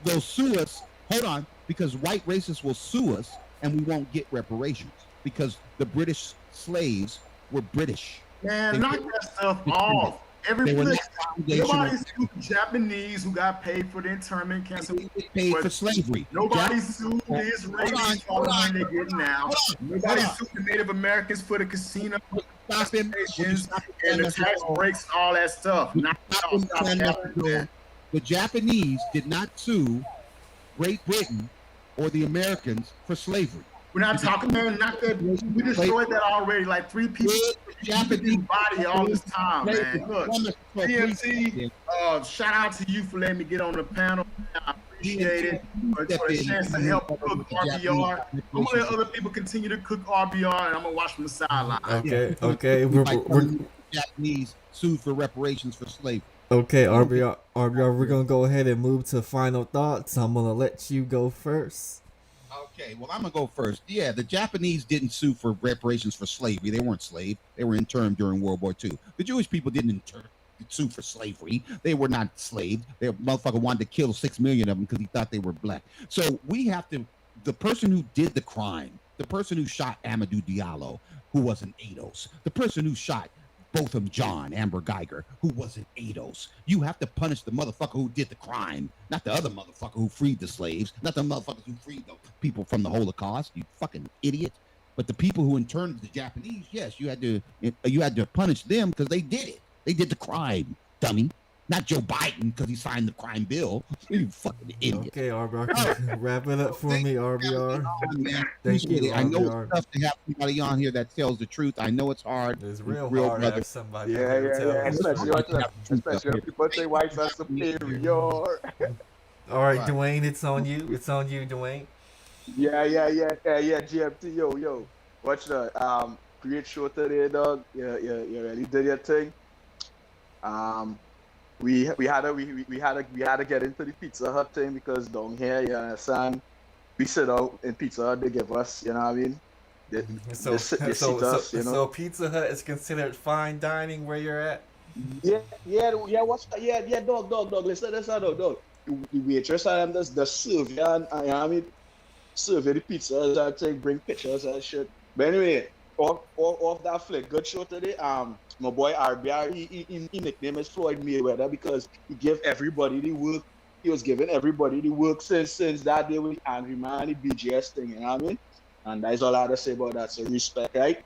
They'll sue us. Hold on, because white racists will sue us, and we won't get reparations because the British slaves were British. Man, knock that stuff off. Nobody's sued the Japanese who got paid for the internment camps. Paid for slavery. Nobody sued the Israelis for the money they're getting now. Nobody sued the Native Americans for the casino stations and the tax breaks and all that stuff. The Japanese did not sue Great Britain or the Americans for slavery. We're not talking, man. Not that we destroyed that already. Like 3 people Japanese body all this time, man. Look, PMC, shout out to you for letting me get on the panel. I appreciate it. For the chance to help cook RBR. I'm gonna let other people continue to cook RBR, and I'm gonna watch from the sideline. Okay. Japanese sued for reparations for slavery. Okay, RBR, we're gonna go ahead and move to final thoughts. I'm gonna let you go first. Okay, well, I'm gonna go first. Yeah, the Japanese didn't sue for reparations for slavery. They weren't slaves. They were interned during World War II. The Jewish people didn't sue for slavery. They were not slaves. Their motherfucker wanted to kill 6 million of them because he thought they were black. So we have to. The person who did the crime, the person who shot Amadou Diallo, who was an ADOS, the person who shot Botham John, Amber Geiger, who was an ADOS. You have to punish the motherfucker who did the crime, not the other motherfucker who freed the slaves, not the motherfuckers who freed the people from the Holocaust, you fucking idiot. But the people who interned the Japanese, yes, you had to punish them because they did it. They did the crime, dummy. Not Joe Biden because he signed the crime bill. You fucking idiot. Okay, RBR, wrap it up for me, RBR. Thank you. I know it's tough to have somebody on here that tells the truth. I know it's hard. It's real hard to have somebody yeah, on here yeah. Especially when people say whites are superior. All right, Dwayne, it's on you. It's on you, Dwayne. Yeah, GMT, yo. Watch the great show today, dog. You really did your thing. We had to get into the Pizza Hut thing because down here, you understand, we sit out in Pizza Hut, they give us, you know what I mean? So Pizza Hut is considered fine dining where you're at? Yeah, dog. Listen, dog. The waitress and them the serve, yeah, and you know what I mean? Serve the pizzas and thing, bring pictures and shit. But anyway, off that flick, good show today. My boy RBR, he nickname is Floyd Mayweather because he gave everybody the work. He was giving everybody the work since that day with the Angry Man, the BGS thing, you know what I mean? And that's all I have to say about that. So respect, right?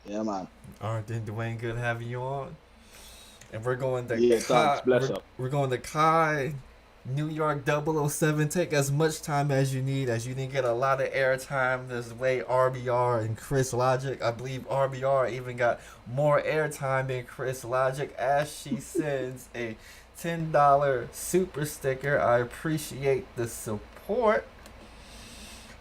Yeah, man. All right, then, Dwayne, good having you on. And we're going to we're going to Kai, New York 007. Take as much time as you need, as you didn't get a lot of airtime this way. RBR and Chris Logic. I believe RBR even got more airtime than Chris Logic as she sends a $10 super sticker. I appreciate the support.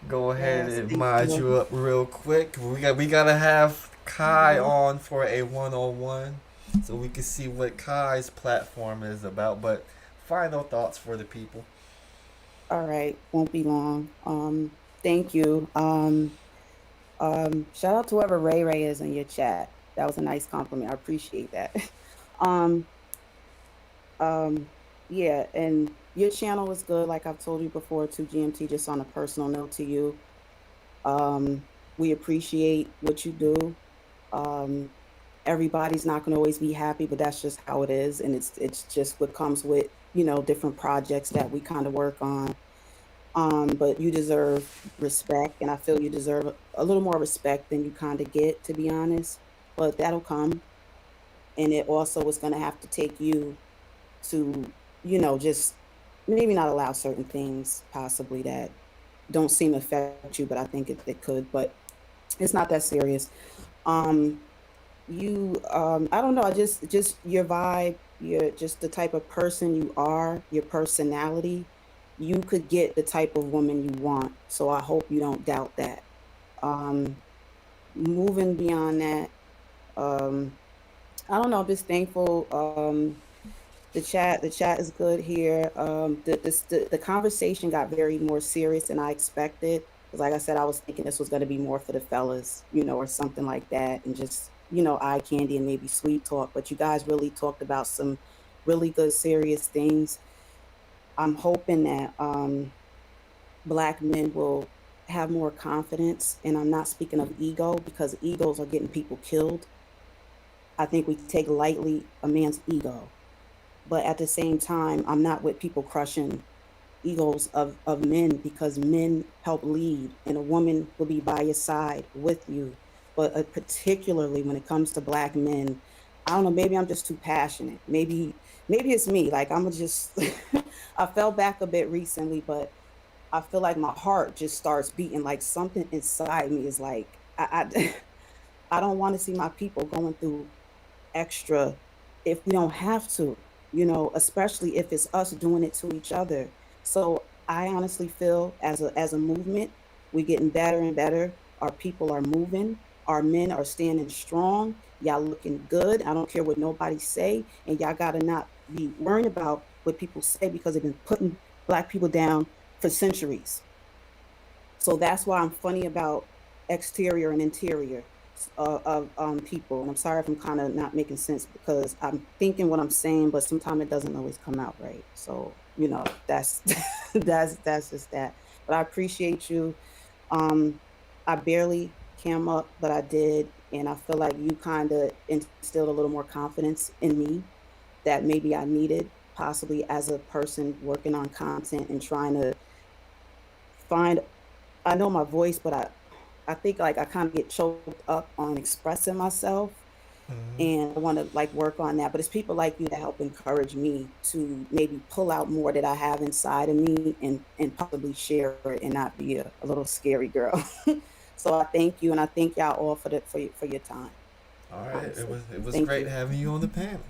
Go ahead and mod you up real quick. We gotta have Kai on for a 101 so we can see what Kai's platform is about. But final thoughts for the people. All right, won't be long. Thank you. Shout out to whoever Ray is in your chat. That was a nice compliment. I appreciate that. Yeah, and your channel is good, like I've told you before, to GMT, just on a personal note to you. We appreciate what you do. Everybody's not going to always be happy, but that's just how it is. And it's just what comes with, different projects that we kind of work on. But you deserve respect, and I feel you deserve a little more respect than you kind of get, to be honest. But that'll come. And it also is going to have to take you to, just maybe not allow certain things possibly that don't seem to affect you, but I think it could, but it's not that serious. I don't know, just your vibe, you're just the type of person you are, your personality, you could get the type of woman you want. So I hope you don't doubt that. Moving beyond that, I don't know, I'm just thankful. The chat is good here. The conversation got very more serious than I expected. Because like I said, I was thinking this was going to be more for the fellas, or something like that. And just, eye candy and maybe sweet talk. But you guys really talked about some really good, serious things. I'm hoping that Black men will have more confidence. And I'm not speaking of ego, because egos are getting people killed. I think we take lightly a man's ego. But at the same time, I'm not with people crushing egos of men, because men help lead, and a woman will be by your side with you. But particularly when it comes to Black men, I don't know, maybe I'm just too passionate. Maybe it's me. Like, I'm just, I fell back a bit recently, but I feel like my heart just starts beating, like something inside me is like, I don't want to see my people going through extra if we don't have to. Especially if it's us doing it to each other. So I honestly feel as a movement, we're getting better and better. Our people are moving. Our men are standing strong. Y'all looking good. I don't care what nobody say. And y'all got to not be worrying about what people say because they've been putting Black people down for centuries. So that's why I'm funny about exterior and interior of people. And I'm sorry if I'm kind of not making sense because I'm thinking what I'm saying, but sometimes it doesn't always come out right. So, you know, that's that's just that. But I appreciate you. I barely came up, but I did. And I feel like you kind of instilled a little more confidence in me that maybe I needed, possibly as a person working on content and trying to find. I know my voice, but I think like I kind of get choked up on expressing myself, and I want to like work on that. But it's people like you that help encourage me to maybe pull out more that I have inside of me and possibly share it and not be a little scary girl. So I thank you, and I thank y'all all for your time. All right, Honestly. it was Thank great you. having you on the panel.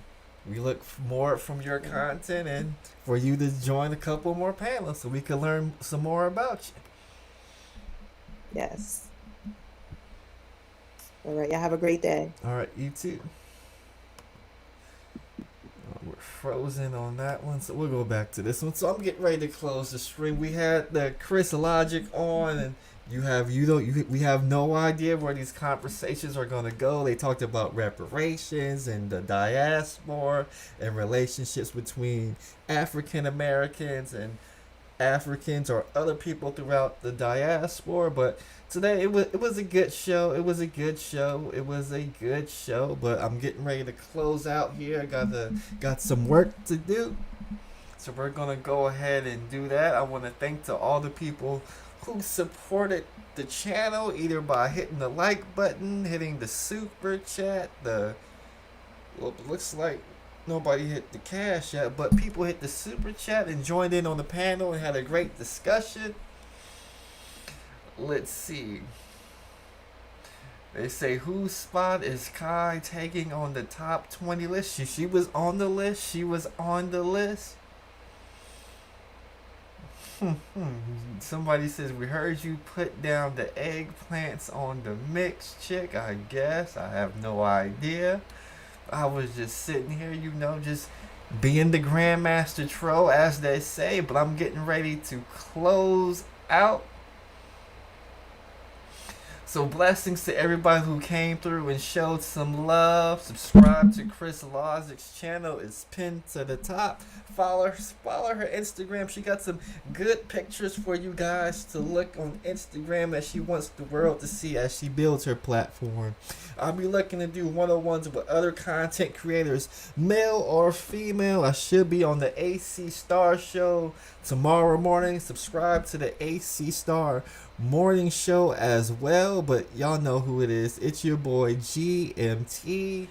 We look more from your content and for you to join a couple more panels so we can learn some more about you. Yes. All right. Y'all have a great day. All right, you too. We're frozen on that one, so we'll go back to this one. So I'm getting ready to close the stream. We had the Chris Logic on, and we have no idea where these conversations are going to go. They talked about reparations and the diaspora and relationships between African Americans and Africans or other people throughout the diaspora. But today it was a good show. It was a good show. It was a good show. But I'm getting ready to close out here. Got some work to do. So we're gonna go ahead and do that. I want to thank to all the people who supported the channel either by hitting the like button, hitting the super chat, it looks like nobody hit the cash yet, but people hit the super chat and joined in on the panel and had a great discussion. Let's see. They say, whose spot is Kai taking on the top 20 list? She was on the list. She was on the list. Somebody says, we heard you put down the eggplants on the mix, chick. I guess. I have no idea. I was just sitting here, just being the Grandmaster Troll, as they say. But I'm getting ready to close out. So blessings to everybody who came through and showed some love. Subscribe to Chris Logic's channel. It's pinned to the top. Follow her Instagram. She got some good pictures for you guys to look on Instagram that she wants the world to see as she builds her platform. I'll be looking to do one-on-ones with other content creators, male or female. I should be on the AC Star Show tomorrow morning. Subscribe to the AC Star morning show as well, but y'all know who it is. It's your boy GMT.